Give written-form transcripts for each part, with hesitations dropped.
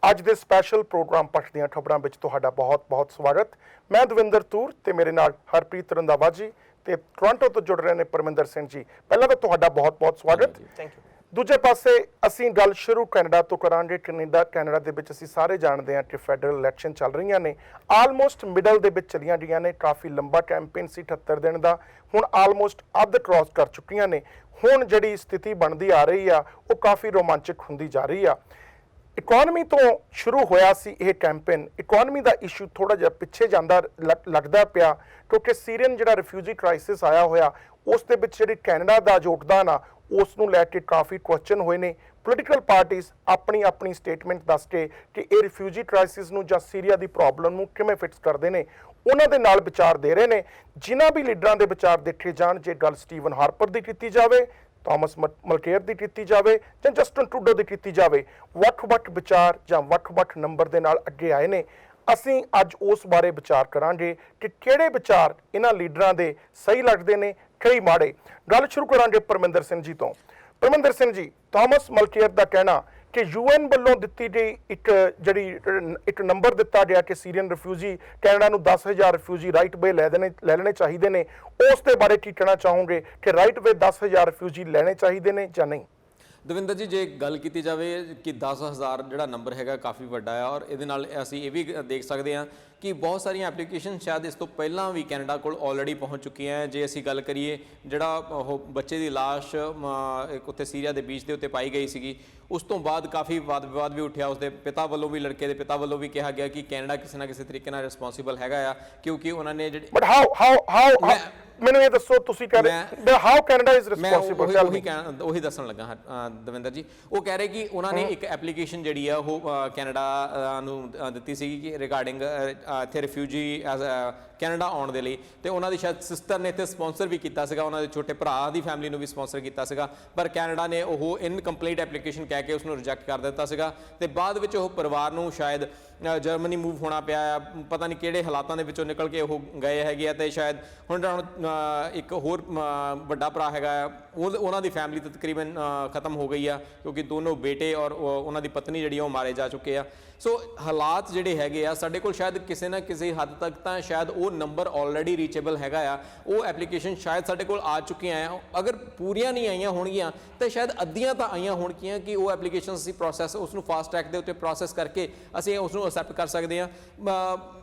ਅੱਜ ਦੇ special programme ਪੱਟ ਦੀਆਂ ਖਬਰਾਂ ਵਿੱਚ ਤੁਹਾਡਾ ਬਹੁਤ-ਬਹੁਤ ਸਵਾਗਤ। ਮੈਂ ਦਵਿੰਦਰ ਤੂਰ ਤੇ ਮੇਰੇ ਨਾਲ ਹਰਪ੍ਰੀਤ ਰੰਧਾਵਾ ਜੀ ਤੇ ਟੋਰਾਂਟੋ ਤੋਂ ਜੁੜ ਰਹੇ ਨੇ ਪਰਮਿੰਦਰ ਸਿੰਘ ਜੀ। ਪਹਿਲਾਂ ਤਾਂ ਤੁਹਾਡਾ ਬਹੁਤ-ਬਹੁਤ ਸਵਾਗਤ। Thank you. ਦੂਜੇ ਪਾਸੇ ਅਸੀਂ ਗੱਲ ਸ਼ੁਰੂ ਕੈਨੇਡਾ ਤੋਂ ਕਰਾਂਗੇ। ਕੈਨੇਡਾ ਦੇ ਵਿੱਚ ਅਸੀਂ ਸਾਰੇ ਜਾਣਦੇ ਹਾਂ ਕਿ ਫੈਡਰਲ ਇਲੈਕਸ਼ਨ ਚੱਲ ਰਹੀਆਂ ਨੇ, ਆਲਮੋਸਟ ਮਿਡਲ ਦੇ ਵਿੱਚ ਚਲੀਆਂ ਗਈਆਂ ਨੇ। ਕਾਫੀ ਲੰਬਾ ਕੈਂਪੇਨ ਸੀ 78 ਦਿਨ ਦਾ, ਹੁਣ ਆਲਮੋਸਟ ਅੱਧ ਕ੍ਰਾਸ ਕਰ ਚੁੱਕੀਆਂ ਨੇ। ਹੁਣ ਜਿਹੜੀ ਸਥਿਤੀ ਬਣਦੀ ਆ ਰਹੀ ਆ ਉਹ ਕਾਫੀ ਰੋਮਾਂਚਕ ਹੁੰਦੀ ਜਾ ਰਹੀ ਆ। ਇਕੋਨਮੀ ਤੋਂ ਸ਼ੁਰੂ ਹੋਇਆ ਸੀ ਇਹ ਕੈਂਪੇਨ। ਇਕੋਨਮੀ ਦਾ ਇਸ਼ੂ ਥੋੜਾ ਜਿਹਾ ਪਿੱਛੇ ਜਾਂਦਾ ਲੱਗਦਾ ਪਿਆ ਕਿਉਂਕਿ ਸੀਰੀਅਨ ਜਿਹੜਾ ਰਿਫਿਊਜੀ ਕ੍ਰਾਈਸਿਸ ਆਇਆ ਹੋਇਆ ਉਸ ਦੇ ਵਿੱਚ ਜਿਹੜੀ ਕੈਨੇਡਾ ਦਾ ਯੋਗਦਾਨ ਆ ਉਸ ਨੂੰ ਲੈ ਕੇ ਕਾਫੀ ਕੁਐਸਚਨ ਹੋਏ ਨੇ। ਪੋਲੀਟੀਕਲ ਪਾਰਟੀਆਂ ਆਪਣੀ ਸਟੇਟਮੈਂਟ ਦੱਸ ਕੇ ਕਿ ਇਹ ਰਿਫਿਊਜੀ ਕ੍ਰਾਈਸਿਸ ਨੂੰ ਜਾਂ ਸੀਰੀਆ ਦੀ ਪ੍ਰੋਬਲਮ ਨੂੰ ਕਿਵੇਂ ਫਿਕਸ ਕਰਦੇ ਨੇ ਉਹਨਾਂ ਦੇ ਨਾਲ ਵਿਚਾਰ ਦੇ ਰਹੇ ਨੇ। ਜਿਨ੍ਹਾਂ ਵੀ ਲੀਡਰਾਂ ਦੇ ਵਿਚਾਰ ਦੇਖੇ ਜਾਣ, ਜੇ ਗੱਲ ਸਟੀਵਨ ਹਾਰਪਰ ਦੀ ਕੀਤੀ ਜਾਵੇ, ਥਾਮਸ ਮਲਕੇਅਰ ਦੀ ਕੀਤੀ ਜਾਵੇ ਜਾਂ ਜਸਟਨ ਟਰੂਡੋ ਦੀ ਕੀਤੀ ਜਾਵੇ, ਵੱਖ-ਵੱਖ ਵਿਚਾਰ ਜਾਂ ਵੱਖ-ਵੱਖ ਨੰਬਰ ਦੇ ਨਾਲ ਅੱਗੇ ਆਏ ਨੇ। ਅਸੀਂ ਅੱਜ ਉਸ ਬਾਰੇ ਵਿਚਾਰ ਕਰਾਂਗੇ ਕਿ ਕਿਹੜੇ ਵਿਚਾਰ ਇਹਨਾਂ ਲੀਡਰਾਂ ਦੇ ਸਹੀ ਲੱਗਦੇ ਨੇ, ਕਈ ਮਾੜੇ। ਗੱਲ ਸ਼ੁਰੂ ਕਰਾਂਗੇ ਪਰਮਿੰਦਰ ਸਿੰਘ ਜੀ ਤੋਂ। ਪਰਮਿੰਦਰ ਸਿੰਘ ਜੀ, ਥਾਮਸ ਮਲਕੇਅਰ ਦਾ ਕਹਿਣਾ ਕਿ UN ਵੱਲੋਂ ਦਿੱਤੀ ਗਈ ਇੱਕ ਨੰਬਰ ਦਿੱਤਾ ਗਿਆ ਕਿ ਸੀਰੀਅਨ ਰਿਫਿਊਜੀ ਕੈਨੇਡਾ ਨੂੰ 10,000 ਰਿਫਿਊਜੀ ਰਾਈਟ ਵੇ ਲੈ ਲੈਣੇ ਚਾਹੀਦੇ ਨੇ, ਉਸ ਦੇ ਬਾਰੇ ਕੀ ਕਹਿਣਾ ਚਾਹੋਗੇ ਕਿ ਰਾਈਟ ਵੇ 10,000 ਰਿਫਿਊਜੀ ਲੈਣੇ ਚਾਹੀਦੇ ਨੇ ਜਾਂ ਨਹੀਂ? ਦਵਿੰਦਰ ਜੀ, ਜੇ ਗੱਲ ਕੀਤੀ ਜਾਵੇ ਕਿ 10,000 ਜਿਹੜਾ ਨੰਬਰ ਹੈਗਾ ਕਾਫੀ ਵੱਡਾ ਹੈ, ਔਰ ਇਹਦੇ ਨਾਲ ਅਸੀਂ ਇਹ ਵੀ ਦੇਖ ਸਕਦੇ ਹਾਂ ਕਿ ਬਹੁਤ ਸਾਰੀਆਂ ਐਪਲੀਕੇਸ਼ਨ ਸ਼ਾਇਦ ਇਸ ਤੋਂ ਪਹਿਲਾਂ ਵੀ ਕੈਨੇਡਾ ਕੋਲ ਆਲਰੇਡੀ ਪਹੁੰਚ ਚੁੱਕੀਆਂ। ਜੇ ਅਸੀਂ ਗੱਲ ਕਰੀਏ ਜਿਹੜਾ ਉਹ ਬੱਚੇ ਦੀ ਲਾਸ਼ ਇੱਕ ਉੱਥੇ ਸੀਰੀਆ ਦੇ ਬੀਚ ਦੇ ਉੱਤੇ ਪਾਈ ਗਈ ਸੀਗੀ, ਉਸ ਤੋਂ ਬਾਅਦ ਕਾਫੀ ਵਾਦ ਵਿਵਾਦ ਵੀ ਉੱਠਿਆ। ਉਸਦੇ ਪਿਤਾ ਵੱਲੋਂ ਵੀ, ਲੜਕੇ ਦੇ ਪਿਤਾ ਵੱਲੋਂ ਵੀ ਕਿਹਾ ਗਿਆ ਕਿ ਕੈਨੇਡਾ ਕਿਸੇ ਨਾ ਕਿਸੇ ਤਰੀਕੇ ਨਾਲ ਰਿਸਪੌਂਸੀਬਲ ਹੈਗਾ ਆ, ਕਿਉਂਕਿ ਉਹਨਾਂ ਨੇ ਜਿਹੜੇ ਬਟ ਹਾਊ ਮੈਨੂੰ ਇਹ ਦੱਸੋ, ਤੁਸੀਂ ਕਹਿ ਰਹੇ ਹਾਊ ਕੈਨੇਡਾ ਇਜ਼ ਰਿਸਪੌਂਸਿਬਲ। ਉਹੀ ਦੱਸਣ ਲੱਗਾ ਦਵਿੰਦਰ ਜੀ। ਉਹ ਕਹਿ ਰਹੇ ਕਿ ਉਹਨਾਂ ਨੇ ਇੱਕ ਐਪਲੀਕੇਸ਼ਨ ਜਿਹੜੀ ਆ ਉਹ ਕੈਨੇਡਾ ਨੂੰ ਦਿੱਤੀ ਸੀਗੀ ਕਿ ਰਿਗਾਰਡਿੰਗ ਇੱਥੇ ਰਿਫਿਊਜੀ ਐਜ਼ ਕੈਨੇਡਾ ਆਉਣ ਦੇ ਲਈ, ਤੇ ਉਹਨਾਂ ਦੀ ਸ਼ਾਇਦ ਸਿਸਟਰ ਨੇ ਇੱਥੇ ਸਪਾਂਸਰ ਵੀ ਕੀਤਾ ਸੀਗਾ, ਉਹਨਾਂ ਦੇ ਛੋਟੇ ਭਰਾ ਦੀ ਫੈਮਿਲੀ ਨੂੰ ਵੀ ਸਪਾਂਸਰ ਕੀਤਾ ਸੀਗਾ, ਪਰ ਕੈਨੇਡਾ ਨੇ ਉਹ ਇਨਕੰਪਲੀਟ ਐਪਲੀਕੇਸ਼ਨ ਕਹਿ ਕੇ ਉਸਨੂੰ ਰਿਜੈਕਟ ਕਰ ਦਿੱਤਾ ਸੀਗਾ। ਤੇ ਬਾਅਦ ਵਿੱਚ ਉਹ ਪਰਿਵਾਰ ਨੂੰ ਸ਼ਾਇਦ ਜਰਮਨੀ ਮੂਵ ਹੋਣਾ ਪਿਆ ਆ, ਪਤਾ ਨਹੀਂ ਕਿਹੜੇ ਹਾਲਾਤਾਂ ਦੇ ਵਿੱਚੋਂ ਨਿਕਲ ਕੇ ਉਹ ਗਏ ਹੈਗੇ ਆ। ਤੇ ਸ਼ਾਇਦ ਹੁਣ ਇੱਕ ਹੋਰ ਵੱਡਾ ਭਰਾ ਹੈਗਾ ਆ, ਉਹਨਾਂ ਦੀ ਫੈਮਿਲੀ ਤਾਂ ਤਕਰੀਬਨ ਖਤਮ ਹੋ ਗਈ ਆ, ਕਿਉਂਕਿ ਦੋਨੋਂ ਬੇਟੇ ਔਰ ਉਹਨਾਂ ਦੀ ਪਤਨੀ ਜਿਹੜੀ ਉਹ ਮਾਰੇ ਜਾ ਚੁੱਕੇ ਆ। ਸੋ ਹਾਲਾਤ ਜਿਹੜੇ ਹੈਗੇ ਆ ਸਾਡੇ ਕੋਲ, ਸ਼ਾਇਦ ਕਿਸੇ ਨਾ ਕਿਸੇ ਹੱਦ ਤੱਕ ਤਾਂ ਸ਼ਾਇਦ ਉਹ ਨੰਬਰ ਆਲਰੇਡੀ ਰੀਚੇਬਲ ਹੈਗਾ ਆ। ਉਹ ਐਪਲੀਕੇਸ਼ਨ ਸ਼ਾਇਦ ਸਾਡੇ ਕੋਲ ਆ ਚੁੱਕੀਆਂ ਆ। ਅਗਰ ਪੂਰੀਆਂ ਨਹੀਂ ਆਈਆਂ ਹੋਣਗੀਆਂ ਤਾਂ ਸ਼ਾਇਦ ਅੱਧੀਆਂ ਤਾਂ ਆਈਆਂ ਹੋਣਗੀਆਂ ਕਿ ਉਹ ਐਪਲੀਕੇਸ਼ਨ ਅਸੀਂ ਪ੍ਰੋਸੈਸ ਉਸਨੂੰ ਫਾਸਟ ਟਰੈਕ ਦੇ ਉੱਤੇ ਪ੍ਰੋਸੈਸ ਕਰਕੇ ਅਸੀਂ ਉਸਨੂੰ ਅਸੈਪਟ ਕਰ ਸਕਦੇ ਹਾਂ।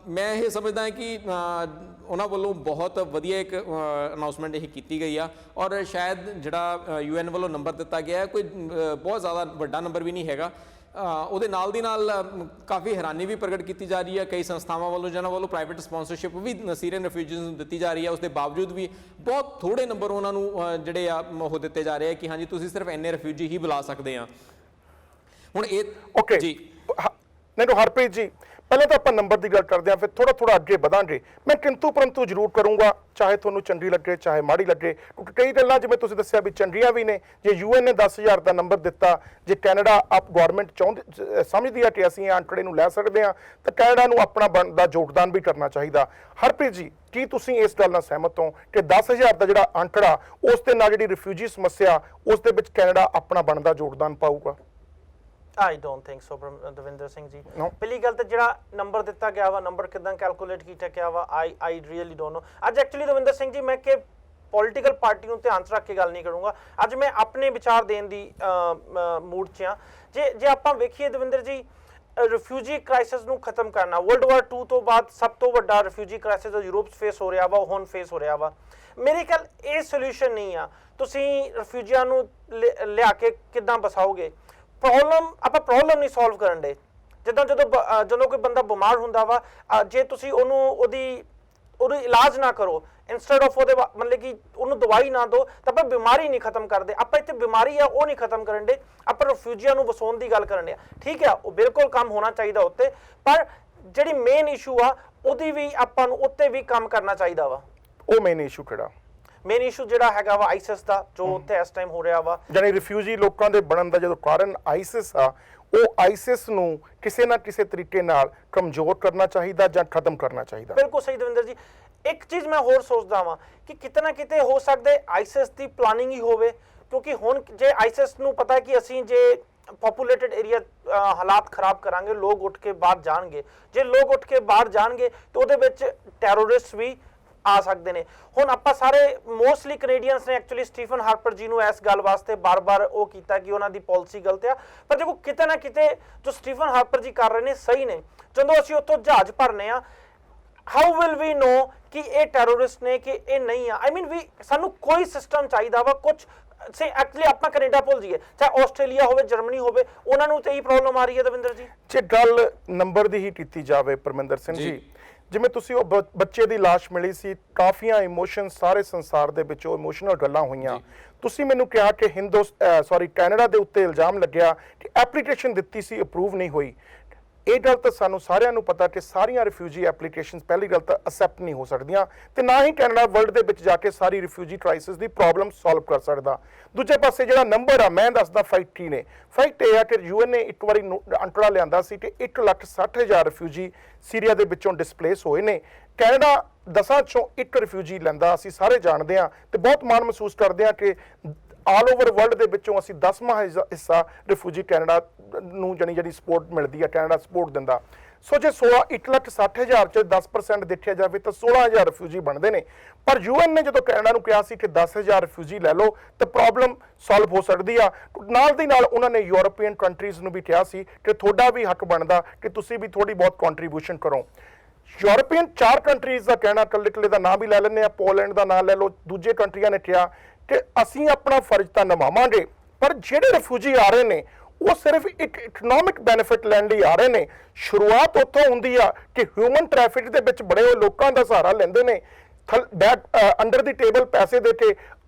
ਮੈਂ ਇਹ ਸਮਝਦਾ ਹਾਂ ਕਿ ਉਹਨਾਂ ਵੱਲੋਂ ਬਹੁਤ ਵਧੀਆ ਇੱਕ ਅਨਾਊਂਸਮੈਂਟ ਇਹ ਕੀਤੀ ਗਈ ਆ, ਔਰ ਸ਼ਾਇਦ ਜਿਹੜਾ UN ਵੱਲੋਂ ਨੰਬਰ ਦਿੱਤਾ ਗਿਆ ਹੈ ਕੋਈ ਬਹੁਤ ਜ਼ਿਆਦਾ ਵੱਡਾ ਨੰਬਰ ਵੀ ਨਹੀਂ ਹੈਗਾ। ਉਹਦੇ ਨਾਲ ਦੀ ਨਾਲ ਕਾਫੀ ਹੈਰਾਨੀ ਵੀ ਪ੍ਰਗਟ ਕੀਤੀ ਜਾ ਰਹੀ ਹੈ ਕਈ ਸੰਸਥਾਵਾਂ ਵੱਲੋਂ, ਜਿਹਨਾਂ ਵੱਲੋਂ ਪ੍ਰਾਈਵੇਟ ਸਪਾਂਸਰਸ਼ਿਪ ਵੀ ਸੀਰੀਅਨ ਰਿਫਿਊਜੀਜ਼ ਨੂੰ ਦਿੱਤੀ ਜਾ ਰਹੀ ਹੈ। ਉਸ ਦੇ ਬਾਵਜੂਦ ਵੀ ਬਹੁਤ ਥੋੜੇ ਨੰਬਰ ਉਹਨਾਂ ਨੂੰ ਜਿਹੜੇ ਆ ਉਹ ਦਿੱਤੇ ਜਾ ਰਹੇ ਆ ਕਿ ਹਾਂਜੀ ਤੁਸੀਂ ਸਿਰਫ ਇੰਨੇ ਰਿਫਿਊਜੀ ਹੀ ਬੁਲਾ ਸਕਦੇ ਆ। ਹੁਣ ਇਹ ਓਕੇ ਜੀ, ਨਹੀਂ ਹਰਪ੍ਰੀਤ ਜੀ, ਪਹਿਲਾਂ ਤਾਂ ਆਪਾਂ ਨੰਬਰ ਦੀ ਗੱਲ ਕਰਦੇ ਹਾਂ, ਫਿਰ ਥੋੜਾ ਅੱਗੇ ਵਧਾਂਗੇ। ਮੈਂ ਕਿੰਤੂ ਪਰੰਤੂ ਜ਼ਰੂਰ ਕਰੂੰਗਾ, ਚਾਹੇ ਤੁਹਾਨੂੰ ਚੰਗੀ ਲੱਗੇ ਚਾਹੇ ਮਾੜੀ ਲੱਗੇ, ਕਿਉਂਕਿ ਕਈ ਗੱਲਾਂ ਜਿਵੇਂ ਤੁਸੀਂ ਦੱਸਿਆ ਵੀ ਚੰਗੀਆਂ ਵੀ ਨੇ। ਜੇ UN ਨੇ 10,000 ਦਾ ਨੰਬਰ ਦਿੱਤਾ, ਜੇ ਕੈਨੇਡਾ ਗੌਰਮੈਂਟ ਸਮਝਦੀ ਹੈ ਕਿ ਅਸੀਂ ਇਹ ਅੰਕੜੇ ਨੂੰ ਲੈ ਸਕਦੇ ਹਾਂ, ਤਾਂ ਕੈਨੇਡਾ ਨੂੰ ਆਪਣਾ ਬਣਦਾ ਯੋਗਦਾਨ ਵੀ ਕਰਨਾ ਚਾਹੀਦਾ। ਹਰਪ੍ਰੀਤ ਜੀ, ਕੀ ਤੁਸੀਂ ਇਸ ਗੱਲ ਨਾਲ ਸਹਿਮਤ ਹੋ ਕਿ 10,000 ਦਾ ਜਿਹੜਾ ਅੰਕੜਾ ਉਸ ਦੇ ਨਾਲ ਜਿਹੜੀ ਰਿਫਿਊਜੀ ਸਮੱਸਿਆ ਉਸ ਦੇ ਵਿੱਚ ਕੈਨੇਡਾ ਆਪਣਾ ਬਣਦਾ ਯੋਗਦਾਨ ਪਾਊਗਾ? I don't think so, Davinder Singh ji. ਪਹਿਲੀ ਗੱਲ ਤਾਂ ਜਿਹੜਾ ਨੰਬਰ ਦਿੱਤਾ ਗਿਆ ਵਾ, ਨੰਬਰ ਕਿਦਾਂ ਕੈਲਕੂਲੇਟ ਕੀਤਾ ਗਿਆ ਵਾ, I really don't know। ਅੱਜ ਐਕਚੁਅਲੀ ਦਵਿੰਦਰ ਸਿੰਘ ਜੀ ਮੈਂ ਕਿ ਪੋਲੀਟੀਕਲ ਪਾਰਟੀ ਨੂੰ ਧਿਆਨ 'ਚ ਰੱਖ ਕੇ ਗੱਲ ਨਹੀਂ ਕਰੂੰਗਾ, ਅੱਜ ਮੈਂ ਆਪਣੇ ਵਿਚਾਰ ਦੇਣ ਦੀ ਮੂਡ 'ਚ ਹਾਂ। ਜੇ ਆਪਾਂ ਵੇਖੀਏ ਦਵਿੰਦਰ ਜੀ, ਰਿਫਿਊਜੀ ਕ੍ਰਾਈਸਿਸ ਨੂੰ ਖਤਮ ਕਰਨਾ, World War II ਤੋਂ ਬਾਅਦ ਸਭ ਤੋਂ ਵੱਡਾ ਰਿਫਿਊਜੀ ਕ੍ਰਾਈਸਿਸ ਜੋ ਯੂਰਪ 'ਚ ਫੇਸ ਹੋ ਰਿਹਾ ਵਾ, ਉਹ ਹੁਣ ਫੇਸ ਹੋ ਰਿਹਾ ਵਾ। ਮੇਰੇ ਖਿਆਲ ਇਹ ਸੋਲਿਊਸ਼ਨ ਨਹੀਂ ਆ। ਤੁਸੀਂ ਰਿਫਿਊਜੀਆਂ ਨੂੰ ਲਿਆ ਕੇ ਕਿੱਦਾਂ ਬਸਾਓਗੇ? ਆਪਾਂ ਪ੍ਰੋਬਲਮ ਨਹੀਂ ਸੋਲਵ ਕਰਨ ਦੇ। ਜਦੋਂ ਕੋਈ ਬੰਦਾ ਬਿਮਾਰ ਹੁੰਦਾ ਵਾ, ਜੇ ਤੁਸੀਂ ਉਹਦੀ ਇਲਾਜ ਨਾ ਕਰੋ, ਇੰਸਟੈਡ ਆਫ ਉਹਦੇ ਮਤਲਬ ਕਿ ਉਹਨੂੰ ਦਵਾਈ ਨਾ ਦਿਓ, ਤਾਂ ਆਪਾਂ ਬਿਮਾਰੀ ਨਹੀਂ ਖਤਮ ਕਰਦੇ। ਆਪਾਂ ਇੱਥੇ ਬਿਮਾਰੀ ਆ ਉਹ ਨਹੀਂ ਖਤਮ ਕਰਨ ਦੇ, ਆਪਾਂ ਰਿਫਿਊਜੀਆਂ ਨੂੰ ਵਸਾਉਣ ਦੀ ਗੱਲ ਕਰਨ ਦੇ। ਠੀਕ ਆ, ਉਹ ਬਿਲਕੁਲ ਕੰਮ ਹੋਣਾ ਚਾਹੀਦਾ ਉੱਤੇ, ਪਰ ਜਿਹੜੀ ਮੇਨ ਇਸ਼ੂ ਆ ਉਹਦੀ ਵੀ ਆਪਾਂ ਨੂੰ ਉੱਤੇ ਵੀ ਕੰਮ ਕਰਨਾ ਚਾਹੀਦਾ ਵਾ। ਉਹ ਮੇਨ ਇਸ਼ੂ ਕਿਹੜਾ? ਮੇਨ ਇਸ਼ੂ ਜਿਹੜਾ ਹੈਗਾ ਵਾ ਆਈਸਿਸ ਦਾ, ਜੋ ਉੱਥੇ ਇਸ ਟਾਈਮ ਹੋ ਰਿਹਾ ਵਾ। ਜਾਨੀ ਰਿਫਿਊਜੀ ਲੋਕਾਂ ਦੇ ਬਣਨ ਦਾ ਜਦੋਂ ਕਾਰਨ ਆਈਸਿਸ ਆ, ਉਹ ਆਈਸਿਸ ਨੂੰ ਕਿਸੇ ਨਾ ਕਿਸੇ ਤਰੀਕੇ ਨਾਲ ਕਮਜ਼ੋਰ ਕਰਨਾ ਚਾਹੀਦਾ ਜਾਂ ਖਤਮ ਕਰਨਾ ਚਾਹੀਦਾ। ਬਿਲਕੁਲ ਸਹੀ ਦਵਿੰਦਰ ਜੀ। ਇੱਕ ਚੀਜ਼ ਮੈਂ ਹੋਰ ਸੋਚਦਾ ਵਾਂ ਕਿ ਕਿਤੇ ਨਾ ਕਿਤੇ ਹੋ ਸਕਦਾ ਆਈਸਿਸ ਦੀ ਪਲਾਨਿੰਗ ਹੀ ਹੋਵੇ, ਕਿਉਂਕਿ ਹੁਣ ਜੇ ਆਈਸਿਸ ਨੂੰ ਪਤਾ ਕਿ ਅਸੀਂ ਜੇ ਪੋਪੂਲੇਟਡ ਏਰੀਆ ਹਾਲਾਤ ਖਰਾਬ ਕਰਾਂਗੇ, ਲੋਕ ਉੱਠ ਕੇ ਬਾਹਰ ਜਾਣਗੇ। ਜੇ ਲੋਕ ਉੱਠ ਕੇ ਬਾਹਰ ਜਾਣਗੇ ਤੇ ਉਹਦੇ ਵਿੱਚ ਟੈਰਰਿਸਟ ਵੀ ਆ ਸਕਦੇ ਨੇ। ਹੁਣ ਆਪਾਂ ਸਾਰੇ ਮੋਸਟਲੀ ਕੈਨੇਡੀਅਨਸ ਨੇ ਐਕਚੁਅਲੀ ਸਟੀਫਨ ਹਾਰਪਰ ਜੀ ਨੂੰ ਇਸ ਗੱਲ ਵਾਸਤੇ ਬਾਰ-ਬਾਰ ਉਹ ਕੀਤਾ ਕਿ ਉਹਨਾਂ ਦੀ ਪਾਲਿਸੀ ਗਲਤ ਆ, ਪਰ ਦੇਖੋ ਕਿਤੇ ਨਾ ਕਿਤੇ ਜੋ ਸਟੀਫਨ ਹਾਰਪਰ ਜੀ ਕਰ ਰਹੇ ਨੇ ਸਹੀ ਨੇ। ਜਦੋਂ ਅਸੀਂ ਉੱਥੋਂ ਜਹਾਜ਼ ਭਰਨੇ ਆ, ਹਾਊ ਵਿਲ ਵੀ ਨੋ ਕਿ ਇਹ ਟੈਰਰਿਸਟ ਨੇ ਕਿ ਇਹ ਨਹੀਂ ਆ? ਆਈ ਮੀਨ ਵੀ ਸਾਨੂੰ ਕੋਈ ਸਿਸਟਮ ਚਾਹੀਦਾ ਵਾ। ਕੁਝ ਸੇ ਐਕਚੁਅਲੀ ਆਪਾਂ ਕੈਨੇਡਾ ਭੁੱਲ ਜਾਈਏ, ਚਾਹੇ ਆਸਟ੍ਰੇਲੀਆ ਹੋਵੇ, ਜਰਮਨੀ ਹੋਵੇ, ਉਹਨਾਂ ਨੂੰ ਤੇ ਇਹੀ ਪ੍ਰੋਬਲਮ ਆ ਰਹੀ ਹੈ। ਦਵਿੰਦਰ ਜੀ, ਜੇ ਗੱਲ ਨੰਬਰ ਦੀ ਹੀ ਕੀਤੀ ਜਾਵੇ ਪਰਮਿੰਦਰ ਸਿੰਘ ਜੀ, ਜਿਵੇਂ ਤੁਸੀਂ ਉਹ ਬੱਚੇ ਦੀ ਲਾਸ਼ ਮਿਲੀ ਸੀ, ਕਾਫੀਆਂ ਇਮੋਸ਼ਨ ਸਾਰੇ ਸੰਸਾਰ ਦੇ ਵਿੱਚ ਉਹ ਇਮੋਸ਼ਨਲ ਗੱਲਾਂ ਹੋਈਆਂ। ਤੁਸੀਂ ਮੈਨੂੰ ਕਿਹਾ ਕਿ ਕੈਨੇਡਾ ਦੇ ਉੱਤੇ ਇਲਜ਼ਾਮ ਲੱਗਿਆ ਕਿ ਐਪਲੀਕੇਸ਼ਨ ਦਿੱਤੀ ਸੀ, ਅਪਰੂਵ ਨਹੀਂ ਹੋਈ। ਇਹ ਗੱਲ ਤਾਂ ਸਾਨੂੰ ਸਾਰਿਆਂ ਨੂੰ ਪਤਾ ਕਿ ਸਾਰੀਆਂ ਰਿਫਿਊਜੀ ਐਪਲੀਕੇਸ਼ਨਸ ਪਹਿਲੀ ਗੱਲ ਤਾਂ ਅਸੈਪਟ ਨਹੀਂ ਹੋ ਸਕਦੀਆਂ, ਤੇ ਨਾ ਹੀ ਕੈਨੇਡਾ ਵਰਲਡ ਦੇ ਵਿੱਚ ਜਾ ਕੇ ਸਾਰੀ ਰਿਫਿਊਜੀ ਕ੍ਰਾਈਸਿਸ ਦੀ ਪ੍ਰੋਬਲਮ ਸੋਲਵ ਕਰ ਸਕਦਾ। ਦੂਜੇ ਪਾਸੇ ਜਿਹੜਾ ਨੰਬਰ ਆ, ਮੈਂ ਦੱਸਦਾ ਫੈਕਟ ਕੀ ਨੇ। ਫੈਕਟ ਇਹ ਆ ਕਿ UN ਨੇ ਇੱਕ ਵਾਰੀ ਅੰਕੜਾ ਲਿਆਂਦਾ ਸੀ ਕਿ 1,60,000 ਰਿਫਿਊਜੀ ਸੀਰੀਆ ਦੇ ਵਿੱਚੋਂ ਡਿਸਪਲੇਸ ਹੋਏ ਨੇ। ਕੈਨੇਡਾ 10 ਚੋਂ 1 ਰਿਫਿਊਜੀ ਲੈਂਦਾ, ਅਸੀਂ ਸਾਰੇ ਜਾਣਦੇ ਹਾਂ ਤੇ ਬਹੁਤ ਮਾਣ ਮਹਿਸੂਸ ਕਰਦੇ ਹਾਂ ਕਿ ਆਲ ਓਵਰ ਵਰਲਡ ਦੇ ਵਿੱਚੋਂ ਅਸੀਂ 10ਵਾਂ ਹਿੱਸਾ ਰਿਫਿਊਜੀ ਕੈਨੇਡਾ ਨੂੰ ਜਿਹੜੀ ਸਪੋਰਟ ਮਿਲਦੀ ਹੈ, ਕੈਨੇਡਾ ਸਪੋਰਟ ਦਿੰਦਾ। ਸੋ ਜੇ 1,60,000 ਚ 10% ਦੇਖਿਆ ਜਾਵੇ ਤਾਂ 16,000 ਰਿਫਿਊਜੀ ਬਣਦੇ ਨੇ। ਪਰ UN ਨੇ ਜਦੋਂ ਕੈਨੇਡਾ ਨੂੰ ਕਿਹਾ ਸੀ ਕਿ 10,000 ਰਿਫਿਊਜੀ ਲੈ ਲਓ ਤਾਂ ਪ੍ਰੋਬਲਮ ਸੋਲਵ ਹੋ ਸਕਦੀ ਆ, ਨਾਲ ਦੀ ਨਾਲ ਉਹਨਾਂ ਨੇ ਯੂਰਪੀਅਨ ਕੰਟਰੀਜ਼ ਨੂੰ ਵੀ ਕਿਹਾ ਸੀ ਕਿ ਤੁਹਾਡਾ ਵੀ ਹੱਕ ਬਣਦਾ ਕਿ ਤੁਸੀਂ ਵੀ ਥੋੜੀ ਬਹੁਤ ਕੰਟਰੀਬਿਊਸ਼ਨ ਕਰੋ। ਯੂਰਪੀਅਨ 4 ਕੰਟਰੀਜ਼ ਦਾ ਕਹਿਣਾ, ਇਕੱਲੇ ਦਾ ਨਾਂ ਵੀ ਲੈ ਲੈਂਦੇ ਆ, ਪੋਲੈਂਡ ਦਾ ਨਾਂ ਲੈ ਲਓ, ਦੂਜੇ ਕੰਟਰੀਆਂ ਨੇ ਕਿਹਾ ਕਿ ਅਸੀਂ ਆਪਣਾ ਫਰਜ਼ ਤਾਂ ਨਿਭਾਵਾਂਗੇ, ਪਰ ਜਿਹੜੇ ਰਿਫਿਊਜੀ ਆ ਰਹੇ ਨੇ ਉਹ ਸਿਰਫ ਇੱਕ ਇਕਨੋਮਿਕ ਬੈਨੀਫਿਟ ਲੈਣ ਲਈ ਆ ਰਹੇ ਨੇ। ਸ਼ੁਰੂਆਤ ਉੱਥੋਂ ਹੁੰਦੀ ਆ ਕਿ ਹਿਊਮਨ ਟ੍ਰੈਫਿਕ ਦੇ ਵਿੱਚ ਬੜੇ ਹੋਏ ਲੋਕਾਂ ਦਾ ਸਹਾਰਾ ਲੈਂਦੇ ਨੇ, ਅੰਡਰ ਦੀ ਟੇਬਲ ਪੈਸੇ ਦੇ ਕੇ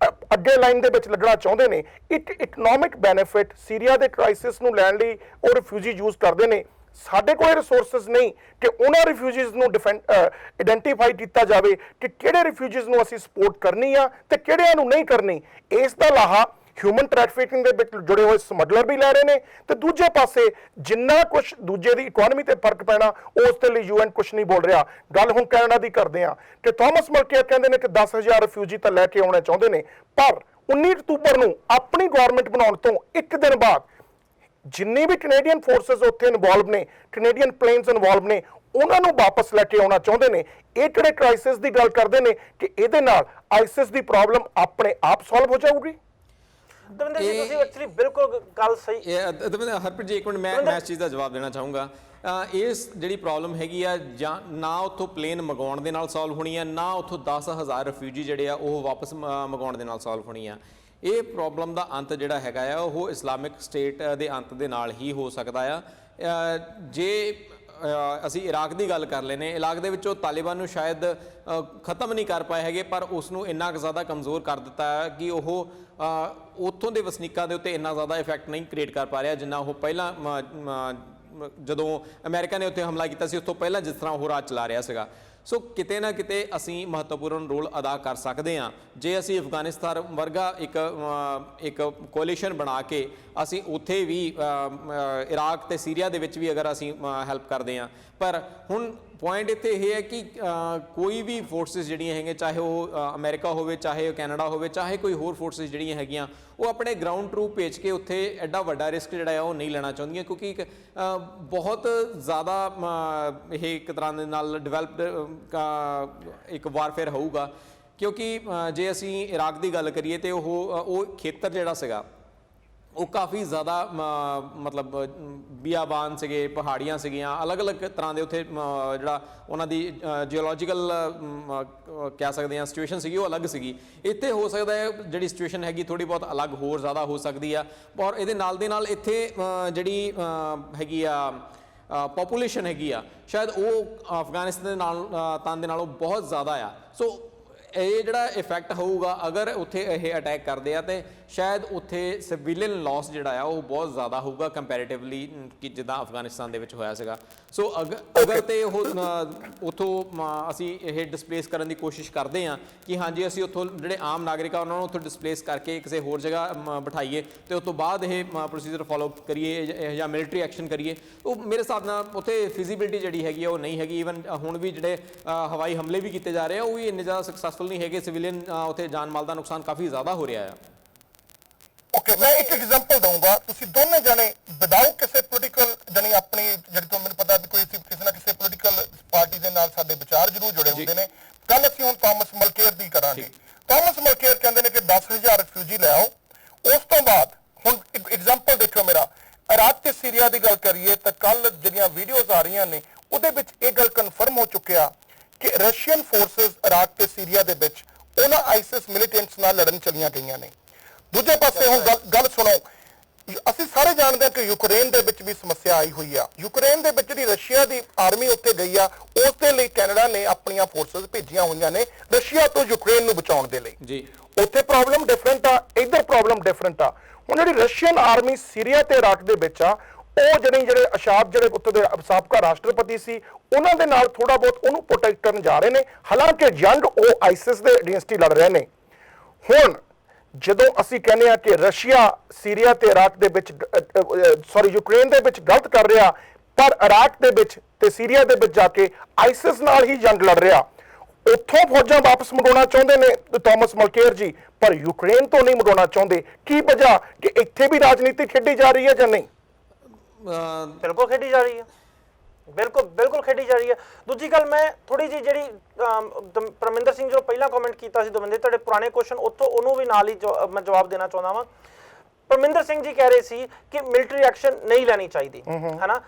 ਅੱਗੇ ਲਾਈਨ ਦੇ ਵਿੱਚ ਲੱਗਣਾ ਚਾਹੁੰਦੇ ਨੇ। ਇੱਕ ਇਕਨੋਮਿਕ ਬੈਨੀਫਿਟ ਸੀਰੀਆ ਦੇ ਕ੍ਰਾਈਸਿਸ ਨੂੰ ਲੈਣ ਲਈ ਉਹ ਰਿਫਿਊਜੀ ਯੂਜ਼ ਕਰਦੇ ਨੇ। ਸਾਡੇ ਕੋਲ ਰਿਸੋਰਸਸ ਨਹੀਂ ਕਿ ਉਹਨਾਂ ਰਿਫਿਊਜੀਜ਼ ਨੂੰ ਆਇਡੈਂਟੀਫਾਈ ਕੀਤਾ ਜਾਵੇ ਕਿ ਕਿਹੜੇ ਰਿਫਿਊਜੀਜ਼ ਨੂੰ ਅਸੀਂ ਸਪੋਰਟ ਕਰਨੀ ਆ ਤੇ ਕਿਹੜਿਆਂ ਨੂੰ ਨਹੀਂ ਕਰਨੀ। ਇਸ ਦਾ ਲਾਹਾ ਹਿਊਮਨ ਟ੍ਰੈਫਿਕਿੰਗ ਦੇ ਵਿੱਚ ਜੁੜੇ ਹੋਏ ਸਮਗਲਰ ਵੀ ਲੈ ਰਹੇ ਨੇ, ਤੇ ਦੂਜੇ ਪਾਸੇ ਜਿੰਨਾ ਕੁਝ ਦੂਜੇ ਦੀ ਇਕਨੋਮੀ ਤੇ ਫਰਕ ਪੈਣਾ ਉਸ ਦੇ ਲਈ UN ਕੁਝ ਨਹੀਂ ਬੋਲ ਰਿਹਾ। ਗੱਲ ਹੁਣ ਕੈਨੇਡਾ ਦੀ ਕਰਦੇ ਆ ਕਿ ਥਾਮਸ ਮਲਕੀਅਰ ਕਹਿੰਦੇ ਨੇ ਕਿ 10,000 ਰਿਫਿਊਜੀ ਤਾਂ ਲੈ ਕੇ ਆਉਣੇ ਚਾਹੁੰਦੇ ਨੇ, ਪਰ 19 ਅਕਤੂਬਰ ਨੂੰ ਆਪਣੀ ਗਵਰਨਮੈਂਟ ਬਣਾਉਣ ਤੋਂ ਇੱਕ ਦਿਨ ਬਾਅਦ ਜਿੰਨੀ ਵੀ ਕੈਨੇਡੀਅਨ ਫੋਰਸਸ ਉੱਥੇ ਇਨਵੋਲਵ ਨੇ, ਕੈਨੇਡੀਅਨ ਪਲੇਨਸ ਇਨਵੋਲਵ ਨੇ, ਉਹਨਾਂ ਨੂੰ ਵਾਪਸ ਲੈ ਕੇ ਆਉਣਾ ਚਾਹੁੰਦੇ ਨੇ। ਇਹ ਕਿਹੜੇ ਕ੍ਰਾਈਸਿਸ ਦੀ ਗੱਲ ਕਰਦੇ ਨੇ ਕਿ ਇਹਦੇ ਨਾਲ ਆਈਸਿਸ ਦੀ ਪ੍ਰੋਬਲਮ ਆਪਣੇ ਆਪ ਸੋਲਵ ਹੋ ਜਾਊਗੀ। ਦਵਿੰਦਰ ਜੀ, ਤੁਸੀਂ ਐਕਚੁਅਲੀ ਬਿਲਕੁਲ ਗੱਲ ਸਹੀ। ਹਰਪ੍ਰੀਤ ਜੀ, ਇੱਕ ਮਿੰਟ ਮੈਂ ਇਸ ਚੀਜ਼ ਦਾ ਜਵਾਬ ਦੇਣਾ ਚਾਹੂੰਗਾ। ਇਸ ਜਿਹੜੀ ਪ੍ਰੋਬਲਮ ਹੈਗੀ ਆ, ਜਾਂ ਨਾ ਉੱਥੋਂ ਪਲੇਨ ਮੰਗਾਉਣ ਦੇ ਨਾਲ ਸੋਲਵ ਹੋਣੀ ਆ, ਨਾ ਉੱਥੋਂ 10,000 ਰਿਫਿਊਜੀ ਜਿਹੜੇ ਆ ਉਹ ਵਾਪਸ ਮੰਗਾਉਣ ਦੇ ਨਾਲ ਸੋਲਵ ਹੋਣੀ ਆ। ਇਹ ਪ੍ਰੋਬਲਮ ਦਾ ਅੰਤ ਜਿਹੜਾ ਹੈਗਾ ਆ ਉਹ ਇਸਲਾਮਿਕ ਸਟੇਟ ਦੇ ਅੰਤ ਦੇ ਨਾਲ ਹੀ ਹੋ ਸਕਦਾ ਆ। ਜੇ ਅਸੀਂ ਇਰਾਕ ਦੀ ਗੱਲ ਕਰ ਲੈਨੇ, ਇਰਾਕ ਦੇ ਵਿੱਚੋਂ ਤਾਲਿਬਾਨ ਨੂੰ ਸ਼ਾਇਦ ਖਤਮ ਨਹੀਂ ਕਰ ਪਾਏ ਹੈਗੇ, ਪਰ ਉਸ ਨੂੰ ਇੰਨਾ ਕੁ ਜ਼ਿਆਦਾ ਕਮਜ਼ੋਰ ਕਰ ਦਿੱਤਾ ਹੈ ਕਿ ਉਹ ਉੱਥੋਂ ਦੇ ਵਸਨੀਕਾਂ ਦੇ ਉੱਤੇ ਇੰਨਾ ਜ਼ਿਆਦਾ ਇਫੈਕਟ ਨਹੀਂ ਕ੍ਰੀਏਟ ਕਰ ਪਾ ਰਿਹਾ ਜਿੰਨਾ ਉਹ ਪਹਿਲਾਂ ਜਦੋਂ ਅਮਰੀਕਾ ਨੇ ਉੱਥੇ ਹਮਲਾ ਕੀਤਾ ਸੀ ਉਸ ਤੋਂ ਪਹਿਲਾਂ ਜਿਸ ਤਰ੍ਹਾਂ ਉਹ ਰਾਜ ਚਲਾ ਰਿਹਾ ਸੀਗਾ। ਸੋ ਕਿਤੇ ਨਾ ਕਿਤੇ ਅਸੀਂ ਮਹੱਤਵਪੂਰਨ ਰੋਲ ਅਦਾ ਕਰ ਸਕਦੇ ਹਾਂ ਜੇ ਅਸੀਂ ਅਫਗਾਨਿਸਤਾਨ ਵਰਗਾ ਇੱਕ ਕੋਲੀਸ਼ਨ ਬਣਾ ਕੇ ਅਸੀਂ ਉੱਥੇ ਵੀ ਇਰਾਕ ਤੇ ਸੀਰੀਆ ਦੇ ਵਿੱਚ ਵੀ ਅਗਰ ਅਸੀਂ ਹੈਲਪ ਕਰਦੇ ਹਾਂ। ਪਰ ਹੁਣ ਪੁਆਇੰਟ ਇੱਥੇ ਇਹ ਹੈ ਕਿ ਕੋਈ ਵੀ ਫੋਰਸਿਸ ਜਿਹੜੀਆਂ ਹੈਗੀਆਂ, ਚਾਹੇ ਉਹ ਅਮਰੀਕਾ ਹੋਵੇ, ਚਾਹੇ ਉਹ ਕੈਨੇਡਾ ਹੋਵੇ, ਚਾਹੇ ਕੋਈ ਹੋਰ ਫੋਰਸਿਸ ਜਿਹੜੀਆਂ ਹੈਗੀਆਂ, ਉਹ ਆਪਣੇ ਗਰਾਊਂਡ ਟਰੂਪ ਭੇਜ ਕੇ ਉੱਥੇ ਐਡਾ ਵੱਡਾ ਰਿਸਕ ਜਿਹੜਾ ਹੈ ਉਹ ਨਹੀਂ ਲੈਣਾ ਚਾਹੁੰਦੀਆਂ, ਕਿਉਂਕਿ ਇੱਕ ਬਹੁਤ ਜ਼ਿਆਦਾ ਇਹ ਇੱਕ ਤਰ੍ਹਾਂ ਦੇ ਨਾਲ ਡਿਵੈਲਪਡ ਇੱਕ ਵਾਰਫੇਅਰ ਹੋਊਗਾ। ਕਿਉਂਕਿ ਜੇ ਅਸੀਂ ਇਰਾਕ ਦੀ ਗੱਲ ਕਰੀਏ ਤੇ ਉਹ ਖੇਤਰ ਜਿਹੜਾ ਸੀਗਾ ਉਹ ਕਾਫੀ ਜ਼ਿਆਦਾ ਮਤਲਬ ਬਿਆਬਾਨ ਸੀਗੇ, ਪਹਾੜੀਆਂ ਸੀਗੀਆਂ, ਅਲੱਗ-ਅਲੱਗ ਤਰ੍ਹਾਂ ਦੇ ਉੱਥੇ ਜਿਹੜਾ ਉਹਨਾਂ ਦੀ ਜਿਓਲੋਜੀਕਲ ਕਹਿ ਸਕਦੇ ਹਾਂ ਸਿਚੁਏਸ਼ਨ ਸੀਗੀ ਉਹ ਅਲੱਗ ਸੀਗੀ। ਇੱਥੇ ਹੋ ਸਕਦਾ ਹੈ ਜਿਹੜੀ ਸਿਚੁਏਸ਼ਨ ਹੈਗੀ ਥੋੜ੍ਹੀ ਬਹੁਤ ਅਲੱਗ ਹੋਰ ਜ਼ਿਆਦਾ ਹੋ ਸਕਦੀ ਆ। ਔਰ ਇਹਦੇ ਨਾਲ ਦੇ ਨਾਲ ਇੱਥੇ ਜਿਹੜੀ ਹੈਗੀ ਆ ਪੋਪੂਲੇਸ਼ਨ ਹੈਗੀ ਆ ਸ਼ਾਇਦ ਉਹ ਅਫਗਾਨਿਸਤਾਨ ਦੇ ਨਾਲੋਂ ਬਹੁਤ ਜ਼ਿਆਦਾ ਆ। ਸੋ ਇਹ ਜਿਹੜਾ ਇਫੈਕਟ ਹੋਊਗਾ ਅਗਰ ਉੱਥੇ ਇਹ ਅਟੈਕ ਕਰਦੇ ਆ ਤੇ ਸ਼ਾਇਦ ਉੱਥੇ ਸਿਵਿਲੀਅਨ ਲਾਸ ਜਿਹੜਾ ਆ ਉਹ ਬਹੁਤ ਜ਼ਿਆਦਾ ਹੋਊਗਾ ਕੰਪੈਰੀਟਿਵਲੀ ਕਿ ਜਿੱਦਾਂ ਅਫਗਾਨਿਸਤਾਨ ਦੇ ਵਿੱਚ ਹੋਇਆ ਸੀਗਾ। ਸੋ ਅਗਰ ਤੇ ਉਹ ਉੱਥੋਂ ਅਸੀਂ ਇਹ ਡਿਸਪਲੇਸ ਕਰਨ ਦੀ ਕੋਸ਼ਿਸ਼ ਕਰਦੇ ਹਾਂ ਕਿ ਹਾਂਜੀ ਅਸੀਂ ਉੱਥੋਂ ਜਿਹੜੇ ਆਮ ਨਾਗਰਿਕ ਆ ਉਹਨਾਂ ਨੂੰ ਉੱਥੋਂ ਡਿਸਪਲੇਸ ਕਰਕੇ ਕਿਸੇ ਹੋਰ ਜਗ੍ਹਾ ਬਿਠਾਈਏ ਤੇ ਉਸ ਤੋਂ ਬਾਅਦ ਇਹ ਪ੍ਰੋਸੀਜਰ ਫੋਲੋ ਕਰੀਏ ਜਾਂ ਮਿਲਟਰੀ ਐਕਸ਼ਨ ਕਰੀਏ, ਉਹ ਮੇਰੇ ਹਿਸਾਬ ਨਾਲ ਉੱਥੇ ਫਿਜ਼ੀਬਿਲਿਟੀ ਜਿਹੜੀ ਹੈਗੀ ਆ ਉਹ ਨਹੀਂ ਹੈਗੀ। ਈਵਨ ਹੁਣ ਵੀ ਜਿਹੜੇ ਹਵਾਈ ਹਮਲੇ ਵੀ ਕੀਤੇ ਜਾ ਰਹੇ ਆ ਉਹ ਵੀ ਇੰਨੇ ਜ਼ਿਆਦਾ ਸਕਸੈਸਫੁਲ ਨਹੀਂ ਹੈਗੇ। ਸਿਵਿਲੀਅਨ ਉੱਥੇ ਜਾਨ ਮਾਲ ਦਾ ਨੁਕਸਾਨ ਕਾਫੀ ਜ਼ਿਆਦਾ ਹੋ ਰਿਹਾ ਆ। ਓਕੇ ਮੈਂ ਇੱਕ ਐਗਜ਼ਾਮਪਲ ਦਊਂਗਾ ਤੁਸੀਂ ਦੋਨੇ ਜਣੇ ਵਿਦਆਊਟ ਕਿਸੇ ਪੋਲੀਟੀਕਲ ਜਣੀ ਆਪਣੀ ਜਿਹੜੀ ਤੋਂ ਮੈਨੂੰ ਪਤਾ ਵੀ ਕੋਈ ਕਿਸੇ ਨਾ ਕਿਸੇ ਪੋਲੀਟੀਕਲ ਪਾਰਟੀ ਦੇ ਨਾਲ ਸਾਡੇ ਵਿਚਾਰ ਜ਼ਰੂਰ ਜੁੜੇ ਹੁੰਦੇ ਨੇ ਗੱਲ ਅਸੀਂ ਹੁਣ ਥਾਮਸ ਮਲਕੇਅਰ ਦੀ ਕਰਾਂਗੇ ਥਾਮਸ ਮਲਕੇਅਰ ਕਹਿੰਦੇ ਨੇ ਕਿ 10,000 ਰਿਫਿਊਜੀ ਲੈ ਆਓ ਉਸ ਤੋਂ ਬਾਅਦ ਹੁਣ ਐਗਜ਼ਾਮਪਲ ਦੇਖੋ ਮੇਰਾ ਇਰਾਕ ਤੇ ਸੀਰੀਆ ਦੀ ਗੱਲ ਕਰੀਏ ਤਾਂ ਕੱਲ ਜਿਹੜੀਆਂ ਵੀਡੀਓਜ਼ ਆ ਰਹੀਆਂ ਨੇ ਉਹਦੇ ਵਿੱਚ ਇਹ ਗੱਲ ਕਨਫਰਮ ਹੋ ਚੁੱਕਿਆ ਕਿ ਰਸ਼ੀਅਨ ਫੋਰਸਸ ਇਰਾਕ ਤੇ ਸੀਰੀਆ ਦੇ ਵਿੱਚ ਉਹਨਾਂ ਆਈਸਿਸ ਮਿਲੀਟੈਂਟਸ ਨਾਲ ਲੜਨ ਚਲੀਆਂ ਗਈਆਂ ਨੇ ਦੂਜੇ ਪਾਸੇ ਹੁਣ ਗੱਲ ਸੁਣੋ ਅਸੀਂ ਸਾਰੇ ਜਾਣਦੇ ਹਾਂ ਕਿ ਯੂਕਰੇਨ ਦੇ ਵਿੱਚ ਵੀ ਸਮੱਸਿਆ ਆਈ ਹੋਈ ਆ ਯੂਕਰੇਨ ਦੇ ਵਿੱਚ ਜਿਹੜੀ ਰਸ਼ੀਆ ਦੀ ਆਰਮੀ ਉੱਥੇ ਗਈ ਆ ਉਸ ਦੇ ਲਈ ਕੈਨੇਡਾ ਨੇ ਆਪਣੀਆਂ ਫੋਰਸਸ ਭੇਜੀਆਂ ਹੋਈਆਂ ਨੇ ਰਸ਼ੀਆ ਤੋਂ ਯੂਕਰੇਨ ਨੂੰ ਬਚਾਉਣ ਦੇ ਲਈ ਜੀ ਉੱਥੇ ਪ੍ਰੋਬਲਮ ਡਿਫਰੈਂਟ ਆ ਇੱਧਰ ਪ੍ਰੋਬਲਮ ਡਿਫਰੈਂਟ ਆ ਹੁਣ ਜਿਹੜੀ ਰਸ਼ੀਅਨ ਆਰਮੀ ਸੀਰੀਆ ਤੇ ਇਰਾਕ ਦੇ ਵਿੱਚ ਆ ਉਹ ਜਿਹੜੇ ਅਸ਼ਾਦ ਜਿਹੜੇ ਉੱਥੇ ਦੇ ਸਾਬਕਾ ਰਾਸ਼ਟਰਪਤੀ ਸੀ ਉਹਨਾਂ ਦੇ ਨਾਲ ਥੋੜਾ ਬਹੁਤ ਉਹਨੂੰ ਪ੍ਰੋਟੈਕਟ ਕਰਨ ਜਾ ਰਹੇ ਨੇ ਹਾਲਾਂਕਿ ਜੰਗ ਉਹ ਆਈਸਿਸ ਦੇ ਅਗੇਂਸਟ ਹੀ ਲੜ ਰਹੇ ਨੇ ਹੁਣ ਜਦੋਂ ਅਸੀਂ ਕਹਿੰਦੇ ਆ ਕਿ ਰਸ਼ੀਆ ਸੀਰੀਆ ਤੇ ਇਰਾਕ ਦੇ ਵਿੱਚ ਯੂਕਰੇਨ ਦੇ ਵਿੱਚ ਗਲਤ ਕਰ ਰਿਹਾ ਪਰ ਇਰਾਕ ਦੇ ਵਿੱਚ ਤੇ ਸੀਰੀਆ ਦੇ ਵਿੱਚ ਜਾ ਕੇ ਆਈਸਿਸ ਨਾਲ ਹੀ ਜੰਗ ਲੜ ਰਿਹਾ ਉੱਥੋਂ ਫੌਜਾਂ ਵਾਪਸ ਮੰਗਾਉਣਾ ਚਾਹੁੰਦੇ ਨੇ ਥਾਮਸ ਮਲਕੇਅਰ ਜੀ ਪਰ ਯੂਕਰੇਨ ਤੋਂ ਨਹੀਂ ਮੰਗਾਉਣਾ ਚਾਹੁੰਦੇ ਕੀ ਵਜ੍ਹਾ ਕਿ ਇੱਥੇ ਵੀ ਰਾਜਨੀਤੀ ਖੇਡੀ ਜਾ ਰਹੀ ਹੈ ਜਾਂ ਨਹੀਂ ਬਿਲਕੁਲ ਖੇਡੀ ਜਾ ਰਹੀ ਹੈ ਬਿਲਕੁਲ ਖੇਡੀ ਜਾ ਰਹੀ ਹੈ ਦੂਜੀ ਗੱਲ ਮੈਂ ਥੋੜੀ ਜਿਹੀ ਜਿਹੜੀ ਪਰਮਿੰਦਰ ਸਿੰਘ ਜੋ ਪਹਿਲਾਂ ਕਮੈਂਟ ਕੀਤਾ ਸੀ ਦਵਿੰਦਰ ਤੁਹਾਡੇ ਪੁਰਾਣੇ ਕੁਐਸਚਨ ਉੱਥੋਂ ਉਹਨੂੰ ਵੀ ਨਾਲ ਹੀ ਮੈਂ ਜਵਾਬ ਦੇਣਾ ਚਾਹੁੰਦਾ ਵਾਂ ਪਰਮਿੰਦਰ ਸਿੰਘ ਜੀ ਕਹਿ ਰਹੇ ਸੀ ਕਿ ਮਿਲਟਰੀ ਐਕਸ਼ਨ ਨਹੀਂ ਲੈਣੀ ਚਾਹੀਦੀ ਹੈਨਾ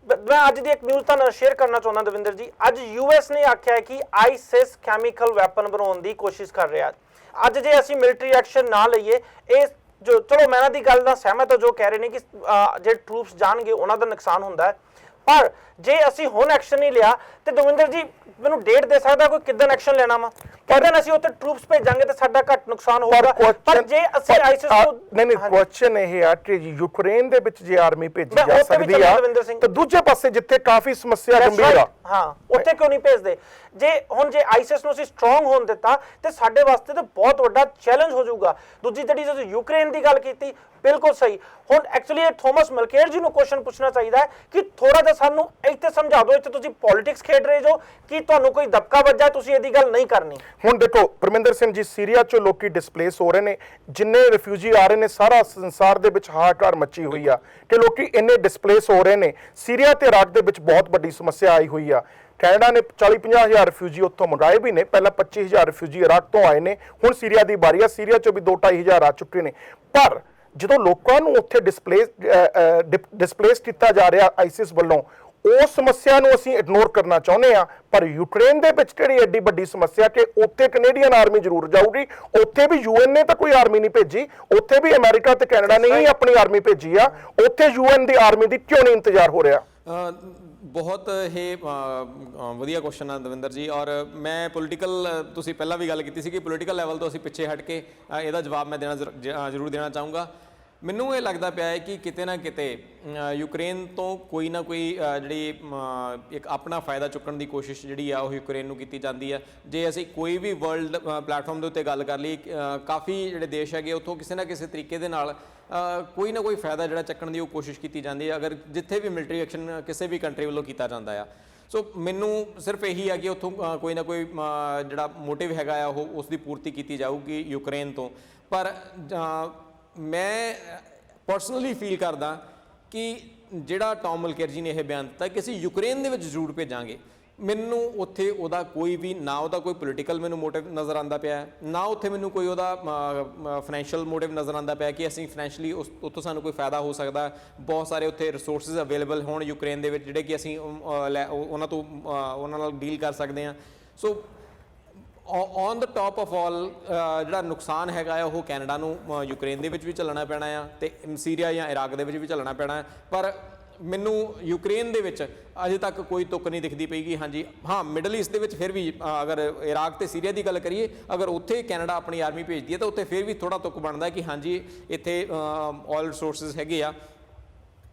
ਮੈਂ ਅੱਜ ਦੀ ਇੱਕ ਨਿਊਜ਼ ਤੁਹਾਨੂੰ ਸ਼ੇਅਰ ਕਰਨਾ ਚਾਹੁੰਦਾ ਦਵਿੰਦਰ ਜੀ ਅੱਜ ਯੂਐਸ ਨੇ ਆਖਿਆ ਕਿ ਆਈਸਿਸ ਕੈਮੀਕਲ ਵੈਪਨ ਬਣਾਉਣ ਦੀ ਕੋਸ਼ਿਸ਼ ਕਰ ਰਿਹਾ ਅੱਜ ਜੇ ਅਸੀਂ ਮਿਲਟਰੀ ਐਕਸ਼ਨ ਨਾ ਲਈਏ ਇਹ ਜੋ ਚਲੋ ਮੈਂ ਇਹਨਾਂ ਦੀ ਗੱਲ ਨਾਲ ਸਹਿਮਤ ਹਾਂ ਜੋ ਕਹਿ ਰਹੇ ਨੇ ਕਿ ਜਿਹੜੇ ਟਰੂਪਸ ਜਾਣਗੇ ਉਹਨਾਂ ਦਾ ਨੁਕਸਾਨ ਹੁੰਦਾ ਹੈ ਪਰ ਜੇ ਅਸੀਂ ਹੁਣ ਐਕਸ਼ਨ ਨਹੀਂ ਲਿਆ ਤੇ ਦਵਿੰਦਰ ਜੀ ਮੈਨੂੰ ਡੇਟ ਦੇ ਸਕਦਾ ਕੋਈ ਕਿਦਾਂ ਐਕਸ਼ਨ ਲੈਣਾ ਵਾ ਕਿਦਾਂ ਅਸੀਂ ਉੱਥੇ ਟਰੂਪਸ ਭੇਜਾਂਗੇ ਤੇ ਸਾਡਾ ਘੱਟ ਨੁਕਸਾਨ ਹੋਊਗਾ ਪਰ ਜੇ ਅਸੀਂ ਆਈਸਿਸ ਨੂੰ ਨਹੀਂ ਕੁਐਸਚਨ ਇਹ ਆ ਕਿ ਯੂਕਰੇਨ ਦੇ ਵਿੱਚ ਜੇ ਆਰਮੀ ਭੇਜੀ ਜਾ ਸਕਦੀ ਆ ਤਾਂ ਦੂਜੇ ਪਾਸੇ ਜਿੱਥੇ ਕਾਫੀ ਸਮੱਸਿਆ ਗੰਭੀਰ ਆ ਹਾਂ ਉੱਥੇ ਕਿਉਂ ਨਹੀਂ ਭੇਜਦੇ ਜੇ ਹੁਣ ਜੇ ਆਈਸਿਸ ਨੂੰ ਅਸੀਂ ਸਟਰੋਂਗ ਹੋਣ ਦਿੱਤਾ ਤੇ ਸਾਡੇ ਵਾਸਤੇ ਤਾਂ ਬਹੁਤ ਵੱਡਾ ਚੈਲੰਜ ਹੋ ਜਾਊਗਾ ਦੂਜੀ ਜਿਹੜੀ ਜਦੋਂ ਯੂਕਰੇਨ ਦੀ ਗੱਲ ਕੀਤੀ ਬਿਲਕੁਲ ਸਹੀ ਹੁਣ ਐਕਚੁਅਲੀ ਇਹ ਥਾਮਸ ਮਲਕੇਅਰ ਜੀ ਨੂੰ ਕੁਐਸਚਨ ਪੁੱਛਣਾ ਚਾਹੀਦਾ ਹੈ ਕਿ ਥੋੜਾ ਜਿਹਾ ਸਾਨੂੰ ਇੱਥੇ ਸਮਝਾ ਦਿਓ ਇੱਥੇ ਤੁਸੀਂ ਪੋਲਿਟਿਕਸ ਖੇਡ ਰਹੇ ਜੋ ਕਿ ਤੁਹਾਨੂੰ ਕੋਈ ਦਬਕਾ ਵੱਜਾ ਤੁਸੀਂ ਇਹਦੀ ਗੱਲ ਨਹੀਂ ਕਰਨੀ ਹੁਣ ਦੇਖੋ ਪਰਮਿੰਦਰ ਸਿੰਘ ਜੀ ਸੀਰੀਆ ਚੋਂ ਲੋਕੀ ਡਿਸਪਲੇਸ ਹੋ ਰਹੇ ਨੇ ਜਿੰਨੇ ਰਿਫਿਊਜੀ ਆ ਰਹੇ ਨੇ ਸਾਰਾ ਸੰਸਾਰ ਦੇ ਵਿੱਚ ਹਾਹਾਕਾਰ ਮੱਚੀ ਹੋਈ ਆ ਕਿ ਲੋਕੀ ਇੰਨੇ ਡਿਸਪਲੇਸ ਹੋ ਰਹੇ ਨੇ ਸੀਰੀਆ ਤੇ ਇਰਾਕ ਦੇ ਵਿੱਚ ਬਹੁਤ ਵੱਡੀ ਸਮੱਸਿਆ ਆਈ ਹੋਈ ਆ ਕੈਨੇਡਾ ਨੇ 40-50 ਹਜ਼ਾਰ ਰਿਫਿਊਜੀ ਉੱਥੋਂ ਮੰਗਾਏ ਵੀ ਨੇ ਪਹਿਲਾਂ 25 ਹਜ਼ਾਰ ਰਿਫਿਊਜੀ ਇਰਾਕ ਤੋਂ ਆਏ ਨੇ ਹੁਣ ਸੀਰੀਆ ਦੀ ਵਾਰੀ ਆ ਸੀਰੀਆ ਚੋਂ ਵੀ 2-2.5 ਹਜ਼ਾਰ ਆ ਚੁੱਕੇ ਨੇ ਪਰ ਜਦੋਂ ਲੋਕਾਂ ਨੂੰ ਉੱਥੇ ਡਿਸਪਲੇਸ ਕੀਤਾ ਜਾ ਰਿਹਾ ਆਈਸਿਸ ਵੱਲੋਂ ਉਸ ਸਮੱਸਿਆ ਨੂੰ ਅਸੀਂ ਇਗਨੋਰ ਕਰਨਾ ਚਾਹੁੰਦੇ ਆ ਪਰ ਯੂਕਰੇਨ ਦੇ ਵਿੱਚ ਜਿਹੜੀ ਐਡੀ ਵੱਡੀ ਸਮੱਸਿਆ ਕਿ ਉੱਥੇ ਕੈਨੇਡੀਅਨ ਆਰਮੀ ਜ਼ਰੂਰ ਜਾਊਗੀ ਉੱਥੇ ਵੀ ਯੂਐਨ ਨੇ ਤਾਂ ਕੋਈ ਆਰਮੀ ਨਹੀਂ ਭੇਜੀ ਉੱਥੇ ਵੀ ਅਮਰੀਕਾ ਤੇ ਕੈਨੇਡਾ ਨੇ ਹੀ ਆਪਣੀ ਆਰਮੀ ਭੇਜੀ ਆ ਉੱਥੇ ਯੂਐਨ ਦੀ ਆਰਮੀ ਦੀ ਕਿਉਂ ਨਹੀਂ ਇੰਤਜ਼ਾਰ ਹੋ ਰਿਹਾ ਬਹੁਤ ਇਹ ਵਧੀਆ ਕੁਐਸਚਨ ਆ ਦਵਿੰਦਰ ਜੀ ਔਰ ਮੈਂ ਪੋਲੀਟੀਕਲ ਤੁਸੀਂ ਪਹਿਲਾਂ ਵੀ ਗੱਲ ਕੀਤੀ ਸੀ ਕਿ ਪੋਲੀਟੀਕਲ ਲੈਵਲ ਤੋਂ ਅਸੀਂ ਪਿੱਛੇ ਹਟ ਕੇ ਇਹਦਾ ਜਵਾਬ ਮੈਂ ਜ਼ਰੂਰ ਦੇਣਾ ਚਾਹੂੰਗਾ ਮੈਨੂੰ ਇਹ ਲੱਗਦਾ ਪਿਆ ਹੈ ਕਿ ਕਿਤੇ ਨਾ ਕਿਤੇ ਯੂਕਰੇਨ ਤੋਂ ਕੋਈ ਨਾ ਕੋਈ ਜਿਹੜੀ ਇੱਕ ਆਪਣਾ ਫਾਇਦਾ ਚੁੱਕਣ ਦੀ ਕੋਸ਼ਿਸ਼ ਜਿਹੜੀ ਆ ਉਹ ਯੂਕਰੇਨ ਨੂੰ ਕੀਤੀ ਜਾਂਦੀ ਹੈ ਜੇ ਅਸੀਂ ਕੋਈ ਵੀ ਵਰਲਡ ਪਲੇਟਫਾਰਮ ਦੇ ਉੱਤੇ ਗੱਲ ਕਰ ਲਈ ਕਾਫੀ ਜਿਹੜੇ ਦੇਸ਼ ਹੈਗੇ ਉੱਥੋਂ ਕਿਸੇ ਨਾ ਕਿਸੇ ਤਰੀਕੇ ਦੇ ਨਾਲ ਕੋਈ ਨਾ ਕੋਈ ਫਾਇਦਾ ਜਿਹੜਾ ਚੱਕਣ ਦੀ ਉਹ ਕੋਸ਼ਿਸ਼ ਕੀਤੀ ਜਾਂਦੀ ਹੈ ਅਗਰ ਜਿੱਥੇ ਵੀ ਮਿਲਟਰੀ ਐਕਸ਼ਨ ਕਿਸੇ ਵੀ ਕੰਟਰੀ ਵੱਲੋਂ ਕੀਤਾ ਜਾਂਦਾ ਆ ਸੋ ਮੈਨੂੰ ਸਿਰਫ ਇਹੀ ਆ ਕਿ ਉੱਥੋਂ ਕੋਈ ਨਾ ਕੋਈ ਜਿਹੜਾ ਮੋਟਿਵ ਹੈਗਾ ਆ ਉਹ ਉਸ ਦੀ ਪੂਰਤੀ ਕੀਤੀ ਜਾਊਗੀ ਯੂਕਰੇਨ ਤੋਂ ਪਰ ਮੈਂ ਪਰਸਨਲੀ ਫੀਲ ਕਰਦਾ ਕਿ ਜਿਹੜਾ ਟਾਮ ਮਲਕੇਅਰ ਜੀ ਨੇ ਇਹ ਬਿਆਨ ਦਿੱਤਾ ਕਿ ਅਸੀਂ ਯੂਕਰੇਨ ਦੇ ਵਿੱਚ ਜ਼ਰੂਰ ਭੇਜਾਂਗੇ ਮੈਨੂੰ ਉੱਥੇ ਉਹਦਾ ਕੋਈ ਵੀ ਨਾ ਉਹਦਾ ਕੋਈ ਪੋਲੀਟੀਕਲ ਮੈਨੂੰ ਮੋਟਿਵ ਨਜ਼ਰ ਆਉਂਦਾ ਪਿਆ ਨਾ ਉੱਥੇ ਮੈਨੂੰ ਕੋਈ ਉਹਦਾ ਫਾਈਨੈਂਸ਼ੀਅਲ ਮੋਟਿਵ ਨਜ਼ਰ ਆਉਂਦਾ ਪਿਆ ਕਿ ਅਸੀਂ ਫਾਈਨੈਂਸ਼ੀਅਲੀ ਉੱਥੋਂ ਸਾਨੂੰ ਕੋਈ ਫਾਇਦਾ ਹੋ ਸਕਦਾ ਬਹੁਤ ਸਾਰੇ ਉੱਥੇ ਰਿਸੋਰਸਿਸ ਅਵੇਲੇਬਲ ਹੋਣ ਯੂਕਰੇਨ ਦੇ ਵਿੱਚ ਜਿਹੜੇ ਕਿ ਅਸੀਂ ਉਹਨਾਂ ਨਾਲ ਡੀਲ ਕਰ ਸਕਦੇ ਹਾਂ so on the top of all ਜਿਹੜਾ ਨੁਕਸਾਨ ਹੈਗਾ ਉਹ ਕੈਨੇਡਾ ਨੂੰ ਯੂਕਰੇਨ ਦੇ ਵਿੱਚ ਵੀ ਝੱਲਣਾ ਪੈਣਾ ਆ ਤੇ ਸੀਰੀਆ ਜਾਂ ਇਰਾਕ ਦੇ ਵਿੱਚ ਵੀ ਝੱਲਣਾ ਪੈਣਾ ਪਰ ਮੈਨੂੰ ਯੂਕਰੇਨ ਦੇ ਵਿੱਚ ਅਜੇ ਤੱਕ ਕੋਈ ਤੁੱਕ ਨਹੀਂ ਦਿਖਦੀ ਪਈਗੀ ਹਾਂਜੀ ਹਾਂ ਮਿਡਲ ਈਸਟ ਦੇ ਵਿੱਚ ਫਿਰ ਵੀ ਅਗਰ ਇਰਾਕ ਤੇ ਸੀਰੀਆ ਦੀ ਗੱਲ ਕਰੀਏ ਅਗਰ ਉੱਥੇ ਕੈਨੇਡਾ ਆਪਣੀ ਆਰਮੀ ਭੇਜਦੀ ਹੈ ਤਾਂ ਉੱਥੇ ਫਿਰ ਵੀ ਥੋੜਾ ਤੁੱਕ ਬਣਦਾ ਕਿ ਹਾਂਜੀ ਇੱਥੇ ਆਇਲ ਰਿਸੋਰਸਿਸ ਹੈਗੇ ਆ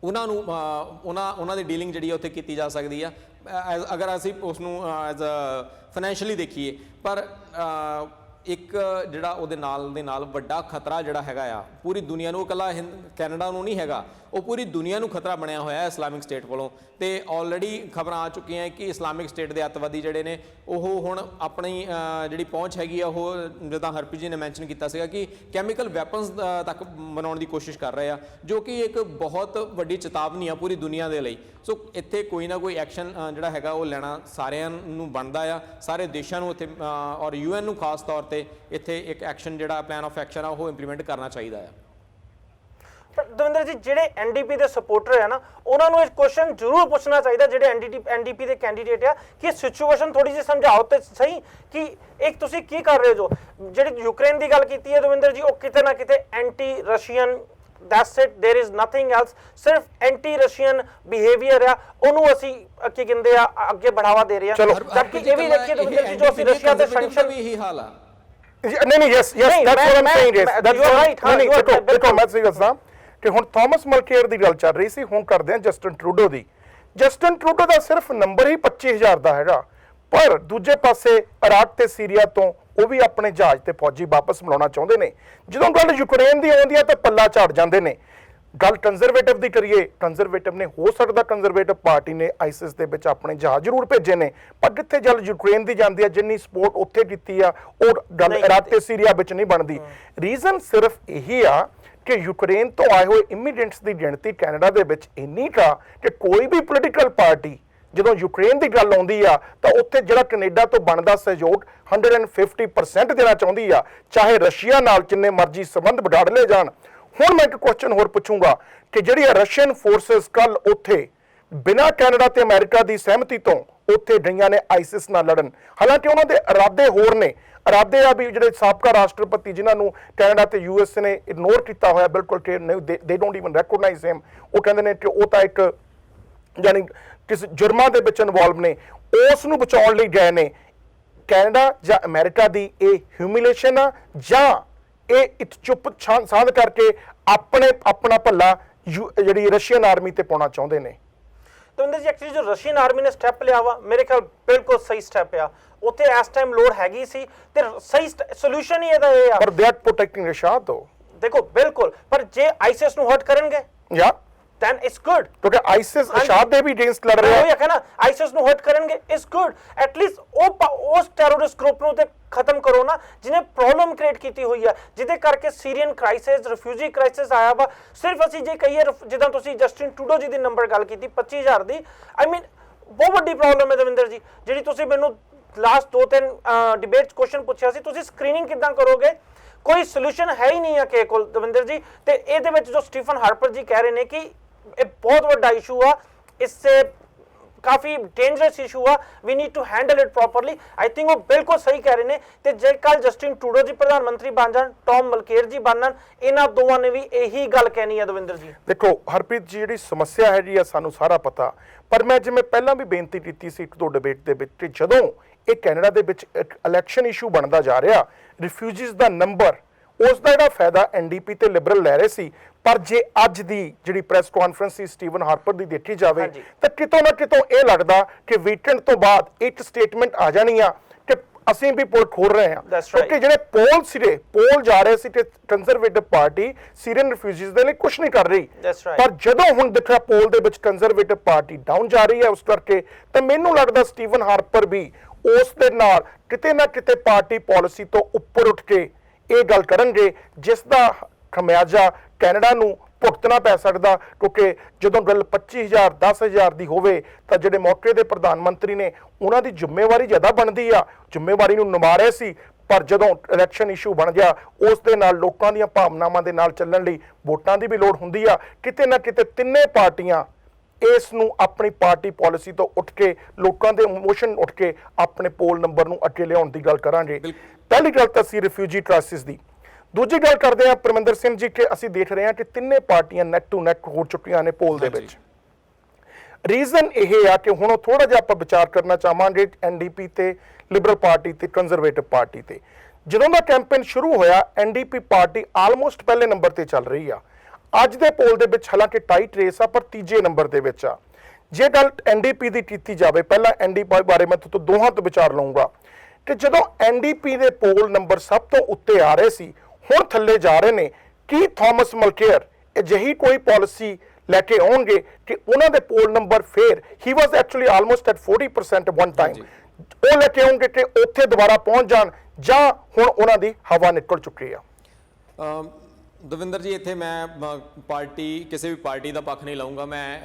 ਉਹਨਾਂ ਨੂੰ ਉਹਨਾਂ ਦੀ ਡੀਲਿੰਗ ਜਿਹੜੀ ਉੱਥੇ ਕੀਤੀ ਜਾ ਸਕਦੀ ਆ ਅਗਰ ਅਸੀਂ ਉਸ ਨੂੰ ਐਜ਼ ਅ ਫਾਈਨੈਂਸ਼ੀਅਲੀ ਦੇਖੀਏ ਪਰ ਇੱਕ ਜਿਹੜਾ ਉਹਦੇ ਨਾਲ ਦੇ ਨਾਲ ਵੱਡਾ ਖਤਰਾ ਜਿਹੜਾ ਹੈਗਾ ਆ ਪੂਰੀ ਦੁਨੀਆ ਨੂੰ, ਇਕੱਲਾ ਕੈਨੇਡਾ ਨੂੰ ਨਹੀਂ ਹੈਗਾ, ਉਹ ਪੂਰੀ ਦੁਨੀਆ ਨੂੰ ਖਤਰਾ ਬਣਿਆ ਹੋਇਆ ਹੈ ਇਸਲਾਮਿਕ ਸਟੇਟ ਵੱਲੋਂ। ਤੇ ਆਲਰੇਡੀ ਖਬਰਾਂ ਆ ਚੁੱਕੀਆਂ ਕਿ ਇਸਲਾਮਿਕ ਸਟੇਟ ਦੇ ਅੱਤਵਾਦੀ ਜਿਹੜੇ ਨੇ ਉਹ ਹੁਣ ਆਪਣੀ ਜਿਹੜੀ ਪਹੁੰਚ ਹੈਗੀ ਆ, ਉਹ ਜਿੱਦਾਂ ਹਰਪ੍ਰੀਤ ਜੀ ਨੇ ਮੈਂਸ਼ਨ ਕੀਤਾ ਸੀਗਾ ਕਿ ਕੈਮੀਕਲ ਵੈਪਨਸ ਤੱਕ ਬਣਾਉਣ ਦੀ ਕੋਸ਼ਿਸ਼ ਕਰ ਰਹੇ ਆ, ਜੋ ਕਿ ਇੱਕ ਬਹੁਤ ਵੱਡੀ ਚੇਤਾਵਨੀ ਆ ਪੂਰੀ ਦੁਨੀਆ ਦੇ ਲਈ। ਸੋ ਇੱਥੇ ਕੋਈ ਨਾ ਕੋਈ ਐਕਸ਼ਨ ਜਿਹੜਾ ਹੈਗਾ ਉਹ ਲੈਣਾ ਸਾਰਿਆਂ ਨੂੰ ਬਣਦਾ ਆ, ਸਾਰੇ ਦੇਸ਼ਾਂ ਨੂੰ ਇੱਥੇ ਔਰ UN ਨੂੰ ਖਾਸ ਤੌਰ ਤੇ ਇੱਥੇ ਇੱਕ ਐਕਸ਼ਨ ਜਿਹੜਾ ਪਲਾਨ ਆਫ ਐਕਸ਼ਨ ਆ ਉਹ ਇੰਪਲੀਮੈਂਟ ਕਰਨਾ ਚਾਹੀਦਾ ਆ। ਪਰ ਦਵਿੰਦਰ ਜੀ, ਜਿਹੜੇ NDP ਦੇ ਸਪੋਰਟਰ ਹੈ ਨਾ, ਉਹਨਾਂ ਨੂੰ ਇਹ ਕੁਐਸਚਨ ਜ਼ਰੂਰ ਪੁੱਛਣਾ ਚਾਹੀਦਾ, ਜਿਹੜੇ NDP ਦੇ ਕੈਂਡੀਡੇਟ ਆ, ਕਿ ਸਿਚੁਏਸ਼ਨ ਥੋੜੀ ਜਿਹੀ ਸਮਝਾਓ ਤੇ ਸਹੀ ਕਿ ਇੱਕ ਤੁਸੀਂ ਕੀ ਕਰ ਰਹੇ ਹੋ। ਜਿਹੜੀ ਯੂਕਰੇਨ ਦੀ ਗੱਲ ਕੀਤੀ ਹੈ ਦਵਿੰਦਰ ਜੀ, ਉਹ ਕਿਤੇ ਨਾ ਕਿਤੇ anti Russian, that's it, there is nothing else, ਸਿਰਫ ਐਂਟੀ ਰਸ਼ੀਅਨ ਬਿਹੇਵੀਅਰ ਆ, ਉਹਨੂੰ ਅਸੀਂ ਕੀ ਕਹਿੰਦੇ ਆ ਅੱਗੇ ਬੜਾਵਾ ਦੇ ਰਹੇ ਆ। ਜਦਕਿ ਇਹ ਵੀ ਦੇਖੀਏ ਦਵਿੰਦਰ ਜੀ, ਜੋ ਅਸੀਂ ਰਸ਼ੀਆ ਤੇ ਸੈਂਕਸ਼ਨ ਵੀ ਇਹੀ ਹਾਲ ਆ। ਨਹੀਂ yes that's what Aam saying ਇਸ ਦੈਟਸ ਰਾਈਟ। ਨਹੀਂ ਦੇਖੋ ਮੈਂ ਸਹੀ ਦੱਸਾਂ ਕਿ ਹੁਣ ਥਾਮਸ ਮਲਕੇਅਰ ਦੀ ਗੱਲ ਚੱਲ ਰਹੀ ਸੀ, ਹੁਣ ਕਰਦੇ ਆ ਜਸਟਨ ਟਰੂਡੋ ਦੀ। ਜਸਟਨ ਟਰੂਡੋ ਦਾ ਸਿਰਫ ਨੰਬਰ ਹੀ 25,000 ਦਾ ਹੈਗਾ, ਪਰ ਦੂਜੇ ਪਾਸੇ ਇਰਾਕ ਤੇ ਸੀਰੀਆ ਤੋਂ ਉਹ ਵੀ ਆਪਣੇ ਜਹਾਜ਼ ਤੇ ਫੌਜੀ ਵਾਪਸ ਬੁਲਾਉਣਾ ਚਾਹੁੰਦੇ ਨੇ। ਜਦੋਂ ਗੱਲ ਯੂਕਰੇਨ ਦੀ ਆਉਂਦੀ ਹੈ ਤਾਂ ਪੱਲਾ ਝਾੜ ਜਾਂਦੇ ਨੇ। ਗੱਲ ਕੰਜ਼ਰਵੇਟਿਵ ਦੀ ਕਰੀਏ, ਕੰਜ਼ਰਵੇਟਿਵ ਨੇ ਹੋ ਸਕਦਾ ਕੰਜ਼ਰਵੇਟਿਵ ਪਾਰਟੀ ਨੇ ਆਈਸਿਸ ਦੇ ਵਿੱਚ ਆਪਣੇ ਜਹਾਜ਼ ਜ਼ਰੂਰ ਭੇਜੇ ਨੇ, ਪਰ ਜਿੱਥੇ ਗੱਲ ਯੂਕਰੇਨ ਦੀ ਜਾਂਦੀ ਹੈ, ਜਿੰਨੀ ਸਪੋਰਟ ਉੱਥੇ ਕੀਤੀ ਆ ਉਹ ਗੱਲ ਇਰਾਕ ਤੇ ਸੀਰੀਆ ਵਿੱਚ ਨਹੀਂ ਬਣਦੀ। ਰੀਜ਼ਨ ਸਿਰਫ ਇਹੀ ਆ ਕਿ ਯੂਕਰੇਨ ਤੋਂ ਆਏ ਹੋਏ ਇਮੀਗ੍ਰੈਂਟਸ ਦੀ ਗਿਣਤੀ ਕੈਨੇਡਾ ਦੇ ਵਿੱਚ ਇੰਨੀ ਕਾ ਕਿ ਕੋਈ ਵੀ ਪੋਲੀਟੀਕਲ ਪਾਰਟੀ ਜਦੋਂ ਯੂਕਰੇਨ ਦੀ ਗੱਲ ਆਉਂਦੀ ਆ ਤਾਂ ਉੱਥੇ ਜਿਹੜਾ ਕੈਨੇਡਾ ਤੋਂ ਬਣਦਾ ਸਹਿਯੋਗ 150% ਦੇਣਾ ਚਾਹੁੰਦੀ ਆ, ਚਾਹੇ ਰਸ਼ੀਆ ਨਾਲ ਜਿੰਨੇ ਮਰਜ਼ੀ ਸੰਬੰਧ ਵਿਗਾੜ ਲਏ ਜਾਣ। ਹੁਣ ਮੈਂ ਇੱਕ ਕੁਐਸਚਨ ਹੋਰ ਪੁੱਛੂੰਗਾ ਕਿ ਜਿਹੜੀਆਂ ਰਸ਼ੀਅਨ ਫੋਰਸਸ ਕੱਲ ਉੱਥੇ ਬਿਨਾਂ ਕੈਨੇਡਾ ਤੇ ਅਮਰੀਕਾ ਦੀ ਸਹਿਮਤੀ ਤੋਂ ਉੱਥੇ ਗਈਆਂ ਨੇ ਆਈਸਿਸ ਨਾਲ ਲੜਨ, ਹਾਲਾਂਕਿ ਉਹਨਾਂ ਦੇ ਇਰਾਦੇ ਹੋਰ ਨੇ। ਇਰਾਦੇ ਆ ਵੀ ਜਿਹੜੇ ਸਾਬਕਾ ਰਾਸ਼ਟਰਪਤੀ ਜਿਨ੍ਹਾਂ ਨੂੰ ਕੈਨੇਡਾ ਤੇ US ਨੇ ਇਗਨੋਰ ਕੀਤਾ ਹੋਇਆ ਬਿਲਕੁਲ, ਕਿ ਦੇ ਡੋਂਟ ਇਵਨ ਰੈਕਗਨਾਈਜ਼ ਹਿਮ, ਉਹ ਕਹਿੰਦੇ ਨੇ ਕਿ ਉਹ ਤਾਂ ਇੱਕ ਯਾਨੀ ਕਿਸ ਜੁਰਮਾਂ ਦੇ ਵਿੱਚ ਇਨਵੋਲਵ ਨੇ, ਉਸ ਨੂੰ ਬਚਾਉਣ ਲਈ ਗਏ ਨੇ। ਕੈਨੇਡਾ ਜਾਂ ਅਮਰੀਕਾ ਦੀ ਇਹ ਹਿਊਮਿਲੇਸ਼ਨ ਆ ਜਾਂ ਇਹ ਇੱਕ ਚੁੱਪ ਸਾਧ ਕਰਕੇ ਆਪਣਾ ਭੱਲਾ ਜਿਹੜੀ ਰਸ਼ੀਅਨ ਆਰਮੀ ਤੇ ਪਾਉਣਾ ਚਾਹੁੰਦੇ ਨੇ? ਦਵਿੰਦਰ ਜੀ, ਐਕਚੁਅਲੀ ਜੋ ਰਸ਼ੀਅਨ ਆਰਮੀ ਨੇ ਸਟੈਪ ਲਿਆ ਵਾ, ਮੇਰੇ ਖਿਆਲ ਬਿਲਕੁਲ ਸਹੀ ਸਟੈਪ ਆ। ਉੱਥੇ ਇਸ ਟਾਈਮ ਲੋੜ ਹੈਗੀ ਸੀ ਤੇ ਸਹੀ ਸੋਲੂਸ਼ਨ ਹੀ ਇਹਦਾ ਇਹ ਆ। ਪਰ ਦੇ ਆਰ ਪ੍ਰੋਟੈਕਟਿੰਗ ਰਸ਼ਾਦ ਤੋਂ ਦੇਖੋ ਬਿਲਕੁਲ, ਪਰ ਜੇ ਆਈਸਿਸ ਨੂੰ ਹਰਟ ਕਰਨਗੇ ਜਾਂ then it's good, ਕਿਉਂਕਿ ਆਈਸਿਸ ਅਸ਼ਾਦ ਦੇ ਵੀ ਅਗੇਂਸਟ ਲੜ ਰਿਹਾ ਹੈ ਨਾ, ਆਈਸਿਸ ਨੂੰ ਹਰਟ ਕਰਨਗੇ it's good, at least ਉਸ ਟੈਰਰਿਸਟ ਗਰੁੱਪ ਨੂੰ ਤੇ ਖਤਮ ਕਰੋ ਨਾ ਜਿਹਨੇ ਪ੍ਰੋਬਲਮ ਕ੍ਰੀਏਟ ਕੀਤੀ ਹੋਈ ਆ, ਜਿਹਦੇ ਕਰਕੇ ਸੀਰੀਅਨ ਕ੍ਰਾਈਸਿਸ, ਰਿਫਿਊਜੀ ਕ੍ਰਾਈਸਿਸ ਆਇਆ ਵਾ। ਸਿਰਫ ਅਸੀਂ ਜੇ ਕਹੀਏ ਜਿੱਦਾਂ ਤੁਸੀਂ ਜਸਟਿਨ ਟਰੂਡੋ ਜੀ ਦੀ ਨੰਬਰ ਗੱਲ ਕੀਤੀ 25,000 ਦੀ, ਆਈ ਮੀਨ ਬਹੁਤ ਵੱਡੀ ਪ੍ਰੋਬਲਮ ਹੈ ਦਵਿੰਦਰ ਜੀ। ਜਿਹੜੀ ਤੁਸੀਂ ਮੈਨੂੰ ਲਾਸਟ 2-3 ਡਿਬੇਟ ਕੁਐਸਚਨ ਪੁੱਛਿਆ ਸੀ, ਤੁਸੀਂ ਸਕਰੀਨਿੰਗ ਕਿੱਦਾਂ ਕਰੋਗੇ, ਕੋਈ ਸੋਲੂਸ਼ਨ ਹੈ ਹੀ ਨਹੀਂ ਆ ਕਿਸੇ ਕੋਲ ਦਵਿੰਦਰ ਜੀ। ਤੇ ਇਹਦੇ ਵਿੱਚ ਜੋ ਸਟੀਫਨ ਹਾਰਪਰ ਜੀ ਕਹਿ ਰਹੇ ਨੇ ਕਿ ਇਹ ਬਹੁਤ ਵੱਡਾ ਇਸ਼ੂ ਆ, ਇਸਸੇ ਕਾਫੀ ਡੇਂਜਰਸ ਇਸ਼ੂ ਆ, we need to handle it properly. I think ਉਹ ਬਿਲਕੁਲ ਸਹੀ ਕਹਿ ਰਹੇ ਨੇ। ਤੇ ਜੇ ਕੱਲ ਜਸਟਿਨ ਟਰੂਡੋ ਜੀ ਪ੍ਰਧਾਨ ਮੰਤਰੀ ਬਣ ਜਾਣ, ਟੌਮ ਮਲਕੇਰ ਜੀ ਬਣਨ, ਇਹਨਾਂ ਦੋਵਾਂ ਨੇ ਵੀ ਇਹੀ ਗੱਲ ਕਹਿਣੀ ਹੈ ਦਵਿੰਦਰ ਜੀ। ਦੇਖੋ ਹਰਪ੍ਰੀਤ ਜੀ, ਜਿਹੜੀ ਸਮੱਸਿਆ ਹੈ ਜੀ ਸਾਨੂੰ ਸਾਰਾ ਪਤਾ, ਪਰ ਮੈਂ ਜਿਵੇਂ ਪਹਿਲਾਂ ਵੀ ਬੇਨਤੀ ਕੀਤੀ ਸੀ ਇੱਕ ਦੋ ਡਿਬੇਟ ਦੇ ਵਿੱਚ ਕਿ ਜਦੋਂ ਇਹ ਕੈਨੇਡਾ ਦੇ ਵਿੱਚ ਇੱਕ ਇਲੈਕਸ਼ਨ ਇਸ਼ੂ ਬਣਦਾ ਜਾ ਰਿਹਾ, ਰਿਫਿਊਜੀਜ਼ ਦਾ ਨੰਬਰ, ਉਸ ਦਾ ਜਿਹੜਾ ਫਾਇਦਾ NDP ਤੇ ਲਿਬਰਲ ਲੈ ਰਹੇ ਸੀ। ਪਰ ਜੇ ਅੱਜ ਦੀ ਜਿਹੜੀ ਪ੍ਰੈਸ ਕਾਨਫਰੰਸ ਸੀ ਸਟੀਵਨ ਹਾਰਪਰ ਦੀ ਦੇਖੀ ਜਾਵੇ ਤਾਂ ਕਿਤੋਂ ਨਾ ਕਿਤੋਂ ਇਹ ਲੱਗਦਾ ਕਿ ਵੀਕਐਂਡ ਤੋਂ ਬਾਅਦ ਇੱਕ ਸਟੇਟਮੈਂਟ ਆ ਜਾਣੀ ਆ ਕਿ ਅਸੀਂ ਵੀ ਪੋਲ ਖੋਲ ਰਹੇ ਹਾਂ। ਕਿਉਂਕਿ ਜਿਹੜੇ ਪੋਲ ਜਾ ਰਹੇ ਸੀ ਕਿ ਕੰਜ਼ਰਵੇਟਿਵ ਪਾਰਟੀ ਸੀਰੀਅਨ ਰਿਫਿਊਜੀਜ਼ ਦੇ ਲਈ ਕੁਝ ਨਹੀਂ ਕਰ ਰਹੀ, ਪਰ ਜਦੋਂ ਹੁਣ ਦੇਖਿਆ ਪੋਲ ਦੇ ਵਿੱਚ ਕੰਜ਼ਰਵੇਟਿਵ ਪਾਰਟੀ ਡਾਊਨ ਜਾ ਰਹੀ ਹੈ, ਉਸ ਕਰਕੇ ਤਾਂ ਮੈਨੂੰ ਲੱਗਦਾ ਸਟੀਵਨ ਹਾਰਪਰ ਵੀ ਉਸ ਦੇ ਨਾਲ ਕਿਤੇ ਨਾ ਕਿਤੇ ਪਾਰਟੀ ਪਾਲਿਸੀ ਤੋਂ ਉੱਪਰ ਉੱਠ ਕੇ ਇਹ ਗੱਲ ਕਰਨਗੇ ਜਿਸ ਦਾ ਖਮਿਆਜਾ ਕੈਨੇਡਾ ਨੂੰ ਭੁਗਤਣਾ ਪੈ ਸਕਦਾ। ਕਿਉਂਕਿ ਜਦੋਂ ਗੱਲ 25,000 10,000 ਦੀ ਹੋਵੇ ਤਾਂ ਜਿਹੜੇ ਮੌਕੇ ਦੇ ਪ੍ਰਧਾਨ ਮੰਤਰੀ ਨੇ ਉਹਨਾਂ ਦੀ ਜ਼ਿੰਮੇਵਾਰੀ ਜ਼ਿਆਦਾ ਬਣਦੀ ਆ, ਜ਼ਿੰਮੇਵਾਰੀ ਨੂੰ ਨਿਭਾ ਰਹੇ ਸੀ। ਪਰ ਜਦੋਂ ਇਲੈਕਸ਼ਨ ਇਸ਼ੂ ਬਣ ਗਿਆ, ਉਸ ਦੇ ਨਾਲ ਲੋਕਾਂ ਦੀਆਂ ਭਾਵਨਾਵਾਂ ਦੇ ਨਾਲ ਚੱਲਣ ਲਈ ਵੋਟਾਂ ਦੀ ਵੀ ਲੋੜ ਹੁੰਦੀ ਆ। ਕਿਤੇ ਨਾ ਕਿਤੇ ਤਿੰਨੇ ਪਾਰਟੀਆਂ ਇਸ ਨੂੰ ਆਪਣੀ ਪਾਰਟੀ ਪਾਲਿਸੀ ਤੋਂ ਉੱਠ ਕੇ, ਲੋਕਾਂ ਦੇ ਇਮੋਸ਼ਨ ਉੱਠ ਕੇ ਆਪਣੇ ਪੋਲ ਨੰਬਰ ਨੂੰ ਅੱਗੇ ਲਿਆਉਣ ਦੀ ਗੱਲ ਕਰਾਂਗੇ। ਪਹਿਲੀ ਗੱਲ ਤਾਂ ਸੀ ਰਿਫਿਊਜੀ ਕ੍ਰਾਈਸਿਸ ਦੀ। ਦੂਜੀ ਗੱਲ ਕਰਦੇ ਹਾਂ ਪਰਮਿੰਦਰ ਸਿੰਘ ਜੀ ਕਿ ਅਸੀਂ ਦੇਖ ਰਹੇ ਹਾਂ ਕਿ ਤਿੰਨੇ ਪਾਰਟੀਆਂ ਨੈਕ ਟੂ ਨੈਕ ਹੋ ਚੁੱਕੀਆਂ ਨੇ ਪੋਲ ਦੇ ਵਿੱਚ। ਰੀਜ਼ਨ ਇਹ ਆ ਕਿ ਹੁਣ ਥੋੜਾ ਜਿਹਾ ਆਪਾਂ ਵਿਚਾਰ ਕਰਨਾ ਚਾਹਾਂਗੇ NDP ਤੇ ਲਿਬਰਲ ਪਾਰਟੀ ਤੇ ਕੰਜ਼ਰਵੇਟਿਵ ਪਾਰਟੀ ਤੇ। ਜਦੋਂ ਦਾ ਕੈਂਪੇਨ ਸ਼ੁਰੂ ਹੋਇਆ NDP ਪਾਰਟੀ ਆਲਮੋਸਟ ਪਹਿਲੇ ਨੰਬਰ ਤੇ ਚੱਲ ਰਹੀ ਆ। ਅੱਜ ਦੇ ਪੋਲ ਦੇ ਵਿੱਚ ਹਾਲਾਂਕਿ ਟਾਈਟ ਰੇਸ ਆ, ਪਰ ਤੀਜੇ ਨੰਬਰ ਦੇ ਵਿੱਚ ਆ। ਜੇ ਗੱਲ NDP ਦੀ ਕੀਤੀ ਜਾਵੇ, ਪਹਿਲਾਂ NDP ਬਾਰੇ ਮੈਂ ਤੁਹਾਨੂੰ ਦੋਹਾਂ ਤੋਂ ਵਿਚਾਰ ਲਵਾਂਗਾ। ਤੇ ਜਦੋਂ ਐਨਡੀਪੀ ਦੇ ਪੋਲ ਨੰਬਰ ਸਭ ਤੋਂ ਉੱਤੇ ਆ ਰਹੇ ਸੀ, ਹੁਣ ਥੱਲੇ ਜਾ ਰਹੇ ਨੇ, ਕੀ ਥਾਮਸ ਮਲਕੇਅਰ ਅਜਿਹੀ ਕੋਈ ਪਾਲਿਸੀ ਲੈ ਕੇ ਆਉਣਗੇ ਕਿ ਉਹਨਾਂ ਦੇ ਪੋਲ ਨੰਬਰ ਫੇਰ ਹੀ was actually almost at 40% one time, ਉਹ ਲੈ ਕੇ ਆਉਣਗੇ ਕਿ ਉੱਥੇ ਦੁਬਾਰਾ ਪਹੁੰਚ ਜਾਣ, ਜਾਂ ਹੁਣ ਉਹਨਾਂ ਦੀ ਹਵਾ ਨਿਕਲ ਚੁੱਕੀ ਆ? ਦਵਿੰਦਰ ਜੀ, ਇੱਥੇ ਮੈਂ ਪਾਰਟੀ ਕਿਸੇ ਵੀ ਪਾਰਟੀ ਦਾ ਪੱਖ ਨਹੀਂ ਲਊਂਗਾ। ਮੈਂ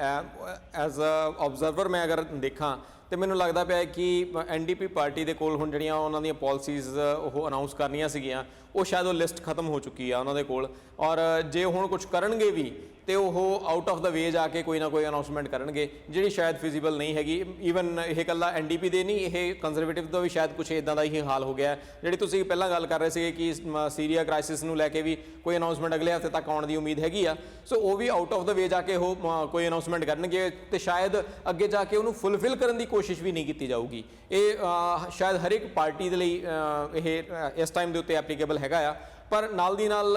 ਐਜ਼ ਅ ਆਬਜ਼ਰਵਰ ਮੈਂ ਅਗਰ ਦੇਖਾਂ ਤੇ ਮੈਨੂੰ ਲੱਗਦਾ ਪਿਆ ਕਿ ਐਨਡੀਪੀ ਪਾਰਟੀ ਦੇ ਕੋਲ ਹੁਣ ਜਿਹੜੀਆਂ ਉਹਨਾਂ ਦੀਆਂ ਪਾਲਿਸੀਜ਼ ਉਹ ਅਨਾਉਂਸ ਕਰਨੀਆਂ ਸੀਗੀਆਂ, ਉਹ ਸ਼ਾਇਦ ਉਹ ਲਿਸਟ ਖਤਮ ਹੋ ਚੁੱਕੀ ਆ ਉਹਨਾਂ ਦੇ ਕੋਲ, ਔਰ ਜੇ ਹੁਣ ਕੁਝ ਕਰਨਗੇ ਵੀ ਤੇ ਉਹ ਆਊਟ ਆਫ ਦਾ ਵੇ ਜਾ ਕੇ ਕੋਈ ਨਾ ਕੋਈ ਅਨਾਉਂਸਮੈਂਟ ਕਰਨਗੇ, ਜਿਹੜੀ ਸ਼ਾਇਦ ਫਿਜ਼ੀਬਲ ਨਹੀਂ ਹੈਗੀ। ਈਵਨ ਇਹ ਇਕੱਲਾ ਐਨਡੀਪੀ ਦੇ ਨਹੀਂ, ਇਹ ਕੰਜ਼ਰਵੇਟਿਵ ਦਾ ਵੀ ਸ਼ਾਇਦ ਕੁਝ ਇਦਾਂ ਦਾ ਹੀ ਹਾਲ ਹੋ ਗਿਆ। ਜਿਹੜੀ ਤੁਸੀਂ ਪਹਿਲਾਂ ਗੱਲ ਕਰ ਰਹੇ ਸੀਗੇ ਕਿ ਸੀਰੀਆ ਕ੍ਰਾਈਸਿਸ ਨੂੰ ਲੈ ਕੇ ਵੀ ਕੋਈ ਅਨਾਉਂਸਮੈਂਟ ਅਗਲੇ ਹਫ਼ਤੇ ਤੱਕ ਆਉਣ ਦੀ ਉਮੀਦ ਹੈਗੀ ਆ, ਸੋ ਉਹ ਵੀ ਆਊਟ ਆਫ ਦਾ ਵੇ ਜਾ ਕੇ ਉਹ ਕੋਈ ਅਨਾਉਂਸਮੈਂਟ ਕਰਨਗੇ ਤੇ ਸ਼ਾਇਦ ਅੱਗੇ ਜਾ ਕੇ ਉਹਨੂੰ ਫੁੱਲਫਿਲ ਕਰਨ ਦੀ ਕੋਸ਼ਿਸ਼ ਵੀ ਨਹੀਂ ਕੀਤੀ ਜਾਊਗੀ। ਇਹ ਸ਼ਾਇਦ ਹਰ ਇੱਕ ਪਾਰਟੀ ਦੇ ਲਈ ਇਹ ਇਸ ਟਾਈਮ ਦੇ ਉੱਤੇ ਐਪਲੀਕੇਬਲ ਹੈਗਾ ਆ, ਪਰ ਨਾਲ ਦੀ ਨਾਲ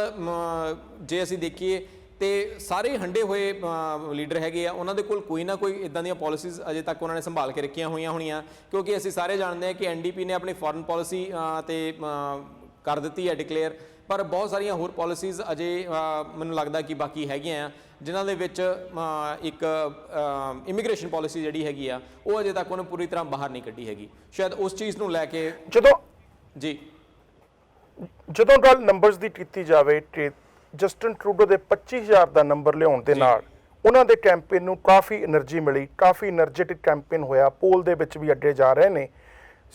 ਜੇ ਅਸੀਂ ਦੇਖੀਏ ਤੇ ਸਾਰੇ ਹੰਡੇ ਹੋਏ ਲੀਡਰ ਹੈਗੇ ਆ, ਉਹਨਾਂ ਦੇ ਕੋਲ ਕੋਈ ਨਾ ਕੋਈ ਇਦਾਂ ਦੀਆਂ ਪਾਲਿਸੀਜ਼ ਅਜੇ ਤੱਕ ਉਹਨਾਂ ਨੇ ਸੰਭਾਲ ਕੇ ਰੱਖੀਆਂ ਹੋਣੀਆਂ, ਕਿਉਂਕਿ ਅਸੀਂ ਸਾਰੇ ਜਾਣਦੇ ਹਾਂ ਕਿ ਐਨਡੀਪੀ ਨੇ ਆਪਣੀ ਫੋਰਨ ਪਾਲਿਸੀ ਤੇ ਕਰ ਦਿੱਤੀ ਹੈ ਡਿਕਲੇਅਰ, ਪਰ ਬਹੁਤ ਸਾਰੀਆਂ ਹੋਰ ਪਾਲਿਸੀਜ਼ ਅਜੇ ਮੈਨੂੰ ਲੱਗਦਾ ਕਿ ਬਾਕੀ ਹੈਗੀਆਂ ਆ, ਜਿਨ੍ਹਾਂ ਦੇ ਵਿੱਚ ਇੱਕ ਇਮੀਗ੍ਰੇਸ਼ਨ ਪਾਲਿਸੀ ਜਿਹੜੀ ਹੈਗੀ ਆ ਉਹ ਅਜੇ ਤੱਕ ਉਹਨੇ ਪੂਰੀ ਤਰ੍ਹਾਂ ਬਾਹਰ ਨਹੀਂ ਕੱਢੀ ਹੈਗੀ। ਸ਼ਾਇਦ ਉਸ ਚੀਜ਼ ਨੂੰ ਲੈ ਕੇ ਜਦੋਂ ਗੱਲ ਨੰਬਰਸ ਦੀ ਕੀਤੀ ਜਾਵੇ ਕਿ ਜਸਟਿਨ ਟਰੂਡੋ ਦੇ 25,000 ਦਾ ਨੰਬਰ ਲਿਆਉਣ ਦੇ ਨਾਲ ਉਹਨਾਂ ਦੇ ਕੈਂਪੇਨ ਨੂੰ ਕਾਫੀ એનર્ਜੀ ਮਿਲੀ, ਕਾਫੀ એનર્ਜੈਟਿਕ ਕੈਂਪੇਨ ਹੋਇਆ, ਪੋਲ ਦੇ ਵਿੱਚ ਵੀ ਅੱਗੇ ਜਾ ਰਹੇ ਨੇ।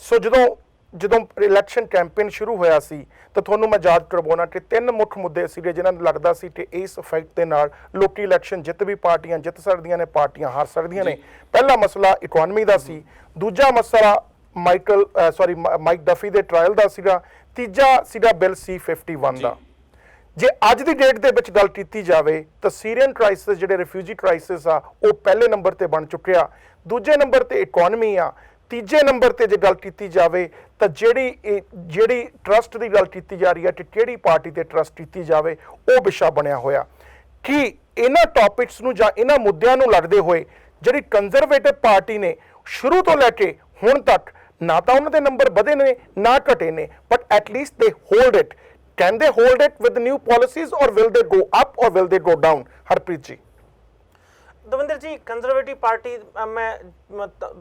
ਸੋ ਜਦੋਂ ਇਲੈਕਸ਼ਨ ਕੈਂਪੇਨ ਸ਼ੁਰੂ ਹੋਇਆ ਸੀ ਤਾਂ ਤੁਹਾਨੂੰ ਮੈਂ ਯਾਦ ਕਰਵਾਉਣਾ ਕਿ 3 ਮੁੱਖ ਮੁੱਦੇ ਸੀਗੇ ਜਿਨ੍ਹਾਂ ਨੂੰ ਲੱਗਦਾ ਸੀ ਕਿ ਇਸ ਇਫੈਕਟ ਦੇ ਨਾਲ ਲੋਕੀ ਇਲੈਕਸ਼ਨ ਜਿੱਤ ਵੀ ਪਾਰਟੀਆਂ ਜਿੱਤ ਸਕਦੀਆਂ ਨੇ, ਪਾਰਟੀਆਂ ਹਾਰ ਸਕਦੀਆਂ ਨੇ। ਪਹਿਲਾ ਮਸਲਾ ਇਕਨੋਮੀ ਦਾ ਸੀ, ਦੂਜਾ ਮਸਲਾ ਮਾਈਕ ਡਫੀ ਦੇ ਟ੍ਰਾਇਲ ਦਾ ਸੀਗਾ, ਤੀਜਾ ਸੀਗਾ ਬਿੱਲ C-51 ਦਾ। ਜੇ ਅੱਜ ਦੀ ਡੇਟ ਦੇ ਵਿੱਚ ਗੱਲ ਕੀਤੀ ਜਾਵੇ ਤਾਂ ਸੀਰੀਅਨ ਕ੍ਰਾਈਸਿਸ, ਜਿਹੜੇ ਰਿਫਿਊਜੀ ਕ੍ਰਾਈਸਿਸ ਆ, ਉਹ ਪਹਿਲੇ ਨੰਬਰ ਤੇ ਬਣ ਚੁੱਕਿਆ, ਦੂਜੇ ਨੰਬਰ ਤੇ ਇਕਨੋਮੀ ਆ, ਤੀਜੇ ਨੰਬਰ ਤੇ ਜੇ ਗੱਲ ਕੀਤੀ ਜਾਵੇ ਤਾਂ ਜਿਹੜੀ ਟਰਸਟ ਦੀ ਗੱਲ ਕੀਤੀ ਜਾ ਰਹੀ ਹੈ ਕਿ ਕਿਹੜੀ ਪਾਰਟੀ ਤੇ ਟਰਸਟ ਕੀਤੀ ਜਾਵੇ, ਉਹ ਵਿਸ਼ਾ ਬਣਿਆ ਹੋਇਆ। ਕਿ ਇਹਨਾਂ ਟੌਪਿਕਸ ਨੂੰ ਜਾਂ ਇਹਨਾਂ ਮੁੱਦਿਆਂ ਨੂੰ ਲੜਦੇ ਹੋਏ ਜਿਹੜੀ ਕੰਜ਼ਰਵੇਟਿਵ ਪਾਰਟੀ ਨੇ ਸ਼ੁਰੂ ਤੋਂ ਲੈ ਕੇ ਹੁਣ ਤੱਕ ਨਾ ਤਾਂ ਉਹਨਾਂ ਦੇ ਨੰਬਰ ਵਧੇ ਨੇ ਨਾ ਘਟੇ ਨੇ, ਬਟ ਐਟਲੀਸਟ ਦੇ hold it. Can they hold it with the new policies, or will they go up, or will they go down? Harpreet ji. Davinder ਜੀ, ਕੰਜ਼ਰਵੇਟਿਵ ਪਾਰਟੀ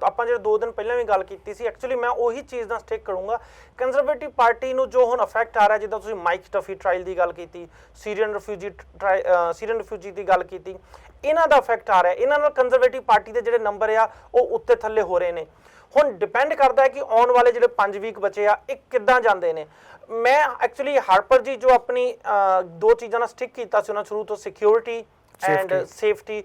ਆਪਾਂ ਜਿਹੜੇ 2 ਦਿਨ ਪਹਿਲਾਂ ਵੀ ਗੱਲ ਕੀਤੀ ਸੀ, ਐਕਚੁਅਲੀ ਮੈਂ ਉਹੀ ਚੀਜ਼ ਨਾਲ ਸਟਿਕ ਕਰੂੰਗਾ। ਕੰਜ਼ਰਵੇਟਿਵ ਪਾਰਟੀ ਨੂੰ ਜੋ ਹੁਣ ਅਫੈਕਟ ਆ ਰਿਹਾ, ਜਿੱਦਾਂ ਤੁਸੀਂ ਮਾਈਕ ਡਫੀ ਟ੍ਰਾਇਲ ਦੀ ਗੱਲ ਕੀਤੀ, ਸੀਰੀਅਨ ਰਿਫਿਊਜੀ ਦੀ ਗੱਲ ਕੀਤੀ, ਇਹਨਾਂ ਦਾ ਅਫੈਕਟ ਆ ਰਿਹਾ। ਇਹਨਾਂ ਨਾਲ ਕੰਜ਼ਰਵੇਟਿਵ ਪਾਰਟੀ ਦੇ ਜਿਹੜੇ ਨੰਬਰ ਆ ਉਹ ਉੱਤੇ ਥੱਲੇ ਹੋ ਰਹੇ ਨੇ। ਹੁਣ ਡਿਪੈਂਡ ਕਰਦਾ ਹੈ ਕਿ ਆਉਣ ਵਾਲੇ ਜਿਹੜੇ 5 ਵੀਕ ਬਚੇ ਆ ਇਹ ਕਿੱਦਾਂ ਜਾਂਦੇ ਨੇ। ਮੈਂ ਐਕਚੁਅਲੀ ਹਾਰਪਰ ਜੀ ਜੋ ਆਪਣੀ 2 ਚੀਜ਼ਾਂ ਨਾਲ ਸਟਿਕ ਕੀਤਾ ਸੀ ਉਹਨਾਂ ਸ਼ੁਰੂ ਤੋਂ, ਸਿਕਿਉਰਿਟੀ ਐਂਡ ਸੇਫਟੀ,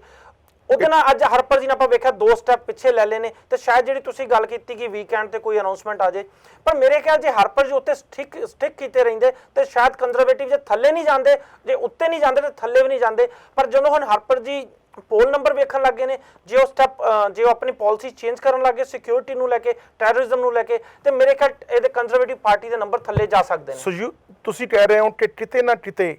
ਉਹਦੇ ਨਾਲ ਅੱਜ ਹਾਰਪਰ ਜੀ ਨੇ ਆਪਾਂ ਵੇਖਿਆ 2 ਸਟੈਪ ਪਿੱਛੇ ਲੈ ਲਏ ਨੇ। ਤੇ ਸ਼ਾਇਦ ਜਿਹੜੀ ਤੁਸੀਂ ਗੱਲ ਕੀਤੀ ਕਿ ਵੀਕਐਂਡ ਤੇ ਕੋਈ ਅਨਾਉਂਸਮੈਂਟ ਆ ਜਾਏ, ਪਰ ਮੇਰੇ ਖਿਆਲ ਜੇ ਹਾਰਪਰ ਜੀ ਉੱਤੇ ਸਟਿਕ ਕੀਤੇ ਰਹਿੰਦੇ ਤੇ ਸ਼ਾਇਦ ਕੰਜ਼ਰਵੇਟਿਵ ਜੇ ਥੱਲੇ ਨਹੀਂ ਜਾਂਦੇ, ਜੇ ਉੱਤੇ ਨਹੀਂ ਜਾਂਦੇ ਤੇ ਥੱਲੇ ਵੀ ਨਹੀਂ ਜਾਂਦੇ। ਪਰ ਜਦੋਂ ਹੁਣ ਹਾਰਪਰ ਜੀ ਪੋਲ ਨੰਬਰ ਵੇਖਣ ਲੱਗੇ ਨੇ, ਜੇ ਉਹ ਆਪਣੀ ਪਾਲਿਸੀ ਚੇਂਜ ਕਰਨ ਲੱਗੇ ਸਿਕਿਉਰਿਟੀ ਨੂੰ ਲੈ ਕੇ, ਟੈਰਰਿਜ਼ਮ ਨੂੰ ਲੈ ਕੇ, ਤੇ ਮੇਰੇ ਖਿਆਲ ਇਹਦੇ ਕੰਜ਼ਰਵੇਟਿਵ ਪਾਰਟੀ ਦੇ ਨੰਬਰ ਥੱਲੇ ਜਾ ਸਕਦੇ ਨੇ। ਸੋ ਤੁਸੀਂ ਕਹਿ ਰਹੇ ਹੋ ਕਿ ਕਿਤੇ ਨਾ ਕਿਤੇ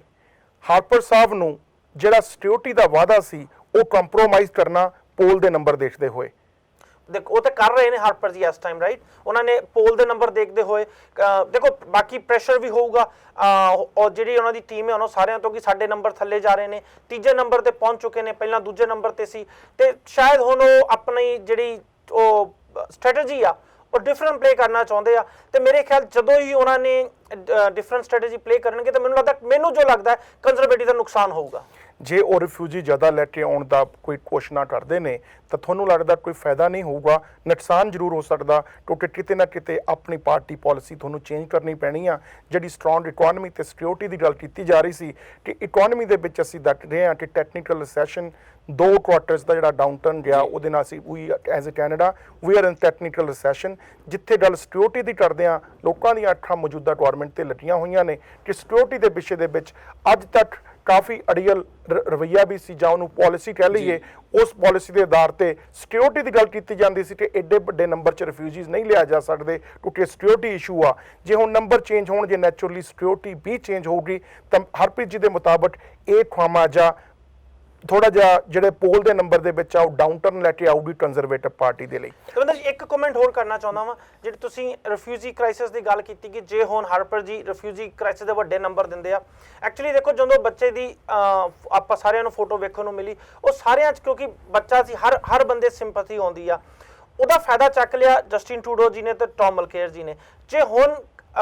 ਹਾਰਪਰ ਸਾਹਿਬ ਨੂੰ ਜਿਹੜਾ ਸਿਕਿਉਰਿਟੀ ਦਾ ਵਾਅਦਾ ਸੀ ਉਹ ਕੰਪਰੋਮਾਈਜ਼ ਕਰਨਾ ਪੋਲ ਦੇ ਨੰਬਰ ਦੇਖਦੇ ਹੋਏ? ਦੇਖੋ ਉਹ ਤਾਂ ਕਰ ਰਹੇ ਨੇ ਹਾਰਪਰ ਜੀ ਇਸ ਟਾਈਮ, ਰਾਈਟ। ਉਹਨਾਂ ਨੇ ਪੋਲ ਦੇ ਨੰਬਰ ਦੇਖਦੇ ਹੋਏ ਦੇਖੋ ਬਾਕੀ ਪ੍ਰੈਸ਼ਰ ਵੀ ਹੋਊਗਾ, ਔਰ ਜਿਹੜੀ ਉਹਨਾਂ ਦੀ ਟੀਮ ਹੈ ਉਹਨਾਂ ਸਾਰਿਆਂ ਤੋਂ ਕਿ ਸਾਡੇ ਨੰਬਰ ਥੱਲੇ ਜਾ ਰਹੇ ਨੇ, ਤੀਜੇ ਨੰਬਰ ਤੇ ਪਹੁੰਚ ਚੁੱਕੇ ਨੇ, ਪਹਿਲਾਂ ਦੂਜੇ ਨੰਬਰ ਤੇ ਸੀ, ਤੇ ਸ਼ਾਇਦ ਹੁਣ ਉਹ ਆਪਣੀ ਜਿਹੜੀ ਉਹ ਸਟ੍ਰੈਟਜੀ ਆ ਉਹ ਡਿਫਰੈਂਟ ਪਲੇ ਕਰਨਾ ਚਾਹੁੰਦੇ ਆ। ਤੇ ਮੇਰੇ ਖਿਆਲ ਜਦੋਂ ਹੀ ਉਹਨਾਂ ਨੇ ਡਿਫਰੈਂਟ ਸਟ੍ਰੈਟਜੀ ਪਲੇ ਕਰਨਗੇ ਤਾਂ ਮੈਨੂੰ ਜੋ ਲੱਗਦਾ ਕੰਜ਼ਰਵੇਟਿਵ ਦਾ ਨੁਕਸਾਨ ਹੋਊਗਾ। ਜੇ ਉਹ ਰਿਫਿਊਜੀ ਜ਼ਿਆਦਾ ਲੈ ਕੇ ਆਉਣ ਦਾ ਕੋਈ ਕੋਸ਼ਿਸ਼ ਕਰਦੇ ਨੇ ਤਾਂ ਤੁਹਾਨੂੰ ਲੱਗਦਾ ਕੋਈ ਫਾਇਦਾ ਨਹੀਂ ਹੋਊਗਾ, ਨੁਕਸਾਨ ਜ਼ਰੂਰ ਹੋ ਸਕਦਾ, ਕਿਉਂਕਿ ਕਿਤੇ ਨਾ ਕਿਤੇ ਆਪਣੀ ਪਾਰਟੀ ਪਾਲਿਸੀ ਤੁਹਾਨੂੰ ਚੇਂਜ ਕਰਨੀ ਪੈਣੀ ਆ। ਜਿਹੜੀ ਸਟਰੋਂਗ ਇਕਨੋਮੀ ਤੇ ਸਿਕਿਉਰਿਟੀ ਦੀ ਗੱਲ ਕੀਤੀ ਜਾ ਰਹੀ ਸੀ ਕਿ ਇਕਨੋਮੀ ਦੇ ਵਿੱਚ ਅਸੀਂ ਦੇਖ ਰਹੇ ਹਾਂ ਕਿ ਟੈਕਨੀਕਲ ਰਿਸੈਸ਼ਨ 2 ਕੁਆਰਟਰਸ ਦਾ ਜਿਹੜਾ ਡਾਊਨਟਰਨ ਗਿਆ, ਉਹਦੇ ਨਾਲ ਅਸੀਂ as a Canada we are in technical recession. ਜਿੱਥੇ ਗੱਲ ਸਿਕਿਉਰਿਟੀ ਦੀ ਕਰਦੇ ਹਾਂ, ਲੋਕਾਂ ਦੀਆਂ ਅੱਖਾਂ ਮੌਜੂਦਾ ਗੌਰਮੈਂਟ ਤੇ ਲੱਗੀਆਂ ਹੋਈਆਂ ਨੇ ਕਿ ਸਿਕਿਉਰਿਟੀ ਦੇ ਵਿਸ਼ੇ ਦੇ ਵਿੱਚ ਅੱਜ ਤੱਕ ਕਾਫੀ ਅੜੀਅਲ ਰਵੱਈਆ ਵੀ ਸੀ, ਜਾਂ ਉਹਨੂੰ ਪਾਲਿਸੀ ਕਹਿ ਲਈਏ। ਉਸ ਪਾਲਿਸੀ ਦੇ ਆਧਾਰ ਤੇ ਸਿਕਿਉਰਿਟੀ ਦੀ ਗੱਲ ਕੀਤੀ ਜਾਂਦੀ ਸੀ ਕਿ ਐਡੇ ਵੱਡੇ ਨੰਬਰ 'ਚ ਰਿਫਿਊਜੀਜ਼ ਨਹੀਂ ਲਿਆ ਜਾ ਸਕਦੇ ਕਿਉਂਕਿ ਸਿਕਿਉਰਿਟੀ ਇਸ਼ੂ ਆ। ਜੇ ਹੁਣ ਨੰਬਰ ਚੇਂਜ ਹੋਣ, ਜੇ ਨੈਚੁਰਲੀ ਸਿਕਿਉਰਿਟੀ ਵੀ ਚੇਂਜ ਹੋਊਗੀ ਤਾਂ ਹਰਪ੍ਰੀਤ ਜੀ ਦੇ ਮੁਤਾਬਕ ਇਹ ਖਾਮਿਆਜ਼ਾ ਥੋੜਾ ਜਿਹਾ ਜਿਹੜੇ ਪੋਲ ਦੇ ਨੰਬਰ ਦੇ ਵਿੱਚ ਆ ਉਹ ਡਾਊਨ ਟਰਨ ਲੈ ਕੇ ਆਊਗੀ ਕੰਜ਼ਰਵੇਟਿਵ ਪਾਰਟੀ ਦੇ ਲਈ। ਦਵਿੰਦਰ ਜੀ ਇੱਕ ਕਮੈਂਟ ਹੋਰ ਕਰਨਾ ਚਾਹੁੰਦਾ ਵਾਂ, ਜਿਹੜੇ ਤੁਸੀਂ ਰਿਫਿਊਜੀ ਕ੍ਰਾਈਸਿਸ ਦੀ ਗੱਲ ਕੀਤੀ ਕਿ ਜੇ ਹੁਣ ਹਾਰਪਰ ਜੀ ਰਿਫਿਊਜੀ ਕ੍ਰਾਈਸਿਸ ਦੇ ਵੱਡੇ ਨੰਬਰ ਦਿੰਦੇ ਆ, ਐਕਚੁਅਲੀ ਦੇਖੋ ਜਦੋਂ ਬੱਚੇ ਦੀ ਆਪਾਂ ਸਾਰਿਆਂ ਨੂੰ ਫੋਟੋ ਵੇਖਣ ਨੂੰ ਮਿਲੀ, ਉਹ ਸਾਰਿਆਂ 'ਚ ਕਿਉਂਕਿ ਬੱਚਾ ਸੀ, ਹਰ ਬੰਦੇ ਸਿੰਪੈਥੀ ਆਉਂਦੀ ਆ, ਉਹਦਾ ਫਾਇਦਾ ਚੱਕ ਲਿਆ ਜਸਟਿਨ ਟਰੂਡੋ ਜੀ ਨੇ ਤੇ ਟੌਮ ਮਲਕੇਰ ਜੀ ਨੇ। ਜੇ ਹੁਣ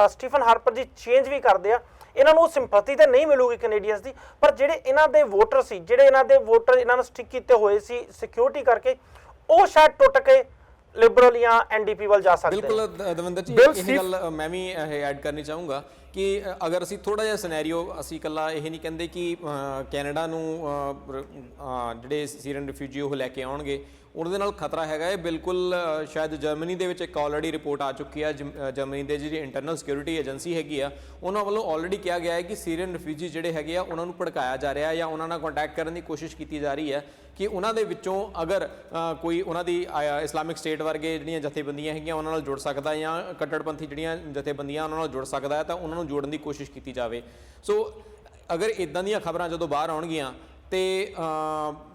ਸਟੀਫਨ ਹਾਰਪਰ ਜੀ ਚੇਂਜ ਵੀ ਕਰਦੇ ਆ, ਇਹਨਾਂ ਨੂੰ ਸਿੰਪੈਥੀ ਤਾਂ ਨਹੀਂ ਮਿਲੂਗੀ ਕੈਨੇਡੀਅਨਸ ਦੀ, ਪਰ ਜਿਹੜੇ ਇਹਨਾਂ ਦੇ ਵੋਟਰ ਸੀ, ਜਿਹੜੇ ਇਹਨਾਂ ਦੇ ਵੋਟਰ ਇਹਨਾਂ ਨੂੰ ਸਟਿਕ ਕੀਤੇ ਹੋਏ ਸੀ ਸਿਕਿਉਰਿਟੀ ਕਰਕੇ, ਉਹ ਸ਼ਾਇਦ ਟੁੱਟ ਕੇ ਲਿਬਰਲ ਜਾਂ ਐਨਡੀਪੀ ਵੱਲ ਜਾ ਸਕਦੇ। ਬਿਲਕੁਲ ਦਵਿੰਦਰ ਜੀ, ਇਹ ਗੱਲ ਮੈਂ ਵੀ ਐਡ ਕਰਨੀ ਚਾਹੂੰਗਾ ਕਿ ਅਗਰ ਅਸੀਂ ਥੋੜਾ ਜਿਹਾ ਸਿਨੈਰੀਓ, ਅਸੀਂ ਇਕੱਲਾ ਇਹ ਨਹੀਂ ਕਹਿੰਦੇ ਕਿ ਕੈਨੇਡਾ ਨੂੰ ਜਿਹੜੇ ਸੀਰੀਅਨ ਰਿਫਿਊਜੀ ਉਹ ਲੈ ਕੇ ਆਉਣਗੇ, ਉਹਦੇ ਨਾਲ ਖਤਰਾ ਹੈਗਾ ਹੈ। ਬਿਲਕੁਲ ਸ਼ਾਇਦ ਜਰਮਨੀ ਦੇ ਵਿੱਚ ਇੱਕ ਆਲਰੇਡੀ ਰਿਪੋਰਟ ਆ ਚੁੱਕੀ ਹੈ, ਜਰਮਨੀ ਦੇ ਜਿਹੜੀ ਇੰਟਰਨਲ ਸਿਕਿਉਰਿਟੀ ਏਜੰਸੀ ਹੈਗੀ ਆ, ਉਹਨਾਂ ਵੱਲੋਂ ਆਲਰੇਡੀ ਕਿਹਾ ਗਿਆ ਹੈ ਕਿ ਸੀਰੀਅਨ ਰਿਫਿਊਜੀ ਜਿਹੜੇ ਹੈਗੇ ਆ ਉਹਨਾਂ ਨੂੰ ਭੜਕਾਇਆ ਜਾ ਰਿਹਾ ਜਾਂ ਉਹਨਾਂ ਨਾਲ ਕੰਟੈਕਟ ਕਰਨ ਦੀ ਕੋਸ਼ਿਸ਼ ਕੀਤੀ ਜਾ ਰਹੀ ਹੈ ਕਿ ਉਹਨਾਂ ਦੇ ਵਿੱਚੋਂ ਅਗਰ ਕੋਈ ਉਹਨਾਂ ਦੀ ਇਸਲਾਮਿਕ ਸਟੇਟ ਵਰਗੇ ਜਿਹੜੀਆਂ ਜਥੇਬੰਦੀਆਂ ਹੈਗੀਆਂ ਉਹਨਾਂ ਨਾਲ ਜੁੜ ਸਕਦਾ ਜਾਂ ਕੱਟੜਪੰਥੀ ਜਿਹੜੀਆਂ ਜਥੇਬੰਦੀਆਂ ਉਹਨਾਂ ਨਾਲ ਜੁੜ ਸਕਦਾ ਹੈ ਤਾਂ ਉਹਨਾਂ ਨੂੰ ਜੋੜਨ ਦੀ ਕੋਸ਼ਿਸ਼ ਕੀਤੀ ਜਾਵੇ। ਸੋ ਅਗਰ ਇਦਾਂ ਦੀਆਂ ਖਬਰਾਂ ਜਦੋਂ ਬਾਹਰ ਆਉਣਗੀਆਂ ਤੇ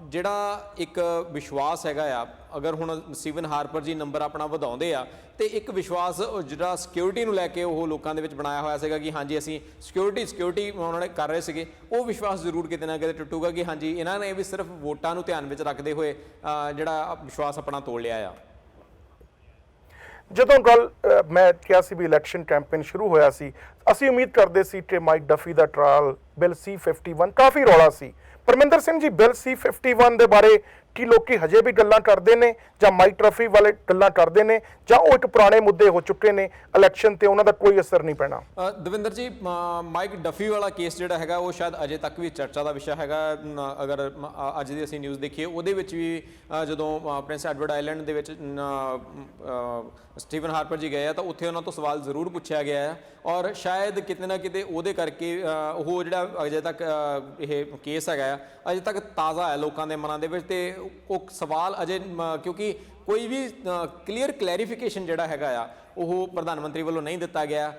ਜਿਹੜਾ ਇੱਕ ਵਿਸ਼ਵਾਸ ਹੈਗਾ ਆ, ਅਗਰ ਹੁਣ ਸਟੀਵਨ ਹਾਰਪਰ ਜੀ ਨੰਬਰ ਆਪਣਾ ਵਧਾਉਂਦੇ ਆ ਤੇ ਇੱਕ ਵਿਸ਼ਵਾਸ ਜਿਹੜਾ ਸਿਕਿਉਰਿਟੀ ਨੂੰ ਲੈ ਕੇ ਉਹ ਲੋਕਾਂ ਦੇ ਵਿੱਚ ਬਣਾਇਆ ਹੋਇਆ ਸੀਗਾ ਕਿ ਹਾਂਜੀ ਅਸੀਂ ਸਿਕਿਉਰਿਟੀ ਉਹਨਾਂ ਨੇ ਕਰ ਰਹੇ ਸੀਗੇ, ਉਹ ਵਿਸ਼ਵਾਸ ਜ਼ਰੂਰ ਕਿਤੇ ਨਾ ਕਿਤੇ ਟੁੱਟੂਗਾ ਕਿ ਹਾਂਜੀ ਇਹਨਾਂ ਨੇ ਵੀ ਸਿਰਫ ਵੋਟਾਂ ਨੂੰ ਧਿਆਨ ਵਿੱਚ ਰੱਖਦੇ ਹੋਏ ਜਿਹੜਾ ਵਿਸ਼ਵਾਸ ਆਪਣਾ ਤੋੜ ਲਿਆ ਆ। ਜਦੋਂ ਗੱਲ ਮੈਂ ਕਿਹਾ ਸੀ ਵੀ ਇਲੈਕਸ਼ਨ ਕੈਂਪੇਨ ਸ਼ੁਰੂ ਹੋਇਆ ਸੀ, ਅਸੀਂ ਉਮੀਦ ਕਰਦੇ ਸੀ ਕਿ ਮਾਈਕ ਡਫੀ ਦਾ ਟ੍ਰਾਇਲ, ਬਿੱਲ C-51, ਕਾਫੀ ਰੌਲਾ ਸੀ। ਪਰਮਿੰਦਰ ਸਿੰਘ ਜੀ, ਬਿੱਲ C-51 ਦੇ ਬਾਰੇ ਕੀ ਲੋਕੀ ਹਜੇ ਵੀ ਗੱਲਾਂ ਕਰਦੇ ਨੇ ਜਾਂ ਮਾਈਕ ਡਫੀ ਵਾਲੇ ਗੱਲਾਂ ਕਰਦੇ ਨੇ, ਜਾਂ ਉਹ ਇੱਕ ਪੁਰਾਣੇ ਮੁੱਦੇ ਹੋ ਚੁੱਕੇ ਨੇ, ਇਲੈਕਸ਼ਨ ਤੇ ਉਹਨਾਂ ਦਾ ਕੋਈ ਅਸਰ ਨਹੀਂ ਪੈਣਾ? ਦਵਿੰਦਰ ਜੀ, ਮਾਈਕ ਡਫੀ ਵਾਲਾ ਕੇਸ ਜਿਹੜਾ ਹੈਗਾ ਉਹ ਸ਼ਾਇਦ ਅਜੇ ਤੱਕ ਵੀ ਚਰਚਾ ਦਾ ਵਿਸ਼ਾ ਹੈਗਾ। ਅਗਰ ਅੱਜ ਦੀ ਅਸੀਂ ਨਿਊਜ਼ ਦੇਖੀਏ, ਉਹਦੇ ਵਿੱਚ ਵੀ ਜਦੋਂ ਪ੍ਰਿੰਸ ਐਡਵਰਡ ਆਈਲੈਂਡ ਦੇ ਵਿੱਚ ਸਟੀਵਨ ਹਾਰਪਰ ਜੀ ਗਏ ਆ ਤਾਂ ਉੱਥੇ ਉਹਨਾਂ ਤੋਂ ਸਵਾਲ ਜ਼ਰੂਰ ਪੁੱਛਿਆ ਗਿਆ ਹੈ, ਔਰ ਸ਼ਾਇਦ ਕਿਤੇ ਨਾ ਕਿਤੇ ਉਹਦੇ ਕਰਕੇ ਉਹ ਜਿਹੜਾ ਅਜੇ ਤੱਕ ਇਹ ਕੇਸ ਹੈਗਾ ਆ ਅਜੇ ਤੱਕ ਤਾਜ਼ਾ ਹੈ ਲੋਕਾਂ ਦੇ ਮਨਾਂ ਦੇ ਵਿੱਚ, ਤੇ ਉਹ ਸਵਾਲ ਅਜੇ ਕਿਉਂਕਿ ਕੋਈ ਵੀ ਕਲੀਅਰ ਕਲੈਰੀਫਿਕੇਸ਼ਨ ਜਿਹੜਾ ਹੈਗਾ ਆ ਉਹ ਪ੍ਰਧਾਨ ਮੰਤਰੀ ਵੱਲੋਂ ਨਹੀਂ ਦਿੱਤਾ ਗਿਆ।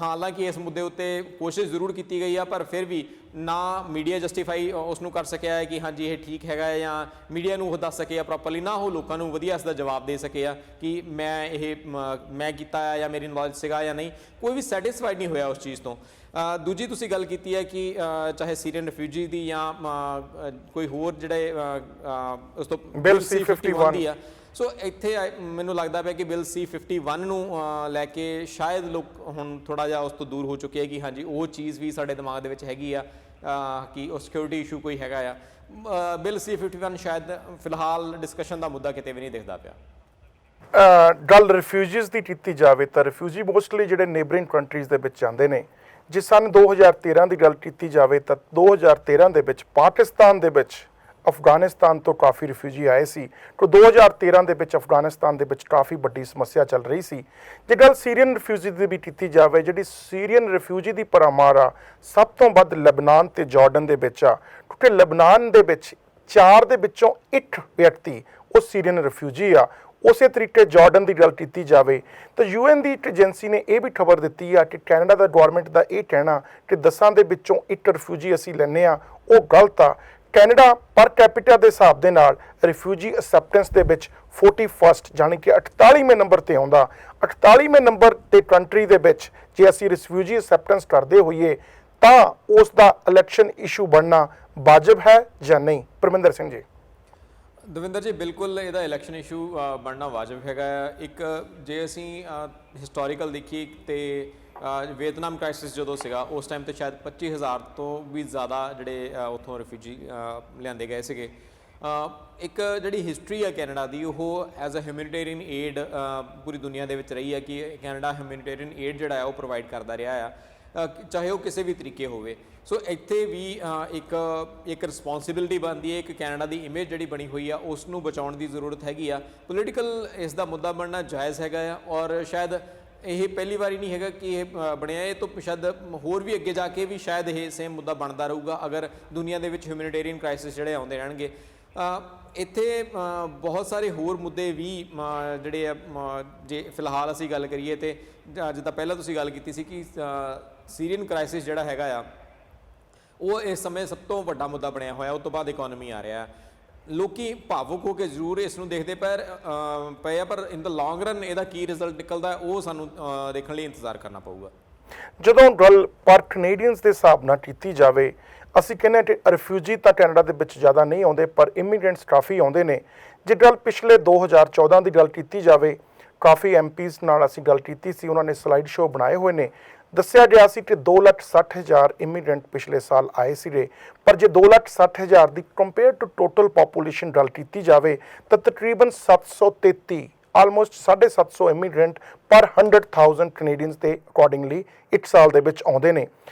ਹਾਲਾਂਕਿ ਇਸ ਮੁੱਦੇ ਉੱਤੇ ਕੋਸ਼ਿਸ਼ ਜ਼ਰੂਰ ਕੀਤੀ ਗਈ ਆ, ਪਰ ਫਿਰ ਵੀ ਨਾ ਮੀਡੀਆ ਜਸਟੀਫਾਈ ਉਸ ਨੂੰ ਕਰ ਸਕਿਆ ਹੈ ਕਿ ਹਾਂਜੀ ਇਹ ਠੀਕ ਹੈਗਾ ਹੈ, ਜਾਂ ਮੀਡੀਆ ਨੂੰ ਉਹ ਦੱਸ ਸਕੇ ਆ ਪ੍ਰੋਪਰਲੀ, ਨਾ ਉਹ ਲੋਕਾਂ ਨੂੰ ਵਧੀਆ ਇਸ ਦਾ ਜਵਾਬ ਦੇ ਸਕੇ ਆ ਕਿ ਮੈਂ ਕੀਤਾ ਆ ਜਾਂ ਮੇਰੀ ਨੌਲੇਜ ਸੀਗਾ ਜਾਂ ਨਹੀਂ। ਕੋਈ ਵੀ ਸੈਟਿਸਫਾਈਡ ਨਹੀਂ ਹੋਇਆ ਉਸ ਚੀਜ਼ ਤੋਂ। ਦੂਜੀ ਤੁਸੀਂ ਗੱਲ ਕੀਤੀ ਹੈ ਕਿ ਚਾਹੇ ਸੀਰੀਅਨ ਰਿਫਿਊਜੀ ਦੀ ਜਾਂ ਕੋਈ ਹੋਰ ਜਿਹੜੇ ਉਸ ਤੋਂ ਬਿੱਲ C-51 ਦੀ ਆ, ਸੋ ਇੱਥੇ ਮੈਨੂੰ ਲੱਗਦਾ ਪਿਆ ਕਿ ਬਿੱਲ C-51 ਨੂੰ ਲੈ ਕੇ ਸ਼ਾਇਦ ਲੋਕ ਹੁਣ ਥੋੜਾ ਜਿਹਾ ਉਸ ਤੋਂ ਦੂਰ ਹੋ ਚੁੱਕੇ ਆ ਕਿ ਹਾਂਜੀ ਉਹ ਚੀਜ਼ ਵੀ ਸਾਡੇ ਦਿਮਾਗ ਦੇ ਵਿੱਚ ਹੈਗੀ ਆ ਕਿ ਉਹ ਸਿਕਿਉਰਿਟੀ ਇਸ਼ੂ ਕੋਈ ਹੈਗਾ ਆ। ਬਿੱਲ C-51 ਸ਼ਾਇਦ ਫਿਲਹਾਲ ਡਿਸਕਸ਼ਨ ਦਾ ਮੁੱਦਾ ਕਿਤੇ ਵੀ ਨਹੀਂ ਦਿਖਦਾ ਪਿਆ। ਗੱਲ ਰਿਫਿਊਜੀਜ਼ ਦੀ ਕੀਤੀ ਜਾਵੇ ਤਾਂ ਰਿਫਿਊਜੀ ਮੋਸਟਲੀ ਜਿਹੜੇ ਨੇਬਰਿੰਗ ਕੰਟਰੀਜ਼ ਦੇ ਵਿੱਚ ਜਾਂਦੇ ਨੇ। ਜੇ ਸਨ 2013 ਦੀ ਗੱਲ ਕੀਤੀ ਜਾਵੇ ਤਾਂ 2013 ਦੇ ਵਿੱਚ ਪਾਕਿਸਤਾਨ ਦੇ ਵਿੱਚ ਅਫਗਾਨਿਸਤਾਨ ਤੋਂ ਕਾਫੀ ਰਿਫਿਊਜੀ ਆਏ ਸੀ, ਤਾਂ 2013 ਦੇ ਵਿੱਚ ਅਫਗਾਨਿਸਤਾਨ ਦੇ ਵਿੱਚ ਕਾਫੀ ਵੱਡੀ ਸਮੱਸਿਆ ਚੱਲ ਰਹੀ ਸੀ। ਜੇ ਗੱਲ ਸੀਰੀਅਨ ਰਿਫਿਊਜੀ ਦੀ ਵੀ ਕੀਤੀ ਜਾਵੇ, ਜਿਹੜੀ ਸੀਰੀਅਨ ਰਿਫਿਊਜੀ ਦੀ ਪਰਾਮਾਰ ਆ ਸਭ ਤੋਂ ਵੱਧ ਲਬਨਾਨ ਤੇ ਜਾਰਡਨ ਦੇ ਵਿੱਚ ਆ, ਕਿਉਂਕਿ ਲਬਨਾਨ ਦੇ ਵਿੱਚ 4 ਦੇ ਵਿੱਚੋਂ 1 ਵਿਅਕਤੀ ਉਹ ਸੀਰੀਅਨ ਰਿਫਿਊਜੀ ਆ। ਉਸੇ ਤਰੀਕੇ ਜਾਰਡਨ ਦੀ ਗੱਲ ਕੀਤੀ ਜਾਵੇ ਤਾਂ UN ਦੀ ਇੱਕ ਏਜੰਸੀ ਨੇ ਇਹ ਵੀ ਖਬਰ ਦਿੱਤੀ ਆ ਕਿ ਕੈਨੇਡਾ ਦਾ ਗਵਰਨਮੈਂਟ ਦਾ ਇਹ ਕਹਿਣਾ ਕਿ 10 ਦੇ ਵਿੱਚੋਂ 1 ਰਿਫਿਊਜੀ ਅਸੀਂ ਲੈਂਦੇ ਆ, ਉਹ ਗਲਤ ਆ। ਕੈਨੇਡਾ ਪਰ ਕੈਪੀਟਾ ਦੇ ਹਿਸਾਬ ਦੇ ਨਾਲ ਰਿਫਿਊਜੀ ਅਸੈਪਟੈਂਸ ਦੇ ਵਿੱਚ 41st ਜਾਣੀ ਕਿ 48ਵੇਂ ਨੰਬਰ ਤੇ ਆਉਂਦਾ। 48ਵੇਂ ਨੰਬਰ ਤੇ ਕੰਟਰੀ ਦੇ ਵਿੱਚ ਜੇ ਅਸੀਂ ਰਿਫਿਊਜੀ ਅਸੈਪਟੈਂਸ ਕਰਦੇ ਹੋਈਏ ਤਾਂ ਉਸ ਦਾ ਇਲੈਕਸ਼ਨ ਇਸ਼ੂ ਬਣਨਾ ਵਾਜਬ ਹੈ ਜਾਂ ਨਹੀਂ? ਪਰਮਿੰਦਰ ਸਿੰਘ ਜੀ। ਦਵਿੰਦਰ ਜੀ, ਬਿਲਕੁਲ ਇਹਦਾ ਇਲੈਕਸ਼ਨ ਇਸ਼ੂ ਬਣਨਾ ਵਾਜਬ ਹੈਗਾ। ਇੱਕ ਜੇ ਅਸੀਂ ਹਿਸਟੋਰੀਕਲ ਦੇਖੀਏ ਤੇ ਵੀਅਤਨਾਮ ਕ੍ਰਾਈਸਿਸ ਜਦੋਂ ਸੀਗਾ ਉਸ ਟਾਈਮ ਤੇ ਸ਼ਾਇਦ 25,000 ਤੋਂ ਵੀ ਜ਼ਿਆਦਾ ਜਿਹੜੇ ਉੱਥੋਂ ਰਿਫਿਊਜੀ ਲਿਆਂਦੇ ਗਏ ਸੀਗੇ। ਇੱਕ ਜਿਹੜੀ ਹਿਸਟਰੀ ਹੈ ਕੈਨੇਡਾ ਦੀ, ਉਹ ਐਜ਼ ਅ ਹਿਊਮੈਨਿਟੇਰੀਅਨ ਏਡ ਪੂਰੀ ਦੁਨੀਆ ਦੇ ਵਿੱਚ ਰਹੀ ਹੈ ਕਿ ਕੈਨੇਡਾ ਹਿਊਮੈਨਿਟੇਰੀਅਨ ਏਡ ਜਿਹੜਾ ਹੈ ਉਹ ਪ੍ਰੋਵਾਈਡ ਕਰਦਾ ਰਿਹਾ ਆ, ਚਾਹੇ ਉਹ ਕਿਸੇ ਵੀ ਤਰੀਕੇ ਹੋਵੇ। ਸੋ ਇੱਥੇ ਵੀ ਇੱਕ ਰਿਸਪੌਂਸਿਬਿਲਿਟੀ ਬਣਦੀ ਹੈ, ਇੱਕ ਕੈਨੇਡਾ ਦੀ ਇਮੇਜ ਜਿਹੜੀ ਬਣੀ ਹੋਈ ਆ ਉਸ ਨੂੰ ਬਚਾਉਣ ਦੀ ਜ਼ਰੂਰਤ ਹੈਗੀ ਆ। ਪੋਲੀਟੀਕਲ ਇਸ ਦਾ ਮੁੱਦਾ ਬਣਨਾ ਜਾਇਜ਼ ਹੈਗਾ ਆ, ਔਰ ਸ਼ਾਇਦ ਇਹ ਪਹਿਲੀ ਵਾਰੀ ਨਹੀਂ ਹੈਗਾ ਕਿ ਇਹ ਬਣਿਆ, ਇਹ ਤੋਂ ਸ਼ਾਇਦ ਹੋਰ ਵੀ ਅੱਗੇ ਜਾ ਕੇ ਵੀ ਸ਼ਾਇਦ ਇਹ ਸੇਮ ਮੁੱਦਾ ਬਣਦਾ ਰਹੂਗਾ ਅਗਰ ਦੁਨੀਆ ਦੇ ਵਿੱਚ ਹਿਊਮੈਨਿਟੇਰੀਅਨ ਕ੍ਰਾਈਸਿਸ ਜਿਹੜੇ ਆਉਂਦੇ ਰਹਿਣਗੇ। ਇੱਥੇ ਬਹੁਤ ਸਾਰੇ ਹੋਰ ਮੁੱਦੇ ਵੀ ਜਿਹੜੇ ਆ, ਜੇ ਫਿਲਹਾਲ ਅਸੀਂ ਗੱਲ ਕਰੀਏ ਤੇ ਜਿੱਦਾਂ ਪਹਿਲਾਂ ਤੁਸੀਂ ਗੱਲ ਕੀਤੀ ਸੀ ਕਿ ਸੀਰੀਅਨ ਕ੍ਰਾਈਸਿਸ ਜਿਹੜਾ ਹੈਗਾ ਆ ਉਹ ਇਸ ਸਮੇਂ ਸਭ ਤੋਂ ਵੱਡਾ ਮੁੱਦਾ ਬਣਿਆ ਹੋਇਆ। ਉਸ ਤੋਂ ਬਾਅਦ ਇਕਨੋਮੀ ਆ ਰਿਹਾ। ਲੋਕੀ ਭਾਵੁਕ ਹੋ ਕੇ ਜ਼ਰੂਰ ਇਸ ਨੂੰ ਦੇਖਦੇ ਪਏ ਆ, ਪਰ ਇਨ ਦ ਲੌਂਗ ਰਨ ਇਹਦਾ ਕੀ ਰਿਜ਼ਲਟ ਨਿਕਲਦਾ ਉਹ ਸਾਨੂੰ ਦੇਖਣ ਲਈ ਇੰਤਜ਼ਾਰ ਕਰਨਾ ਪਊਗਾ। ਜਦੋਂ ਗੱਲ ਪਰ ਕੈਨੇਡੀਅਨਸ ਦੇ ਹਿਸਾਬ ਨਾਲ ਕੀਤੀ ਜਾਵੇ, ਅਸੀਂ ਕਹਿੰਦੇ ਕਿ ਰਿਫਿਊਜੀ ਤਾਂ ਕੈਨੇਡਾ ਦੇ ਵਿੱਚ ਜ਼ਿਆਦਾ ਨਹੀਂ ਆਉਂਦੇ, ਪਰ ਇਮੀਗ੍ਰੈਂਟਸ ਕਾਫੀ ਆਉਂਦੇ ਨੇ। ਜੇ ਗੱਲ ਪਿਛਲੇ 2014 ਦੀ ਗੱਲ ਕੀਤੀ ਜਾਵੇ, ਕਾਫੀ ਐਮਪੀਜ਼ ਨਾਲ ਅਸੀਂ ਗੱਲ ਕੀਤੀ ਸੀ, ਉਹਨਾਂ ਨੇ ਸਲਾਈਡ ਸ਼ੋਅ ਬਣਾਏ ਹੋਏ ਨੇ। ਦੱਸਿਆ ਗਿਆ ਸੀ ਕਿ 2,60,000 ਇਮੀਗ੍ਰੈਂਟ ਪਿਛਲੇ ਸਾਲ ਆਏ ਸੀਗੇ, ਪਰ ਜੇ 2,60,000 ਦੀ ਕੰਪੇਅਰ ਟੂ ਟੋਟਲ ਪਾਪੂਲੇਸ਼ਨ ਗੱਲ ਕੀਤੀ ਜਾਵੇ ਤਾਂ ਤਕਰੀਬਨ 733 ਆਲਮੋਸਟ 750 ਇਮੀਗ੍ਰੈਂਟ ਪਰ 100,000 ਕੈਨੇਡੀਅਨਸ ਦੇ ਅਕੋਰਡਿੰਗਲੀ ਇੱਕ ਸਾਲ ਦੇ ਵਿੱਚ ਆਉਂਦੇ ਨੇ।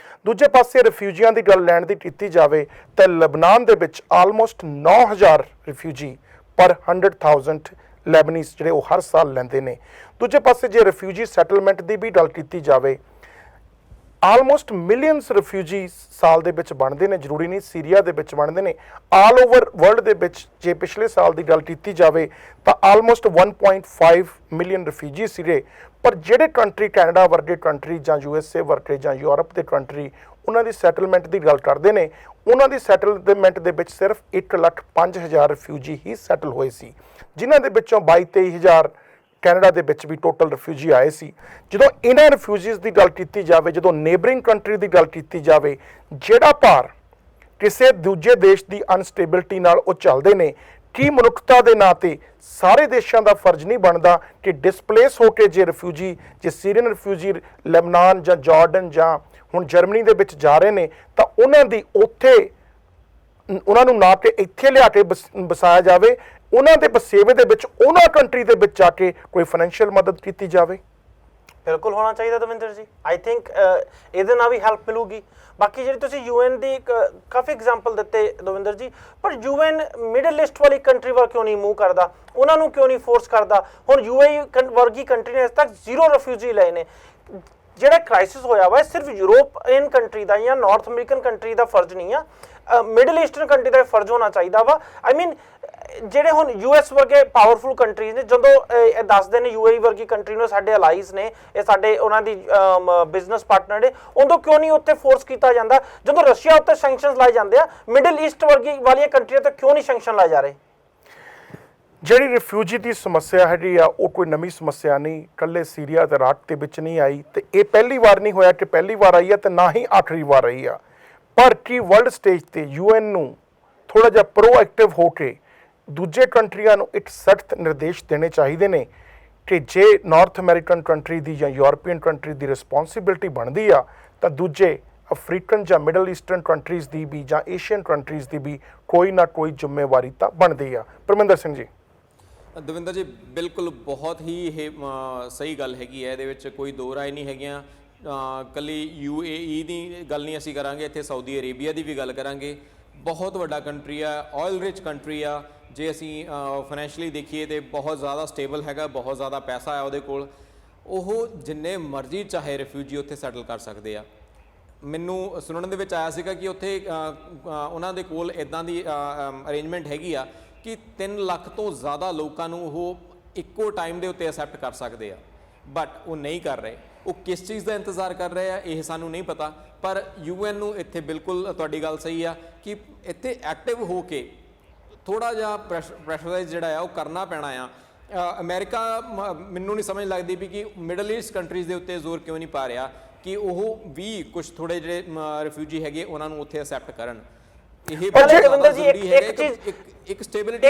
ਦੂਜੇ ਪਾਸੇ ਰਿਫਿਊਜੀਆਂ ਦੀ ਗੱਲ ਲੈਣ ਦੀ ਕੀਤੀ ਜਾਵੇ ਤਾਂ ਲਬਨਾਨ ਦੇ ਵਿੱਚ ਆਲਮੋਸਟ 9,000 ਰਿਫਿਊਜੀ ਪਰ 100,000 ਲੈਬਨੀਜ਼ ਜਿਹੜੇ ਉਹ ਹਰ ਸਾਲ ਲੈਂਦੇ ਨੇ। ਦੂਜੇ ਪਾਸੇ ਜੇ ਰਿਫਿਊਜੀ ਸੈਟਲਮੈਂਟ ਦੀ ਵੀ ਗੱਲ ਕੀਤੀ ਜਾਵੇ, ਆਲਮੋਸਟ ਮਿਲੀਅਨਸ ਰਿਫਿਊਜੀ ਸਾਲ ਦੇ ਵਿੱਚ ਬਣਦੇ ਨੇ, ਜ਼ਰੂਰੀ ਨਹੀਂ ਸੀਰੀਆ ਦੇ ਵਿੱਚ ਬਣਦੇ ਨੇ। ਆਲ ਓਵਰ ਵਰਲਡ ਦੇ ਵਿੱਚ ਜੇ ਪਿਛਲੇ ਸਾਲ ਦੀ ਗੱਲ ਕੀਤੀ ਜਾਵੇ ਤਾਂ ਆਲਮੋਸਟ 1.5 ਮਿਲੀਅਨ ਰਿਫਿਊਜੀ ਸੀਗੇ, ਪਰ ਜਿਹੜੇ ਕੰਟਰੀ ਕੈਨੇਡਾ ਵਰਗੇ ਕੰਟਰੀ ਜਾਂ USA ਵਰਗੇ ਜਾਂ ਯੂਰਪ ਦੇ ਕੰਟਰੀ ਉਹਨਾਂ ਦੀ ਸੈਟਲਮੈਂਟ ਦੀ ਗੱਲ ਕਰਦੇ ਨੇ, ਉਹਨਾਂ ਦੀ ਸੈਟਲਮੈਂਟ ਦੇ ਵਿੱਚ ਸਿਰਫ 1,05,000 ਰਿਫਿਊਜੀ ਹੀ ਸੈਟਲ ਹੋਏ ਸੀ, ਜਿਨ੍ਹਾਂ ਦੇ ਵਿੱਚੋਂ 22-23,000 ਕੈਨੇਡਾ ਦੇ ਵਿੱਚ ਵੀ ਟੋਟਲ ਰਿਫਿਊਜੀ ਆਏ ਸੀ। ਜਦੋਂ ਇਹਨਾਂ ਰਿਫਿਊਜੀਜ਼ ਦੀ ਗੱਲ ਕੀਤੀ ਜਾਵੇ, ਜਦੋਂ ਨੇਬਰਿੰਗ ਕੰਟਰੀ ਦੀ ਗੱਲ ਕੀਤੀ ਜਾਵੇ, ਜਿਹੜਾ ਭਾਰ ਕਿਸੇ ਦੂਜੇ ਦੇਸ਼ ਦੀ ਅਨਸਟੇਬਿਲਿਟੀ ਨਾਲ ਉਹ ਚੱਲਦੇ ਨੇ, ਕੀ ਮਨੁੱਖਤਾ ਦੇ ਨਾਂ 'ਤੇ ਸਾਰੇ ਦੇਸ਼ਾਂ ਦਾ ਫਰਜ਼ ਨਹੀਂ ਬਣਦਾ ਕਿ ਡਿਸਪਲੇਸ ਹੋ ਕੇ ਜੇ ਰਿਫਿਊਜੀ, ਜੇ ਸੀਰੀਅਨ ਰਿਫਿਊਜੀ ਲੈਬਨਾਨ ਜਾਂ ਜਾਰਡਨ ਜਾਂ ਹੁਣ ਜਰਮਨੀ ਦੇ ਵਿੱਚ ਜਾ ਰਹੇ ਨੇ, ਤਾਂ ਉਹਨਾਂ ਦੀ ਉੱਥੇ ਉਹਨਾਂ ਨੂੰ ਨਾ ਕਿ ਇੱਥੇ ਲਿਆ ਕੇ ਵਸਾਇਆ ਜਾਵੇ, ਉਹਨਾਂ ਦੇ ਬਸੇਵੇ ਦੇ ਵਿੱਚ ਉਹਨਾਂ ਕੰਟਰੀ ਦੇ ਵਿੱਚ ਜਾ ਕੇ ਕੋਈ ਫਾਈਨੈਂਸ਼ੀਅਲ ਮਦਦ ਕੀਤੀ ਜਾਵੇ। ਬਿਲਕੁਲ ਹੋਣਾ ਚਾਹੀਦਾ ਦਵਿੰਦਰ ਜੀ। ਆਈ ਥਿੰਕ ਇਹਦੇ ਨਾਲ ਵੀ ਹੈਲਪ ਮਿਲੂਗੀ। ਬਾਕੀ ਜਿਹੜੀ ਤੁਸੀਂ UN ਦੀ ਕਾਫੀ ਐਗਜ਼ਾਮਪਲ ਦਿੱਤੇ ਦਵਿੰਦਰ ਜੀ, ਪਰ UN ਮਿਡਲ ਈਸਟ ਵਾਲੀ ਕੰਟਰੀ ਵੱਲ ਕਿਉਂ ਨਹੀਂ ਮੂਵ ਕਰਦਾ, ਉਹਨਾਂ ਨੂੰ ਕਿਉਂ ਨਹੀਂ ਫੋਰਸ ਕਰਦਾ? ਹੁਣ UAE ਵਰਗੀ ਕੰਟਰੀ ਨੇ ਅਜੇ ਤੱਕ 0 ਰਿਫਿਊਜੀ ਲਏ ਨੇ। ਜਿਹੜਾ ਕ੍ਰਾਈਸਿਸ ਹੋਇਆ ਵਾ ਸਿਰਫ ਯੂਰੋਪੀਅਨ ਕੰਟਰੀ ਦਾ ਜਾਂ ਨਾਰਥ ਅਮਰੀਕਨ ਕੰਟਰੀ ਦਾ ਫਰਜ਼ ਨਹੀਂ ਆ, ਮਿਡਲ ਈਸਟਰਨ ਕੰਟਰੀ ਦਾ ਫਰਜ਼ ਹੋਣਾ ਚਾਹੀਦਾ ਵਾ। ਆਈ ਮੀਨ ਜਿਹੜੇ ਹੁਣ US ਵਰਗੇ ਪਾਵਰਫੁਲ ਕੰਟਰੀਜ਼ ਨੇ, ਜਦੋਂ ਇਹ ਦੱਸਦੇ ਨੇ UAE ਵਰਗੀ ਕੰਟਰੀ ਨੂੰ ਸਾਡੇ ਅਲਾਈਜ਼ ਨੇ, ਇਹ ਸਾਡੇ ਉਹਨਾਂ ਦੀ ਬਿਜ਼ਨਸ ਪਾਰਟਨਰ ਨੇ, ਉਦੋਂ ਕਿਉਂ ਨਹੀਂ ਉੱਥੇ ਫੋਰਸ ਕੀਤਾ ਜਾਂਦਾ? ਜਦੋਂ ਰਸ਼ੀਆ ਉੱਤੇ ਸੈਂਕਸ਼ਨਸ ਲਾਏ ਜਾਂਦੇ ਆ, ਮਿਡਲ ਈਸਟ ਵਰਗੀ ਵਾਲੀਆਂ ਕੰਟਰੀਆਂ ਤੇ ਕਿਉਂ ਨਹੀਂ ਸੈਂਕਸ਼ਨ ਲਾਏ ਜਾ ਰਹੇ? ਜਿਹੜੀ ਰਿਫਿਊਜੀ ਦੀ ਸਮੱਸਿਆ ਹੈਗੀ ਆ, ਉਹ ਕੋਈ ਨਵੀਂ ਸਮੱਸਿਆ ਨਹੀਂ, ਇਕੱਲੇ ਸੀਰੀਆ ਤੇ ਇਰਾਕ ਦੇ ਵਿੱਚ ਨਹੀਂ ਆਈ, ਤੇ ਇਹ ਪਹਿਲੀ ਵਾਰ ਨਹੀਂ ਹੋਇਆ ਕਿ ਪਹਿਲੀ ਵਾਰ ਆਈ ਆ, ਤੇ ਨਾ ਹੀ ਆਖਰੀ ਵਾਰ ਆਈ ਆ। ਪਰ ਕੀ ਵਰਲਡ ਸਟੇਜ ਤੇ UN ਨੂੰ ਥੋੜਾ ਜਿਹਾ ਪ੍ਰੋਐਕਟਿਵ ਹੋ ਕੇ ਦੂਜੇ ਕੰਟਰੀਆਂ ਨੂੰ ਇੱਕ ਸਖਤ ਨਿਰਦੇਸ਼ ਦੇਣੇ ਚਾਹੀਦੇ ਨੇ ਕਿ ਜੇ ਨਾਰਥ ਅਮਰੀਕਨ ਕੰਟਰੀ ਦੀ ਜਾਂ ਯੂਰਪੀਅਨ ਕੰਟਰੀ ਦੀ ਰਿਸਪੌਂਸਿਬਿਲਿਟੀ ਬਣਦੀ ਆ, ਤਾਂ ਦੂਜੇ ਅਫਰੀਕਨ ਜਾਂ ਮਿਡਲ ਈਸਟਰਨ ਕੰਟਰੀਜ਼ ਦੀ ਵੀ ਜਾਂ ਏਸ਼ੀਅਨ ਕੰਟਰੀਜ਼ ਦੀ ਵੀ ਕੋਈ ਨਾ ਕੋਈ ਜ਼ਿੰਮੇਵਾਰੀ ਤਾਂ ਬਣਦੀ ਆ। ਪਰਮਿੰਦਰ ਸਿੰਘ ਜੀ। ਦਵਿੰਦਰ ਜੀ, ਬਿਲਕੁਲ ਬਹੁਤ ਹੀ ਇਹ ਸਹੀ ਗੱਲ ਹੈਗੀ ਹੈ, ਇਹਦੇ ਵਿੱਚ ਕੋਈ ਦੋ ਰਾਏ ਨਹੀਂ ਹੈਗੀਆਂ। ਕੱਲੀ UAE ਦੀ ਗੱਲ ਨਹੀਂ ਅਸੀਂ ਕਰਾਂਗੇ, ਇੱਥੇ ਸਾਊਦੀ ਅਰੇਬੀਆ ਦੀ ਵੀ ਗੱਲ ਕਰਾਂਗੇ। ਬਹੁਤ ਵੱਡਾ ਕੰਟਰੀ ਆ, ਆਇਲ ਰਿਚ ਕੰਟਰੀ ਆ। ਜੇ ਅਸੀਂ ਫਾਈਨੈਂਸ਼ੀਅਲੀ ਦੇਖੀਏ ਤੇ ਬਹੁਤ ਜ਼ਿਆਦਾ ਸਟੇਬਲ ਹੈਗਾ, ਬਹੁਤ ਜ਼ਿਆਦਾ ਪੈਸਾ ਆ ਉਹਦੇ ਕੋਲ। ਉਹ ਜਿੰਨੇ ਮਰਜ਼ੀ ਚਾਹੇ ਰਿਫਿਊਜੀ ਉੱਥੇ ਸੈਟਲ ਕਰ ਸਕਦੇ ਆ। ਮੈਨੂੰ ਸੁਣਨ ਦੇ ਵਿੱਚ ਆਇਆ ਸੀਗਾ ਕਿ ਉੱਥੇ ਉਹਨਾਂ ਦੇ ਕੋਲ ਇੱਦਾਂ ਦੀ ਅਰੇਂਜਮੈਂਟ ਹੈਗੀ ਆ ਕਿ 3 ਲੱਖ ਤੋਂ ਜ਼ਿਆਦਾ ਲੋਕਾਂ ਨੂੰ ਉਹ ਇੱਕੋ ਟਾਈਮ ਦੇ ਉੱਤੇ ਅਸੈਪਟ ਕਰ ਸਕਦੇ ਆ, ਬਟ ਉਹ ਨਹੀਂ ਕਰ ਰਹੇ। ਉਹ ਕਿਸ ਚੀਜ਼ ਦਾ ਇੰਤਜ਼ਾਰ ਕਰ ਰਹੇ ਆ ਇਹ ਸਾਨੂੰ ਨਹੀਂ ਪਤਾ, ਪਰ UN ਨੂੰ ਇੱਥੇ ਬਿਲਕੁਲ ਤੁਹਾਡੀ ਗੱਲ ਸਹੀ ਆ ਕਿ ਇੱਥੇ ਐਕਟਿਵ ਹੋ ਕੇ ਥੋੜਾ ਜਿਹਾ ਪ੍ਰੈਸ਼ਰਾਈਜ਼ ਜਿਹੜਾ ਆ ਉਹ ਕਰਨਾ ਪੈਣਾ ਆ। ਅਮਰੀਕਾ ਮੈਨੂੰ ਨਹੀਂ ਸਮਝ ਲੱਗਦੀ ਵੀ ਕਿ ਮਿਡਲ ਈਸਟ ਕੰਟਰੀਜ਼ ਦੇ ਉੱਤੇ ਜ਼ੋਰ ਕਿਉਂ ਨਹੀਂ ਪਾ ਰਿਹਾ ਕਿ ਉਹ ਵੀ ਕੁਝ ਥੋੜੇ ਜਿਹੜੇ ਰਿਫਿਊਜੀ ਹੈਗੇ ਉਹਨਾਂ ਨੂੰ ਉੱਥੇ ਅਸੈਪਟ ਕਰਨ। ਇਹ ਦਵਿੰਦਰ ਜੀ ਇੱਕ ਚੀਜ਼, ਇੱਕ ਸਟੇਬਿਲਿਟੀ,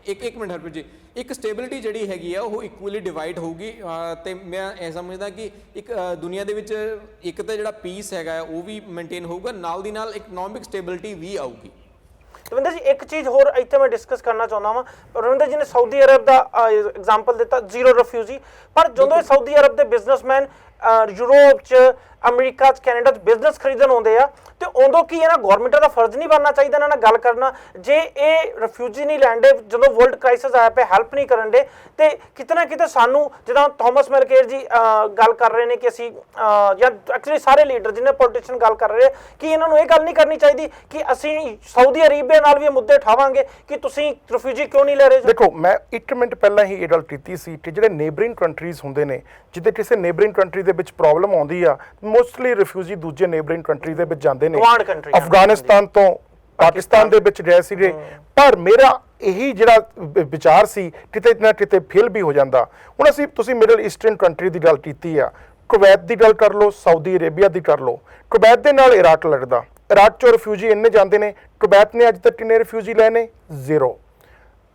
ਇੱਕ ਮਿੰਟ ਹਰਪ੍ਰੀਤ ਜੀ, ਇੱਕ ਸਟੇਬਿਲਿਟੀ ਜਿਹੜੀ ਹੈਗੀ ਆ ਉਹ ਇਕੁਅਲੀ ਡਿਵਾਈਡ ਹੋਊਗੀ। ਤੇ ਮੈਂ ਇਹ ਸਮਝਦਾ ਕਿ ਇੱਕ ਦੁਨੀਆ ਦੇ ਵਿੱਚ ਇੱਕ ਤਾਂ ਜਿਹੜਾ ਪੀਸ ਹੈਗਾ ਉਹ ਵੀ ਮੇਨਟੇਨ ਹੋਊਗਾ, ਨਾਲ ਦੀ ਨਾਲ ਇਕਨੋਮਿਕ ਸਟੇਬਿਲਿਟੀ ਵੀ ਆਊਗੀ। ਰਵਿੰਦਰ ਜੀ ਇੱਕ ਚੀਜ਼ ਹੋਰ ਇੱਥੇ ਮੈਂ ਡਿਸਕਸ ਕਰਨਾ ਚਾਹੁੰਦਾ ਵਾਂ। ਰਵਿੰਦਰ ਜੀ ਨੇ ਸਾਊਦੀ ਅਰਬ ਦਾ ਐਗਜ਼ਾਮਪਲ ਦਿੱਤਾ, 0 ਰਿਫਿਊਜੀ, ਪਰ ਜਦੋਂ ਸਾਊਦੀ ਅਰਬ ਦੇ ਬਿਜ਼ਨਸਮੈਨ ਯੂਰਪ 'ਚ, ਅਮਰੀਕਾ 'ਚ, ਕੈਨੇਡਾ 'ਚ ਬਿਜ਼ਨਸ ਖਰੀਦਣ ਆਉਂਦੇ ਆ, ਤੇ ਉਦੋਂ ਕੀ ਇਹਨਾਂ ਗੌਰਮੈਂਟਾਂ ਦਾ ਫਰਜ਼ ਨਹੀਂ ਬਣਨਾ ਚਾਹੀਦਾ ਇਹਨਾਂ ਨਾਲ ਗੱਲ ਕਰਨਾ? ਜੇ ਇਹ ਰਿਫਿਊਜੀ ਨਹੀਂ ਲੈਂਦੇ, ਜਦੋਂ ਵਰਲਡ ਕ੍ਰਾਈਸਿਸ ਆਇਆ ਪਿਆ ਹੈਲਪ ਨਹੀਂ ਕਰਨ ਦੇ, ਤੇ ਕਿਤੇ ਨਾ ਕਿਤੇ ਸਾਨੂੰ, ਜਿੱਦਾਂ ਥੋਮਸ ਮੈਲਕੇਰ ਜੀ ਗੱਲ ਕਰ ਰਹੇ ਨੇ ਕਿ ਅਸੀਂ ਜਾਂ ਐਕਚੁਅਲੀ ਸਾਰੇ ਲੀਡਰ ਜਿਹਨੇ ਪੋਲੀਟੀਸ਼ੀਅਨ ਗੱਲ ਕਰ ਰਹੇ ਕਿ ਇਹਨਾਂ ਨੂੰ ਇਹ ਗੱਲ ਨਹੀਂ ਕਰਨੀ ਚਾਹੀਦੀ ਕਿ ਅਸੀਂ ਸਾਊਦੀ ਅਰੇਬੀਆ ਨਾਲ ਵੀ ਇਹ ਮੁੱਦੇ ਉਠਾਵਾਂਗੇ ਕਿ ਤੁਸੀਂ ਰਿਫਿਊਜੀ ਕਿਉਂ ਨਹੀਂ ਲੈ ਰਹੇ? ਦੇਖੋ, ਮੈਂ 1 ਮਿੰਟ ਪਹਿਲਾਂ ਹੀ ਇਹ ਗੱਲ ਕੀਤੀ ਸੀ ਕਿ ਜਿਹੜੇ ਨੇਬਰਿੰਗ ਕੰਟਰੀਜ਼ ਹੁੰਦੇ ਨੇ, ਜਿੱਦੇ ਕਿਸੇ ਨੇਬਰਿੰਗ ਕੰਟਰੀ ਦੇ ਵਿੱਚ ਪ੍ਰੋਬਲਮ ਆਉਂਦੀ ਆ ਮੋਸਟਲੀ ਰਿਫਿਊਜੀ ਦੂਜੇ ਨੇਬਰਿੰਗ ਕੰਟਰੀ ਦੇ ਵਿੱਚ ਜਾਂਦੇ ਨੇ ਗਵਾਂਢ country ਅਫਗਾਨਿਸਤਾਨ ਤੋਂ ਪਾਕਿਸਤਾਨ ਦੇ ਵਿੱਚ ਗਏ ਸੀਗੇ ਪਰ ਮੇਰਾ ਇਹੀ ਜਿਹੜਾ ਵਿਚਾਰ ਸੀ ਕਿਤੇ ਨਾ ਕਿਤੇ ਫੇਲ ਵੀ ਹੋ ਜਾਂਦਾ। ਹੁਣ ਤੁਸੀਂ ਮਿਡਲ ਈਸਟਰਨ ਕੰਟਰੀ ਦੀ ਗੱਲ ਕੀਤੀ ਆ, ਕੁਵੈਤ ਦੀ ਗੱਲ ਕਰ ਲਓ, ਸਾਊਦੀ ਅਰੇਬੀਆ ਦੀ ਕਰ ਲਓ। ਕੁਵੈਤ ਦੇ ਨਾਲ ਇਰਾਕ ਲੱਗਦਾ, ਇਰਾਕ ਚੋਂ ਰਿਫਿਊਜੀ ਇੰਨੇ ਜਾਂਦੇ ਨੇ, ਕੁਵੈਤ ਨੇ ਅੱਜ ਤੱਕ ਕਿੰਨੇ ਰਿਫਿਊਜੀ ਲਏ ਨੇ? 0।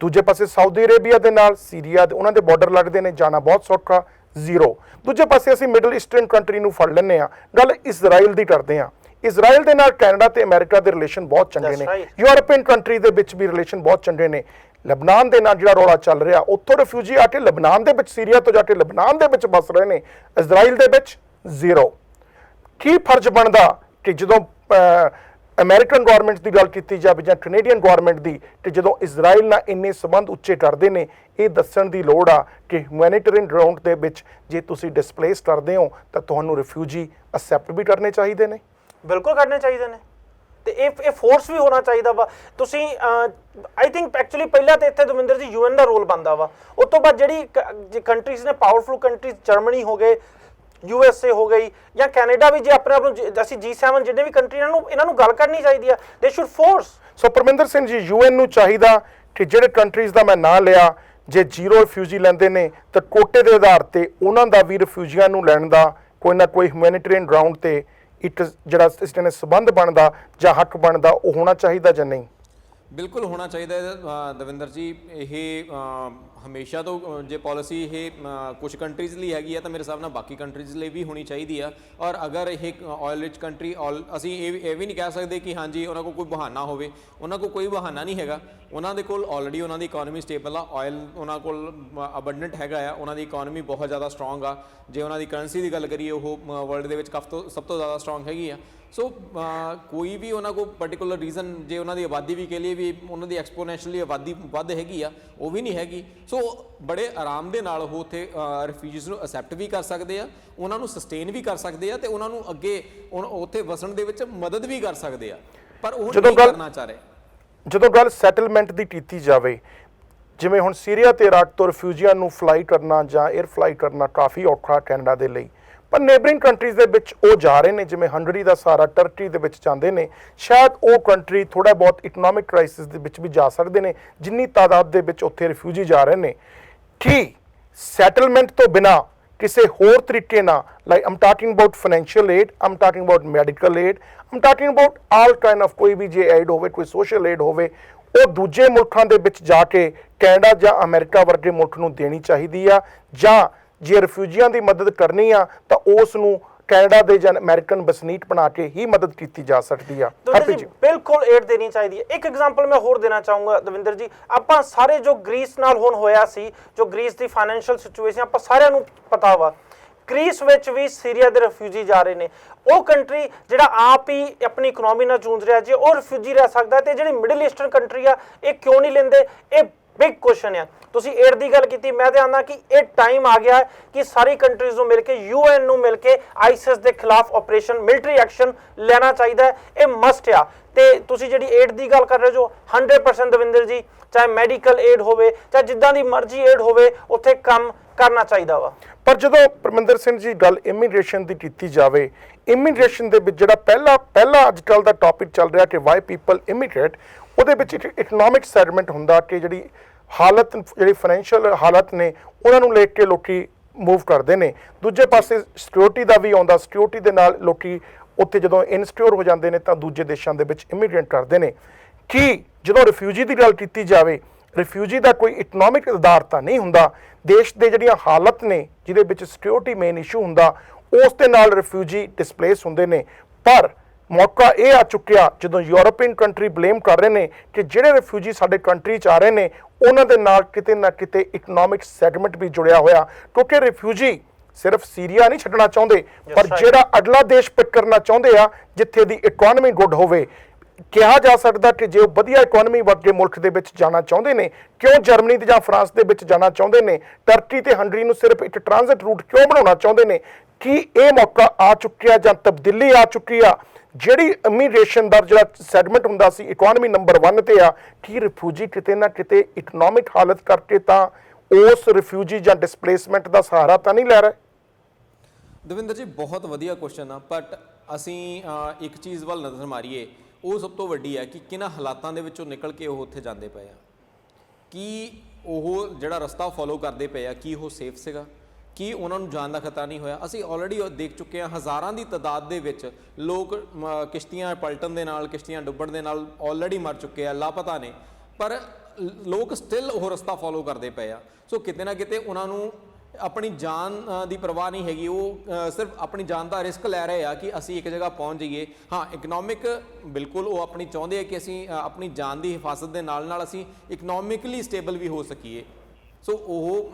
ਦੂਜੇ ਪਾਸੇ ਸਾਊਦੀ ਅਰੇਬੀਆ ਦੇ ਨਾਲ ਸੀਰੀਆ ਦੇ ਉਹਨਾਂ ਦੇ ਬਾਰਡਰ ਲੱਗਦੇ ਨੇ, ਜਾਣਾ ਬਹੁਤ ਸੌਖਾ, 0। ਦੂਜੇ ਪਾਸੇ ਅਸੀਂ ਮਿਡਲ ਈਸਟਰਨ ਕੰਟਰੀ ਨੂੰ ਫੜ ਲੈਂਦੇ ਆ। ਗੱਲ ਇਜ਼ਰਾਈਲ ਦੀ ਕਰਦੇ ਆ। ਇਜ਼ਰਾਈਲ ਦੇ ਨਾਲ ਕੈਨੇਡਾ ਤੇ ਅਮਰੀਕਾ ਦੇ ਰਿਲੇਸ਼ਨ ਬਹੁਤ ਚੰਗੇ ਨੇ, ਯੂਰਪੀਅਨ ਕੰਟਰੀ ਦੇ ਵਿੱਚ ਵੀ ਰਿਲੇਸ਼ਨ ਬਹੁਤ ਚੰਗੇ ਨੇ। ਲਬਨਾਨ ਦੇ ਨਾਲ ਜਿਹੜਾ ਰੌਲਾ ਚੱਲ ਰਿਹਾ, ਉੱਥੋਂ ਰਿਫਿਊਜੀ ਆ ਕੇ ਲਬਨਾਨ ਦੇ ਵਿੱਚ, ਸੀਰੀਆ ਤੋਂ ਜਾ ਕੇ ਲਬਨਾਨ ਦੇ ਵਿੱਚ ਬਸ ਰਹੇ ਨੇ, ਇਜ਼ਰਾਈਲ ਦੇ ਵਿੱਚ 0। ਕੀ ਫਰਜ਼ ਬਣਦਾ ਕਿ ਜਦੋਂ ਅਮਰੀਕਨ ਗਵਰਨਮੈਂਟ ਦੀ ਗੱਲ ਕੀਤੀ ਜਾਵੇ ਜਾਂ ਕੈਨੇਡੀਅਨ ਗਵਰਨਮੈਂਟ ਦੀ, ਕਿ ਜਦੋਂ ਇਜ਼ਰਾਈਲ ਨਾਲ ਇੰਨੇ ਸੰਬੰਧ ਉੱਚੇ ਕਰਦੇ ਨੇ, ਇਹ ਦੱਸਣ ਦੀ ਲੋੜ ਆ ਕਿ ਹਿਊਮੈਨਿਟੇਰੀਅਨ ਗਰਾਊਂਡ ਦੇ ਵਿੱਚ ਜੇ ਤੁਸੀਂ ਡਿਸਪਲੇਸ ਕਰਦੇ ਹੋ ਤਾਂ ਤੁਹਾਨੂੰ ਰਿਫਿਊਜੀ ਅਸੈਪਟ ਵੀ ਕਰਨੇ ਚਾਹੀਦੇ ਨੇ। ਬਿਲਕੁਲ ਕਰਨੇ ਚਾਹੀਦੇ ਨੇ ਤੇ ਇਹ ਫੋਰਸ ਵੀ ਹੋਣਾ ਚਾਹੀਦਾ ਵਾ। ਤੁਸੀਂ ਆਈ ਥਿੰਕ ਐਕਚੁਅਲੀ ਪਹਿਲਾਂ ਤੇ ਇੱਥੇ ਦਵਿੰਦਰ ਜੀ UN ਦਾ ਰੋਲ ਬਣਦਾ ਵਾ। ਉਸ ਤੋਂ ਬਾਅਦ ਜਿਹੜੀ ਕੰਟਰੀਜ਼ ਨੇ ਪਾਵਰਫੁਲ ਕੰਟਰੀਜ਼, ਜਰਮਨੀ ਹੋ ਗਏ, USA ਹੋ ਗਈ ਜਾਂ ਕੈਨੇਡਾ ਵੀ, ਜੇ ਆਪਣੇ ਆਪ ਨੂੰ ਅਸੀਂ G7 ਜਿੰਨੇ ਵੀ ਕੰਟਰੀ ਇਹਨਾਂ ਨੂੰ ਗੱਲ ਕਰਨੀ ਚਾਹੀਦੀ ਆ। They should force. So Parminder Singh ji, UN ਨੂੰ ਚਾਹੀਦਾ ਕਿ ਜਿਹੜੇ ਕੰਟਰੀਜ਼ ਦਾ ਮੈਂ ਨਾਂ ਲਿਆ, ਜੇ 0 ਰਿਫਿਊਜੀ ਲੈਂਦੇ ਨੇ ਤਾਂ ਕੋਟੇ ਦੇ ਆਧਾਰ ਤੇ ਉਹਨਾਂ ਦਾ ਵੀ ਰਿਫਿਊਜੀਆਂ ਨੂੰ ਲੈਣ ਦਾ ਕੋਈ ਨਾ ਕੋਈ ਹਿਊਮੈਨਿਟੇਰੀਅਨ ਗਰਾਊਂਡ ਤੇ ਇੱਕ ਜਿਹੜਾ ਇਸ ਨੇ ਸੰਬੰਧ ਬਣਦਾ ਜਾਂ ਹੱਕ ਬਣਦਾ ਉਹ ਹੋਣਾ ਚਾਹੀਦਾ ਜਾਂ ਨਹੀਂ? ਬਿਲਕੁਲ ਹੋਣਾ ਚਾਹੀਦਾ ਹੈ ਦਵਿੰਦਰ ਜੀ। ਇਹ ਹਮੇਸ਼ਾ ਤੋਂ ਜੇ ਪਾਲਿਸੀ ਇਹ ਕੁਝ ਕੰਟਰੀਜ਼ ਲਈ ਹੈਗੀ ਆ ਤਾਂ ਮੇਰੇ ਹਿਸਾਬ ਨਾਲ ਬਾਕੀ ਕੰਟਰੀਜ਼ ਲਈ ਵੀ ਹੋਣੀ ਚਾਹੀਦੀ ਆ। ਔਰ ਅਗਰ ਇਹ ਆਇਲ ਰਿਚ ਕੰਟਰੀ, ਅਸੀਂ ਇਹ ਵੀ ਨਹੀਂ ਕਹਿ ਸਕਦੇ ਕਿ ਹਾਂਜੀ ਉਹਨਾਂ ਕੋਲ ਕੋਈ ਬਹਾਨਾ ਹੋਵੇ। ਉਹਨਾਂ ਕੋਲ ਕੋਈ ਬਹਾਨਾ ਨਹੀਂ ਹੈਗਾ। ਉਹਨਾਂ ਦੇ ਕੋਲ ਆਲਰੇਡੀ ਉਹਨਾਂ ਦੀ ਇਕਨੋਮੀ ਸਟੇਬਲ ਆ, ਆਇਲ ਉਹਨਾਂ ਕੋਲ ਅਬੰਡੈਂਟ ਹੈਗਾ ਆ, ਉਹਨਾਂ ਦੀ ਇਕਨੋਮੀ ਬਹੁਤ ਜ਼ਿਆਦਾ ਸਟਰੋਂਗ ਆ। ਜੇ ਉਹਨਾਂ ਦੀ ਕਰੰਸੀ ਦੀ ਗੱਲ ਕਰੀਏ, ਉਹ ਵਰਲਡ ਦੇ ਵਿੱਚ ਸਭ ਤੋਂ ਜ਼ਿਆਦਾ ਸਟਰੋਂਗ ਹੈਗੀ ਆ। ਸੋ ਕੋਈ ਵੀ ਉਹਨਾਂ ਕੋਲ ਪਰਟੀਕੂਲਰ ਰੀਜ਼ਨ, ਜੇ ਉਹਨਾਂ ਦੀ ਆਬਾਦੀ ਵੀ ਕਹਿ ਲਈਏ ਵੀ ਉਹਨਾਂ ਦੀ ਐਕਸਪੋਨੈਂਸ਼ੀਅਲੀ ਆਬਾਦੀ ਵੱਧ ਹੈਗੀ ਆ, ਉਹ ਵੀ ਨਹੀਂ ਹੈਗੀ। ਸੋ ਬੜੇ ਆਰਾਮ ਦੇ ਨਾਲ ਉਹ ਉੱਥੇ ਰਿਫਿਊਜੀਜ਼ ਨੂੰ ਅਸੈਪਟ ਵੀ ਕਰ ਸਕਦੇ ਆ, ਉਹਨਾਂ ਨੂੰ ਸਸਟੇਨ ਵੀ ਕਰ ਸਕਦੇ ਆ ਤੇ ਉਹਨਾਂ ਨੂੰ ਅੱਗੇ ਉੱਥੇ ਵਸਣ ਦੇ ਵਿੱਚ ਮਦਦ ਵੀ ਕਰ ਸਕਦੇ ਆ। ਪਰ ਉਹ ਨਹੀਂ ਕਰਨਾ ਚਾਹ ਰਹੇ। ਜਦੋਂ ਗੱਲ ਸੈਟਲਮੈਂਟ ਦੀ ਕੀਤੀ ਜਾਵੇ, ਜਿਵੇਂ ਹੁਣ ਸੀਰੀਆ ਤੇ ਇਰਾਕ ਤੋਂ ਰਿਫਿਊਜੀਆਂ ਨੂੰ ਫਲਾਈ ਕਰਨਾ ਜਾਂ 에ਅਰ ਫਲਾਈ ਕਰਨਾ ਕਾਫੀ ਔਖਾ ਕੈਨੇਡਾ ਦੇ ਲਈ, ਪਰ ਨੇਬਰਿੰਗ ਕੰਟਰੀਜ਼ ਦੇ ਵਿੱਚ ਉਹ ਜਾ ਰਹੇ ਨੇ। ਜਿਵੇਂ ਹੰਗਰੀ ਦਾ ਸਹਾਰਾ ਟਰਕੀ ਦੇ ਵਿੱਚ ਜਾਂਦੇ ਨੇ, ਸ਼ਾਇਦ ਉਹ ਕੰਟਰੀ ਥੋੜਾ ਬਹੁਤ ਇਕਨੋਮਿਕ ਕ੍ਰਾਈਸਿਸ ਦੇ ਵਿੱਚ ਵੀ ਜਾ ਸਕਦੇ ਨੇ ਜਿੰਨੀ ਤਾਦਾਦ ਦੇ ਵਿੱਚ ਉੱਥੇ ਰਿਫਿਊਜੀ ਜਾ ਰਹੇ ਨੇ। ਕੀ ਸੈਟਲਮੈਂਟ ਤੋਂ ਬਿਨਾ ਕਿਸੇ ਹੋਰ ਤਰੀਕੇ ਨਾਲ, like Aam talking about financial aid, Aam talking about medical aid, Aam talking about all kind of ਕੋਈ ਵੀ ਜੇ ਏਡ ਹੋਵੇ, ਕੋਈ ਸੋਸ਼ਲ ਏਡ ਹੋਵੇ, ਉਹ ਦੂਜੇ ਮੁਲਕਾਂ ਦੇ ਵਿੱਚ ਜਾ ਕੇ ਕੈਨੇਡਾ ਜਾਂ ਅਮਰੀਕਾ ਵਰਗੇ ਮੁਲਕ ਨੂੰ ਦੇਣੀ ਚਾਹੀਦੀ ਆ? ਜਾਂ ਜੇ ਰਿਫਿਊਜੀਆਂ ਦੀ ਮਦਦ ਕਰਨੀ ਆ ਤਾਂ ਉਸ ਨੂੰ ਕੈਨੇਡਾ ਦੇ ਜਾਂ ਅਮਰੀਕਨ ਵਸਨੀਕ ਬਣਾ ਕੇ ਹੀ ਮਦਦ ਕੀਤੀ ਜਾ ਸਕਦੀ ਆ? ਬਿਲਕੁਲ ਏਡ ਦੇਣੀ ਚਾਹੀਦੀ ਹੈ। ਇੱਕ ਐਗਜ਼ਾਮਪਲ ਮੈਂ ਹੋਰ ਦੇਣਾ ਚਾਹੂੰਗਾ ਦਵਿੰਦਰ ਜੀ। ਆਪਾਂ ਸਾਰੇ ਜੋ ਗ੍ਰੀਸ ਨਾਲ ਹੁਣ ਹੋਇਆ ਸੀ, ਜੋ ਗ੍ਰੀਸ ਦੀ ਫਾਈਨੈਂਸ਼ੀਅਲ ਸਿਚੁਏਸ਼ਨ ਆਪਾਂ ਸਾਰਿਆਂ ਨੂੰ ਪਤਾ ਵਾ, ਗ੍ਰੀਸ ਵਿੱਚ ਵੀ ਸੀਰੀਆ ਦੇ ਰਿਫਿਊਜੀ ਜਾ ਰਹੇ ਨੇ। ਉਹ ਕੰਟਰੀ ਜਿਹੜਾ ਆਪ ਹੀ ਆਪਣੀ ਇਕਨੋਮੀ ਨਾਲ ਜੂਝ ਰਿਹਾ, ਜੇ ਉਹ ਰਿਫਿਊਜੀ ਰਹਿ ਸਕਦਾ ਤੇ ਜਿਹੜੀ ਮਿਡਲ ਈਸਟਰਨ ਕੰਟਰੀ ਆ ਇਹ ਕਿਉਂ ਨਹੀਂ ਲੈਂਦੇ? ਇਹ ਬਿਗ ਕੁਐਸਚਨ ਆ। ਤੁਸੀਂ ਏਡ ਦੀ ਗੱਲ ਕੀਤੀ, ਮੈਂ ਤੇ ਆਂਦਾ ਕਿ ਇਹ ਟਾਈਮ ਆ ਗਿਆ ਕਿ ਸਾਰੀ ਕੰਟਰੀਜ਼ ਨੂੰ ਮਿਲ ਕੇ, UN ਨੂੰ ਮਿਲ ਕੇ ਆਈਸਿਸ ਦੇ ਖਿਲਾਫ ਆਪਰੇਸ਼ਨ, ਮਿਲਟਰੀ ਐਕਸ਼ਨ ਲੈਣਾ ਚਾਹੀਦਾ ਹੈ। ਇਹ ਮਸਟ ਆ। ਤੇ ਤੁਸੀਂ ਜਿਹੜੀ ਏਡ ਦੀ ਗੱਲ ਕਰ ਰਹੇ ਜੋ 100% ਦਵਿੰਦਰ ਜੀ, ਚਾਹੇ ਮੈਡੀਕਲ ਏਡ ਹੋਵੇ ਚਾਹੇ ਜਿੱਦਾਂ ਦੀ ਮਰਜ਼ੀ ਏਡ ਹੋਵੇ, ਉੱਥੇ ਕੰਮ ਕਰਨਾ ਚਾਹੀਦਾ ਵਾ। ਪਰ ਜਦੋਂ ਪਰਮਿੰਦਰ ਸਿੰਘ ਜੀ ਗੱਲ ਇਮੀਗ੍ਰੇਸ਼ਨ ਦੀ ਕੀਤੀ ਜਾਵੇ, ਇਮੀਗ੍ਰੇਸ਼ਨ ਦੇ ਵਿੱਚ ਜਿਹੜਾ ਪਹਿਲਾ ਅੱਜ ਕੱਲ੍ਹ ਦਾ ਟੌਪਿਕ ਚੱਲ ਰਿਹਾ ਕਿ ਵਾਈ ਪੀਪਲ ਇਮੀਗ੍ਰੇਟ, ਉਹਦੇ ਵਿੱਚ ਇਕਨੋਮਿਕ ਸੈਟਲਮੈਂਟ ਹੁੰਦਾ ਕਿ ਜਿਹੜੀ ਹਾਲਤ, ਜਿਹੜੀ ਫਾਈਨੈਂਸ਼ੀਅਲ ਹਾਲਤ ਨੇ ਉਹਨਾਂ ਨੂੰ ਲੈ ਕੇ ਲੋਕੀ ਮੂਵ ਕਰਦੇ ਨੇ। ਦੂਜੇ ਪਾਸੇ ਸਿਕਿਉਰਿਟੀ ਦਾ ਵੀ ਆਉਂਦਾ, ਸਿਕਿਉਰਿਟੀ ਦੇ ਨਾਲ ਲੋਕੀ ਉੱਥੇ ਜਦੋਂ ਇਨਸਿਕਿਉਰ ਹੋ ਜਾਂਦੇ ਨੇ ਤਾਂ ਦੂਜੇ ਦੇਸ਼ਾਂ ਦੇ ਵਿੱਚ ਇਮੀਗ੍ਰੇਟ ਕਰਦੇ ਨੇ। ਕੀ ਜਦੋਂ ਰਿਫਿਊਜੀ ਦੀ ਗੱਲ ਕੀਤੀ ਜਾਵੇ, ਰਿਫਿਊਜੀ ਦਾ ਕੋਈ ਇਕਨੋਮਿਕ ਆਧਾਰ ਤਾਂ ਨਹੀਂ ਹੁੰਦਾ? ਦੇਸ਼ ਦੇ ਜਿਹੜੀਆਂ ਹਾਲਤ ਨੇ ਜਿਹਦੇ ਵਿੱਚ ਸਿਕਿਉਰਿਟੀ ਮੇਨ ਇਸ਼ੂ ਹੁੰਦਾ, ਉਸ ਦੇ ਨਾਲ ਰਿਫਿਊਜੀ ਡਿਸਪਲੇਸ ਹੁੰਦੇ ਨੇ। ਪਰ ਮੌਕਾ ਇਹ ਆ ਚੁੱਕਿਆ ਜਦੋਂ ਯੂਰਪੀਅਨ ਕੰਟਰੀ ਬਲੇਮ ਕਰ ਰਹੇ ਨੇ ਕਿ ਜਿਹੜੇ ਰਿਫਿਊਜੀ ਸਾਡੇ ਕੰਟਰੀ 'ਚ ਆ ਰਹੇ ਨੇ ਉਹਨਾਂ ਦੇ ਨਾਲ ਕਿਤੇ ਨਾ ਕਿਤੇ ਇਕਨੋਮਿਕ ਸੈਗਮੈਂਟ ਵੀ ਜੁੜਿਆ ਹੋਇਆ, ਕਿਉਂਕਿ ਰਿਫਿਊਜੀ ਸਿਰਫ ਸੀਰੀਆ ਨਹੀਂ ਛੱਡਣਾ ਚਾਹੁੰਦੇ, ਪਰ ਜਿਹੜਾ ਅਗਲਾ ਦੇਸ਼ ਪਿਕ ਕਰਨਾ ਚਾਹੁੰਦੇ ਆ ਜਿੱਥੇ ਦੀ ਇਕਨੋਮੀ ਗੁੱਡ ਹੋਵੇ। ਕਿਹਾ ਜਾ ਸਕਦਾ ਕਿ ਜੇ ਉਹ ਵਧੀਆ ਇਕਨੋਮੀ ਵਰਗੇ ਮੁਲਕ ਦੇ ਵਿੱਚ ਜਾਣਾ ਚਾਹੁੰਦੇ ਨੇ, ਕਿਉਂ ਜਰਮਨੀ ਤੇ ਜਾਂ ਫਰਾਂਸ ਦੇ ਵਿੱਚ ਜਾਣਾ ਚਾਹੁੰਦੇ ਨੇ? ਟਰਕੀ ਤੇ ਹੰਗਰੀ ਨੂੰ ਸਿਰਫ ਇੱਕ ਟ੍ਰਾਂਜ਼ਿਟ ਰੂਟ ਕਿਉਂ ਬਣਾਉਣਾ ਚਾਹੁੰਦੇ ਨੇ? ਕੀ ਇਹ ਮੌਕਾ ਆ ਚੁੱਕਿਆ ਜਾਂ ਤਬਦੀਲੀ ਆ ਚੁੱਕੀ ਆ? ਜਿਹੜੀ ਇਮੀਗ੍ਰੇਸ਼ਨ ਦਾ ਜਿਹੜਾ ਸੈਗਮੈਂਟ ਹੁੰਦਾ ਸੀ ਇਕਨੋਮੀ ਨੰਬਰ 1 ਤੇ ਆ, ਕੀ ਰਿਫਿਊਜੀ ਕਿਤੇ ਨਾ ਕਿਤੇ ਇਕਨੋਮਿਕ ਹਾਲਤ ਕਰਕੇ ਤਾਂ ਉਸ ਰਿਫਿਊਜੀ ਜਾਂ ਡਿਸਪਲੇਸਮੈਂਟ ਦਾ ਸਹਾਰਾ ਤਾਂ ਨਹੀਂ ਲੈ ਰਹੇ? ਦਵਿੰਦਰ ਜੀ ਬਹੁਤ ਵਧੀਆ ਕੁਐਸਚਨ ਆ, ਬਟ ਅਸੀਂ ਇੱਕ ਚੀਜ਼ ਵੱਲ ਨਜ਼ਰ ਮਾਰੀਏ, ਉਹ ਸਭ ਤੋਂ ਵੱਡੀ ਹੈ ਕਿ ਕਿਹਨਾਂ ਹਾਲਾਤਾਂ ਦੇ ਵਿੱਚੋਂ ਨਿਕਲ ਕੇ ਉਹ ਉੱਥੇ ਜਾਂਦੇ ਪਏ ਆ। ਕੀ ਉਹ ਜਿਹੜਾ ਰਸਤਾ ਫੋਲੋ ਕਰਦੇ ਪਏ ਆ, ਕੀ ਉਹ ਸੇਫ ਸੀਗਾ, ਕੀ ਉਹਨਾਂ ਨੂੰ ਜਾਨ ਦਾ ਖਤਰਾ ਨਹੀਂ ਹੋਇਆ? ਅਸੀਂ ਆਲਰੇਡੀ ਦੇਖ ਚੁੱਕੇ ਹਾਂ ਹਜ਼ਾਰਾਂ ਦੀ ਤਾਦਾਦ ਦੇ ਵਿੱਚ ਲੋਕ ਕਿਸ਼ਤੀਆਂ ਪਲਟਣ ਦੇ ਨਾਲ, ਕਿਸ਼ਤੀਆਂ ਡੁੱਬਣ ਦੇ ਨਾਲ ਆਲਰੇਡੀ ਮਰ ਚੁੱਕੇ ਆ, ਲਾਪਤਾ ਨੇ, ਪਰ ਲੋਕ ਸਟਿਲ ਉਹ ਰਸਤਾ ਫੋਲੋ ਕਰਦੇ ਪਏ ਆ। ਸੋ ਕਿਤੇ ਨਾ ਕਿਤੇ ਉਹਨਾਂ ਨੂੰ ਆਪਣੀ ਜਾਨ ਦੀ ਪਰਵਾਹ ਨਹੀਂ ਹੈਗੀ, ਉਹ ਸਿਰਫ ਆਪਣੀ ਜਾਨ ਦਾ ਰਿਸਕ ਲੈ ਰਹੇ ਆ ਕਿ ਅਸੀਂ ਇੱਕ ਜਗ੍ਹਾ ਪਹੁੰਚ ਜਾਈਏ। ਹਾਂ, ਇਕਨੋਮਿਕ ਬਿਲਕੁਲ ਉਹ ਆਪਣੀ ਚਾਹੁੰਦੇ ਆ ਕਿ ਅਸੀਂ ਆਪਣੀ ਜਾਨ ਦੀ ਹਿਫਾਜ਼ਤ ਦੇ ਨਾਲ ਨਾਲ ਅਸੀਂ ਇਕਨੋਮਿਕਲੀ ਸਟੇਬਲ ਵੀ ਹੋ ਸਕੀਏ। ਸੋ ਉਹ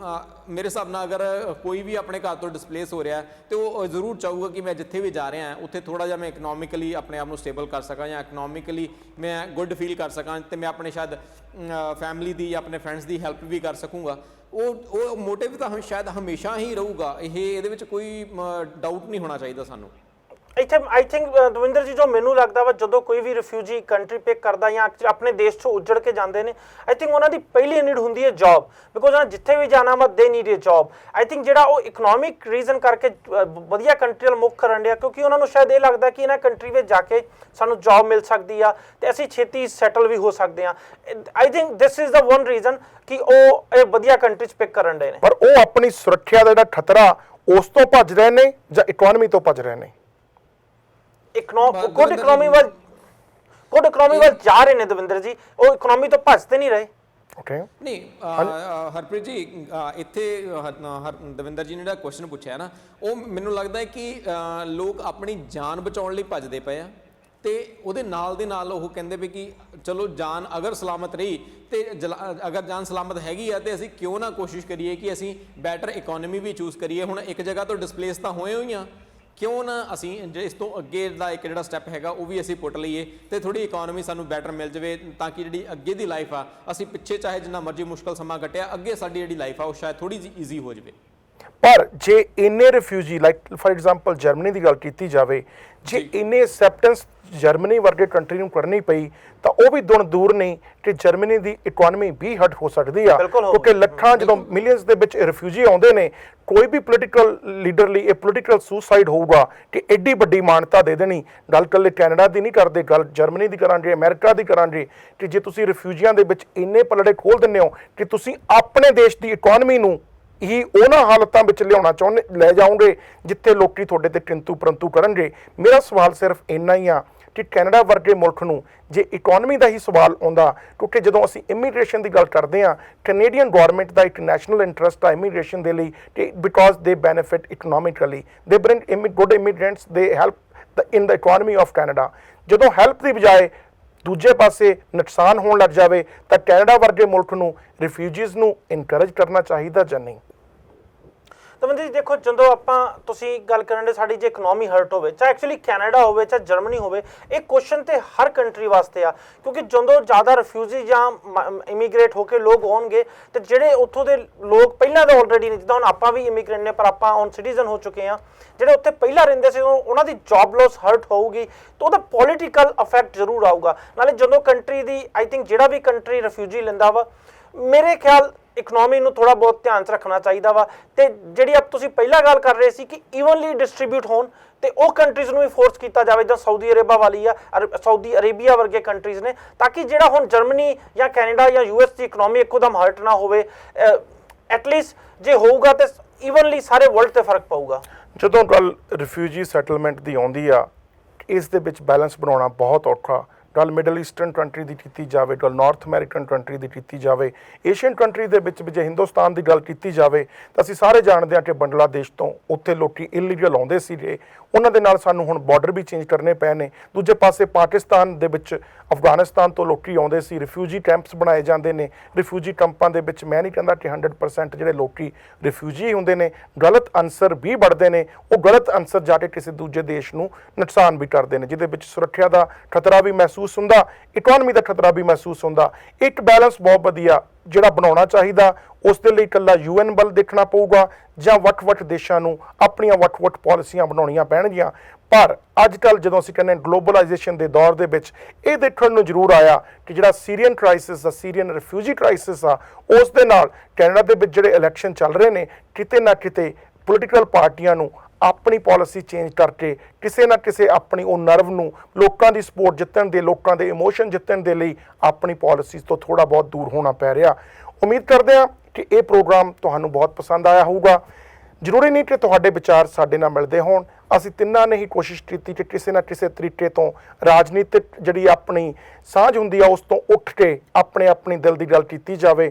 ਮੇਰੇ ਹਿਸਾਬ ਨਾਲ ਅਗਰ ਕੋਈ ਵੀ ਆਪਣੇ ਘਰ ਤੋਂ ਡਿਸਪਲੇਸ ਹੋ ਰਿਹਾ ਤੇ ਉਹ ਜ਼ਰੂਰ ਚਾਹੂਗਾ ਕਿ ਮੈਂ ਜਿੱਥੇ ਵੀ ਜਾ ਰਿਹਾ ਉੱਥੇ ਥੋੜ੍ਹਾ ਜਿਹਾ ਮੈਂ ਇਕਨੋਮਿਕਲੀ ਆਪਣੇ ਆਪ ਨੂੰ ਸਟੇਬਲ ਕਰ ਸਕਾਂ ਜਾਂ ਇਕਨੋਮਿਕਲੀ ਮੈਂ ਗੁੱਡ ਫੀਲ ਕਰ ਸਕਾਂ ਤੇ ਮੈਂ ਆਪਣੇ ਸ਼ਾਇਦ ਫੈਮਿਲੀ ਦੀ, ਆਪਣੇ ਫਰੈਂਡਸ ਦੀ ਹੈਲਪ ਵੀ ਕਰ ਸਕੂੰਗਾ। ਉਹ ਮੋਟਿਵ ਤਾਂ ਸ਼ਾਇਦ ਹਮੇਸ਼ਾ ਹੀ ਰਹੂਗਾ। ਇਹਦੇ ਵਿੱਚ ਕੋਈ ਡਾਊਟ ਨਹੀਂ ਹੋਣਾ ਚਾਹੀਦਾ ਸਾਨੂੰ। ਇੱਥੇ ਆਈ ਥਿੰਕ ਦਵਿੰਦਰ ਜੀ, ਜੋ ਮੈਨੂੰ ਲੱਗਦਾ ਵਾ ਜਦੋਂ ਕੋਈ ਵੀ ਰਿਫਿਊਜੀ ਕੰਟਰੀ ਪਿਕ ਕਰਦਾ ਜਾਂ ਆਪਣੇ ਦੇਸ਼ ਤੋਂ ਉੱਜੜ ਕੇ ਜਾਂਦੇ ਨੇ, ਆਈ ਥਿੰਕ ਉਹਨਾਂ ਦੀ ਪਹਿਲੀ ਨੀਡ ਹੁੰਦੀ ਹੈ ਜੌਬ, ਬਿਕੋਜ਼ ਉਹਨਾਂ ਜਿੱਥੇ ਵੀ ਜਾਣਾ ਵਾ ਦੇ need A job. I think ਜਿਹੜਾ ਉਹ ਇਕਨੋਮਿਕ ਰੀਜ਼ਨ ਕਰਕੇ ਵਧੀਆ ਕੰਟਰੀ ਵੱਲ ਮੁੱਖ ਕਰਨ ਡਿਆ, ਕਿਉਂਕਿ ਉਹਨਾਂ ਨੂੰ ਸ਼ਾਇਦ ਇਹ ਲੱਗਦਾ ਕਿ ਇਹਨਾਂ ਕੰਟਰੀ ਵਿੱਚ ਜਾ ਕੇ ਸਾਨੂੰ ਜੌਬ ਮਿਲ ਸਕਦੀ ਆ ਤੇ ਅਸੀਂ ਛੇਤੀ ਸੈਟਲ ਵੀ ਹੋ ਸਕਦੇ ਆ। I think this is the one reason ਕਿ ਉਹ ਇਹ ਵਧੀਆ ਕੰਟਰੀ 'ਚ ਪਿਕ ਕਰਨ ਡੇ ਨੇ। ਪਰ ਉਹ ਆਪਣੀ ਸੁਰੱਖਿਆ ਦਾ ਜਿਹੜਾ ਖਤਰਾ ਉਸ ਤੋਂ ਭੱਜ ਰਹੇ ਨੇ ਜਾਂ ਇਕਨੋਮੀ ਤੋਂ ਭੱਜ ਰਹੇ ਨੇ? ਗੁੱਡ ਇਕਨੋਮੀ ਵੱਲ ਜਾ ਰਹੇ ਨੇ ਦਵਿੰਦਰ ਜੀ, ਉਹ ਇਕਨੋਮੀ ਤੋਂ ਭੱਜਦੇ ਨਹੀਂ ਰਹੇ। ਨਹੀਂ ਹਰਪ੍ਰੀਤ ਜੀ, ਇੱਥੇ ਦਵਿੰਦਰ ਜੀ ਨੇ ਜਿਹੜਾ ਕੁਐਸਚਨ ਪੁੱਛਿਆ ਨਾ, ਉਹ ਮੈਨੂੰ ਲੱਗਦਾ ਹੈ ਕਿ ਲੋਕ ਆਪਣੀ ਜਾਨ ਬਚਾਉਣ ਲਈ ਭੱਜਦੇ ਪਏ ਆ ਤੇ ਉਹਦੇ ਨਾਲ ਦੇ ਨਾਲ ਉਹ ਕਹਿੰਦੇ ਵੀ ਕਿ ਚਲੋ ਜਾਨ ਅਗਰ ਸਲਾਮਤ ਰਹੀ ਤੇ ਅਗਰ ਜਾਨ ਸਲਾਮਤ ਹੈਗੀ ਆ ਤੇ ਅਸੀਂ ਕਿਉਂ ਨਾ ਕੋਸ਼ਿਸ਼ ਕਰੀਏ ਕਿ ਅਸੀਂ ਬੈਟਰ ਇਕਨੋਮੀ ਵੀ ਚੂਜ਼ ਕਰੀਏ। ਹੁਣ ਇੱਕ ਜਗ੍ਹਾ ਤੋਂ ਡਿਸਪਲੇਸ ਤਾਂ ਹੋਏ ਹੋਈ ਆ, ਕਿਉਂ ਨਾ ਅਸੀਂ ਇਸ ਤੋਂ ਅੱਗੇ ਦਾ ਇੱਕ ਜਿਹੜਾ ਸਟੈਪ ਹੈਗਾ ਉਹ ਵੀ ਅਸੀਂ ਪੁੱਟ ਲਈਏ ਤੇ ਥੋੜੀ ਇਕਨੋਮੀ ਸਾਨੂੰ ਬੈਟਰ ਮਿਲ ਜਾਵੇ, ਤਾਂ ਕਿ ਜਿਹੜੀ ਅੱਗੇ ਦੀ ਲਾਈਫ ਆ, ਅਸੀਂ ਪਿੱਛੇ ਚਾਹੇ ਜਿੰਨਾ ਮਰਜ਼ੀ ਮੁਸ਼ਕਲ ਸਮਾਂ ਕੱਟਿਆ, ਅੱਗੇ ਸਾਡੀ ਜਿਹੜੀ ਲਾਈਫ ਆ ਉਹ ਸ਼ਾਇਦ ਥੋੜੀ ਜਿਹੀ ਈਜ਼ੀ ਹੋ ਜਾਵੇ। ਪਰ ਜੇ ਇੰਨੇ refugee like for example Germany ਦੀ ਗੱਲ ਕੀਤੀ ਜਾਵੇ, ਜੇ ਇੰਨੇ ਐਕਸੈਪਟੈਂਸ ਜਰਮਨੀ ਵਰਗੇ ਕੰਟਰੀ ਨੂੰ ਕਰਨੀ ਪਈ ਤਾਂ ਉਹ ਵੀ ਦੁਨ ਦੂਰ ਨਹੀਂ ਕਿ ਜਰਮਨੀ ਦੀ ਇਕਨੋਮੀ ਵੀ ਹਟ ਹੋ ਸਕਦੀ ਆ, ਕਿਉਂਕਿ ਲੱਖਾਂ ਜਦੋਂ ਮਿਲੀਅਨਸ ਦੇ ਵਿੱਚ ਰਿਫਿਊਜੀ ਆਉਂਦੇ ਨੇ, ਕੋਈ ਵੀ ਪੋਲੀਟੀਕਲ ਲੀਡਰ ਲਈ ਇਹ ਪੋਲੀਟੀਕਲ ਸੁਸਾਈਡ ਹੋਊਗਾ ਕਿ ਐਡੀ ਵੱਡੀ ਮਾਨਤਾ ਦੇ ਦੇਣੀ। ਗੱਲ ਇਕੱਲੇ ਕੈਨੇਡਾ ਦੀ ਨਹੀਂ ਕਰਦੇ, ਗੱਲ ਜਰਮਨੀ ਦੀ ਕਰਾਂਗੇ, ਅਮਰੀਕਾ ਦੀ ਕਰਾਂਗੇ, ਕਿ ਜੇ ਤੁਸੀਂ ਰਿਫਿਊਜੀਆਂ ਦੇ ਵਿੱਚ ਇੰਨੇ ਪਲੜੇ ਖੋਲ ਦਿੰਦੇ ਹੋ ਕਿ ਤੁਸੀਂ ਆਪਣੇ ਦੇਸ਼ ਦੀ ਇਕਨੋਮੀ ਨੂੰ ਹੀ ਉਹਨਾਂ ਹਾਲਤਾਂ ਵਿੱਚ ਲਿਆਉਣਾ ਚਾਹੁੰਦੇ, ਲੈ ਜਾਓਗੇ ਜਿੱਥੇ ਲੋਕੀ ਤੁਹਾਡੇ ਤੇ ਕਿੰਤੂ ਪਰੰਤੂ ਕਰਨਗੇ। ਮੇਰਾ ਸਵਾਲ ਸਿਰਫ ਇੰਨਾ ਹੀ ਆ ਕਿ ਕੈਨੇਡਾ ਵਰਗੇ ਮੁਲਕ ਨੂੰ ਜੇ ਇਕਨੋਮੀ ਦਾ ਹੀ ਸਵਾਲ ਆਉਂਦਾ, ਕਿਉਂਕਿ ਜਦੋਂ ਅਸੀਂ ਇਮੀਗ੍ਰੇਸ਼ਨ ਦੀ ਗੱਲ ਕਰਦੇ ਹਾਂ, ਕੈਨੇਡੀਅਨ ਗਵਰਨਮੈਂਟ ਦਾ ਇੱਕ ਨੈਸ਼ਨਲ ਇੰਟਰਸਟ ਆ ਇਮੀਗ੍ਰੇਸ਼ਨ ਦੇ ਲਈ ਕਿ ਬਿਕੋਜ਼ ਦੇ ਬੈਨੀਫਿਟ ਇਕਨੋਮਿਕਲੀ, ਦੇ ਬ੍ਰਿੰਗ ਗੁੱਡ ਇਮੀਗ੍ਰੈਂਟਸ, ਦੇ help in the economy of Canada. ਜਦੋਂ ਹੈਲਪ ਦੀ ਬਜਾਏ ਦੂਜੇ ਪਾਸੇ ਨੁਕਸਾਨ ਹੋਣ ਲੱਗ ਜਾਵੇ ਤਾਂ ਕੈਨੇਡਾ ਵਰਗੇ ਮੁਲਕ ਨੂੰ ਰਿਫਿਊਜੀਜ਼ ਨੂੰ ਇਨਕਰੇਜ ਕਰਨਾ ਚਾਹੀਦਾ ਜਾਂ ਨਹੀਂ? ਦਵਿੰਦਰ ਜੀ ਦੇਖੋ, ਜਦੋਂ ਆਪਾਂ ਤੁਸੀਂ ਗੱਲ ਕਰਨ ਦੇ ਸਾਡੀ ਜੇ ਇਕਨੋਮੀ ਹਰਟ ਹੋਵੇ, ਚਾਹੇ ਐਕਚੁਅਲੀ ਕੈਨੇਡਾ ਹੋਵੇ ਚਾਹੇ ਜਰਮਨੀ ਹੋਵੇ, ਇਹ ਕੁਐਸਚਨ ਤੇ ਹਰ ਕੰਟਰੀ ਵਾਸਤੇ ਆ, ਕਿਉਂਕਿ ਜਦੋਂ ਜ਼ਿਆਦਾ ਰਿਫਿਊਜੀ ਜਾਂ ਇਮੀਗ੍ਰੇਟ ਹੋ ਕੇ ਲੋਕ ਆਉਣਗੇ ਤੇ ਜਿਹੜੇ ਉੱਥੋਂ ਦੇ ਲੋਕ ਪਹਿਲਾਂ ਤਾਂ ਆਲਰੇਡੀ ਨੇ, ਜਿੱਦਾਂ ਹੁਣ ਆਪਾਂ ਵੀ ਇਮੀਗ੍ਰੈਂਟ ਨੇ ਪਰ ਆਪਾਂ ਹੁਣ ਸਿਟੀਜ਼ਨ ਹੋ ਚੁੱਕੇ ਹਾਂ, ਜਿਹੜੇ ਉੱਥੇ ਪਹਿਲਾਂ ਰਹਿੰਦੇ ਸੀ ਉਹਨਾਂ ਦੀ ਜੌਬ ਲੋਸ ਹਰਟ ਹੋਊਗੀ ਤਾਂ ਉਹਦਾ ਪੋਲੀਟੀਕਲ ਇਫੈਕਟ ਜ਼ਰੂਰ ਆਊਗਾ। ਨਾਲੇ ਜਦੋਂ ਕੰਟਰੀ ਦੀ ਆਈ ਥਿੰਕ ਜਿਹੜਾ ਵੀ ਕੰਟਰੀ ਰਿਫਿਊਜੀ ਲੈਂਦਾ ਵਾ, ਮੇਰੇ ਖਿਆਲ ਇਕਨੋਮੀ ਨੂੰ ਥੋੜਾ ਬਹੁਤ ਧਿਆਨ 'ਚ ਰੱਖਣਾ ਚਾਹੀਦਾ ਵਾ। ਤੇ ਜਿਹੜੀ ਆਪ ਤੁਸੀਂ ਪਹਿਲਾਂ ਗੱਲ ਕਰ ਰਹੇ ਸੀ ਕਿ ਈਵਨਲੀ ਡਿਸਟ੍ਰੀਬਿਊਟ ਹੋਣ ਤੇ ਉਹ ਕੰਟਰੀਜ਼ ਨੂੰ ਵੀ ਫੋਰਸ ਕੀਤਾ ਜਾਵੇ, ਜਿੱਦਾਂ ਸਾਊਦੀ ਅਰੇਬਾ ਵਾਲੀ ਆ, ਸਾਊਦੀ ਅਰੇਬੀਆ ਵਰਗੇ ਕੰਟਰੀਜ਼ ਨੇ, ਤਾਂ ਕਿ ਜਿਹੜਾ ਹੁਣ ਜਰਮਨੀ ਜਾਂ ਕੈਨੇਡਾ ਜਾਂ US ਦੀ ਇਕਨੋਮੀ ਇੱਕੋਦਮ ਹਰਟ ਨਾ ਹੋਵੇ। ਐਟਲੀਸਟ ਜੇ ਹੋਊਗਾ ਤੇ ਈਵਨਲੀ ਸਾਰੇ ਵਰਲਡ ਤੇ ਫਰਕ ਪਊਗਾ। ਜਦੋਂ ਗੱਲ ਰਿਫਿਊਜੀ ਸੈਟਲਮੈਂਟ ਦੀ ਆਉਂਦੀ ਆ, ਇਸ ਦੇ ਵਿੱਚ ਬੈਲੈਂਸ ਬਣਾਉਣਾ ਬਹੁਤ ਔਖਾ। ਗੱਲ ਮਿਡਲ ਈਸਟਰਨ ਕੰਟਰੀ ਦੀ ਕੀਤੀ ਜਾਵੇ, ਗੱਲ ਨਾਰਥ ਅਮਰੀਕਨ ਕੰਟਰੀ ਦੀ ਕੀਤੀ ਜਾਵੇ, ਏਸ਼ੀਅਨ ਕੰਟਰੀ ਦੇ ਵਿੱਚ ਵੀ ਜੇ ਹਿੰਦੁਸਤਾਨ ਦੀ ਗੱਲ ਕੀਤੀ ਜਾਵੇ ਤਾਂ ਅਸੀਂ ਸਾਰੇ ਜਾਣਦੇ ਹਾਂ ਕਿ ਬੰਗਲਾਦੇਸ਼ ਤੋਂ ਉੱਥੇ ਲੋਕੀ ਇਲੀਗਲ ਆਉਂਦੇ ਸੀਗੇ, ਉਹਨਾਂ ਦੇ ਨਾਲ ਸਾਨੂੰ ਹੁਣ ਬਾਰਡਰ ਵੀ ਚੇਂਜ ਕਰਨੇ ਪਏ ਨੇ। ਦੂਜੇ ਪਾਸੇ ਪਾਕਿਸਤਾਨ ਦੇ ਵਿੱਚ ਅਫਗਾਨਿਸਤਾਨ ਤੋਂ ਲੋਕੀ ਆਉਂਦੇ ਸੀ, ਰਿਫਿਊਜੀ ਕੈਂਪਸ ਬਣਾਏ ਜਾਂਦੇ ਨੇ। ਰਿਫਿਊਜੀ ਕੈਂਪਾਂ ਦੇ ਵਿੱਚ ਮੈਂ ਨਹੀਂ ਕਹਿੰਦਾ ਕਿ 100% ਜਿਹੜੇ ਲੋਕੀ ਰਿਫਿਊਜੀ ਹੁੰਦੇ ਨੇ, ਗਲਤ ਅਨਸਰ ਵੀ ਵੜਦੇ ਨੇ, ਉਹ ਗਲਤ ਅਨਸਰ ਜਾ ਕੇ ਕਿਸੇ ਦੂਜੇ ਦੇਸ਼ ਨੂੰ ਨੁਕਸਾਨ ਵੀ ਕਰਦੇ ਨੇ, ਜਿਹਦੇ ਵਿੱਚ ਸੁਰੱਖਿਆ ਦਾ ਖਤਰਾ ਵੀ ਮਹਿਸੂਸ ਹੁੰਦਾ, ਇਕਨੋਮੀ ਦਾ ਖਤਰਾ ਵੀ ਮਹਿਸੂਸ ਹੁੰਦਾ। ਇੱਕ ਬੈਲੈਂਸ ਬਹੁਤ ਵਧੀਆ ਜਿਹੜਾ ਬਣਾਉਣਾ ਚਾਹੀਦਾ, ਉਸ ਦੇ ਲਈ ਇਕੱਲਾ UN ਵੱਲ ਦੇਖਣਾ ਪਊਗਾ ਜਾਂ ਵੱਖ-ਵੱਖ ਦੇਸ਼ਾਂ ਨੂੰ ਆਪਣੀਆਂ ਵੱਖ-ਵੱਖ ਪਾਲਿਸੀਆਂ ਬਣਾਉਣੀਆਂ ਪੈਣਗੀਆਂ। ਪਰ ਅੱਜ ਕੱਲ੍ਹ ਜਦੋਂ ਅਸੀਂ ਕਹਿੰਦੇ ਗਲੋਬਲਾਈਜੇਸ਼ਨ ਦੇ ਦੌਰ ਦੇ ਵਿੱਚ ਇਹ ਦੇਖਣ ਨੂੰ ਜ਼ਰੂਰ ਆਇਆ ਕਿ ਜਿਹੜਾ ਸੀਰੀਅਨ ਕ੍ਰਾਈਸਿਸ ਆ, ਸੀਰੀਅਨ ਰਿਫਿਊਜੀ ਕ੍ਰਾਈਸਿਸ ਆ, ਉਸ ਦੇ ਨਾਲ ਕੈਨੇਡਾ ਦੇ ਵਿੱਚ ਜਿਹੜੇ ਇਲੈਕਸ਼ਨ ਚੱਲ ਰਹੇ ਨੇ, ਕਿਤੇ ਨਾ ਕਿਤੇ ਪੋਲੀਟੀਕਲ ਪਾਰਟੀਆਂ ਨੂੰ ਆਪਣੀ ਪਾਲਿਸੀ ਚੇਂਜ ਕਰਕੇ ਕਿਸੇ ਨਾ ਕਿਸੇ ਆਪਣੀ ਉਹ ਨਰਵ ਨੂੰ ਲੋਕਾਂ ਦੀ ਸਪੋਰਟ ਜਿੱਤਣ ਦੇ, ਲੋਕਾਂ ਦੇ ਇਮੋਸ਼ਨ ਜਿੱਤਣ ਦੇ ਲਈ ਆਪਣੀ ਪਾਲਿਸੀਜ਼ ਤੋਂ ਥੋੜਾ ਬਹੁਤ ਦੂਰ ਹੋਣਾ ਪੈ ਰਿਹਾ। ਉਮੀਦ ਕਰਦੇ ਹਾਂ ਕਿ ਇਹ ਪ੍ਰੋਗਰਾਮ ਤੁਹਾਨੂੰ ਬਹੁਤ ਪਸੰਦ ਆਇਆ ਹੋਊਗਾ। ਜ਼ਰੂਰੀ ਨਹੀਂ ਕਿ ਤੁਹਾਡੇ ਵਿਚਾਰ ਸਾਡੇ ਨਾਲ ਮਿਲਦੇ ਹੋਣ। ਅਸੀਂ ਤਿੰਨਾਂ ਨੇ ਹੀ ਕੋਸ਼ਿਸ਼ ਕੀਤੀ ਕਿ ਕਿਸੇ ਨਾ ਕਿਸੇ ਤਰੀਕੇ ਤੋਂ ਰਾਜਨੀਤਿਕ ਜਿਹੜੀ ਆਪਣੀ ਸਾਂਝ ਹੁੰਦੀ ਆ ਉਸ ਤੋਂ ਉੱਠ ਕੇ ਆਪਣੀ ਦਿਲ ਦੀ ਗੱਲ ਕੀਤੀ ਜਾਵੇ।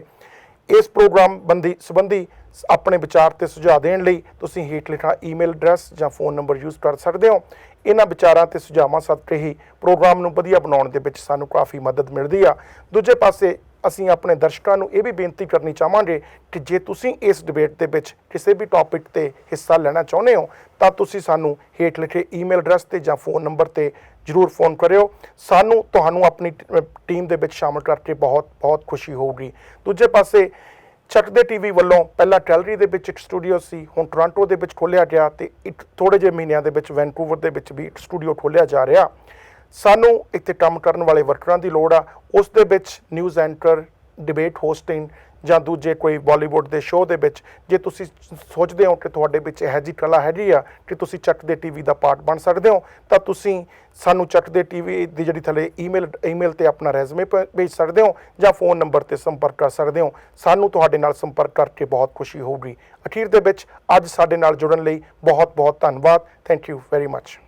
ਇਸ ਪ੍ਰੋਗਰਾਮ ਸੰਬੰਧੀ ਆਪਣੇ ਵਿਚਾਰ ਤੇ ਸੁਝਾਅ ਦੇਣ ਲਈ ਤੁਸੀਂ ਹੇਠ ਲਿਖਾ ਈਮੇਲ ਐਡਰੈਸ ਜਾਂ ਫੋਨ ਨੰਬਰ ਯੂਜ਼ ਕਰ ਸਕਦੇ ਹੋ। ਇਹਨਾਂ ਵਿਚਾਰਾਂ ਤੇ ਸੁਝਾਵਾਂ ਸਦਕੇ ਹੀ ਪ੍ਰੋਗਰਾਮ ਨੂੰ ਵਧੀਆ ਬਣਾਉਣ ਦੇ ਵਿੱਚ ਸਾਨੂੰ ਕਾਫੀ ਮਦਦ ਮਿਲਦੀ ਆ। ਦੂਜੇ ਪਾਸੇ ਅਸੀਂ ਆਪਣੇ ਦਰਸ਼ਕਾਂ ਨੂੰ ਇਹ ਵੀ ਬੇਨਤੀ ਕਰਨੀ ਚਾਹਾਂਗੇ ਕਿ ਜੇ ਤੁਸੀਂ ਇਸ ਡਿਬੇਟ ਦੇ ਵਿੱਚ ਕਿਸੇ ਵੀ ਟੌਪਿਕ ਤੇ ਹਿੱਸਾ ਲੈਣਾ ਚਾਹੁੰਦੇ ਹੋ ਤਾਂ ਤੁਸੀਂ ਸਾਨੂੰ ਹੇਠ ਲਿਖੇ ਈਮੇਲ ਐਡਰੈਸ ਤੇ ਜਾਂ ਫੋਨ ਨੰਬਰ ਤੇ ਜ਼ਰੂਰ ਫੋਨ ਕਰਿਓ। ਸਾਨੂੰ ਤੁਹਾਨੂੰ ਆਪਣੀ ਟੀਮ ਦੇ ਵਿੱਚ ਸ਼ਾਮਲ ਕਰਕੇ ਬਹੁਤ ਬਹੁਤ ਖੁਸ਼ੀ ਹੋਊਗੀ। ਦੂਜੇ ਪਾਸੇ ਚੱਕਦੇ ਟੀਵੀ ਵੱਲੋਂ ਪਹਿਲਾਂ ਕੈਲਰੀ ਦੇ ਵਿੱਚ ਇੱਕ ਸਟੂਡੀਓ ਸੀ, ਹੁਣ ਟੋਰਾਂਟੋ ਦੇ ਵਿੱਚ ਖੋਲ੍ਹਿਆ ਗਿਆ ਤੇ ਇੱਕ ਥੋੜ੍ਹੇ ਜਿਹੇ ਮਹੀਨਿਆਂ ਦੇ ਵਿੱਚ ਵੈਨਕੂਵਰ ਦੇ ਵਿੱਚ ਵੀ ਇੱਕ ਸਟੂਡੀਓ ਖੋਲ੍ਹਿਆ ਜਾ ਰਿਹਾ। ਸਾਨੂੰ ਇੱਥੇ ਕੰਮ ਕਰਨ ਵਾਲੇ ਵਰਕਰਾਂ ਦੀ ਲੋੜ ਆ। ਉਸ ਦੇ ਵਿੱਚ ਨਿਊਜ਼ ਐਂਕਰ, ਡਿਬੇਟ ਹੋਸਟਿੰਗ ਜਾਂ ਦੂਜੇ ਕੋਈ ਬਾਲੀਵੁੱਡ ਦੇ ਸ਼ੋਅ ਦੇ ਵਿੱਚ ਜੇ ਤੁਸੀਂ ਸੋਚਦੇ ਹੋ ਕਿ ਤੁਹਾਡੇ ਵਿੱਚ ਇਹੋ ਜਿਹੀ ਕਲਾ ਹੈਗੀ ਆ ਕਿ ਤੁਸੀਂ ਚੱਕਦੇ ਟੀਵੀ ਦਾ ਪਾਰਟ ਬਣ ਸਕਦੇ ਹੋ ਤਾਂ ਤੁਸੀਂ ਸਾਨੂੰ ਚੱਕਦੇ ਟੀਵੀ ਦੀ ਜਿਹੜੀ ਥੱਲੇ ਈਮੇਲ ਤੇ ਆਪਣਾ ਰੈਜ਼ੂਮੇ ਭੇਜ ਸਕਦੇ ਹੋ ਜਾਂ ਫੋਨ ਨੰਬਰ ਤੇ ਸੰਪਰਕ ਕਰ ਸਕਦੇ ਹੋ। ਸਾਨੂੰ ਤੁਹਾਡੇ ਨਾਲ ਸੰਪਰਕ ਕਰਕੇ ਬਹੁਤ ਖੁਸ਼ੀ ਹੋਊਗੀ। ਅਖੀਰ ਦੇ ਵਿੱਚ ਅੱਜ ਸਾਡੇ ਨਾਲ ਜੁੜਨ ਲਈ ਬਹੁਤ ਬਹੁਤ ਧੰਨਵਾਦ। Thank you very much.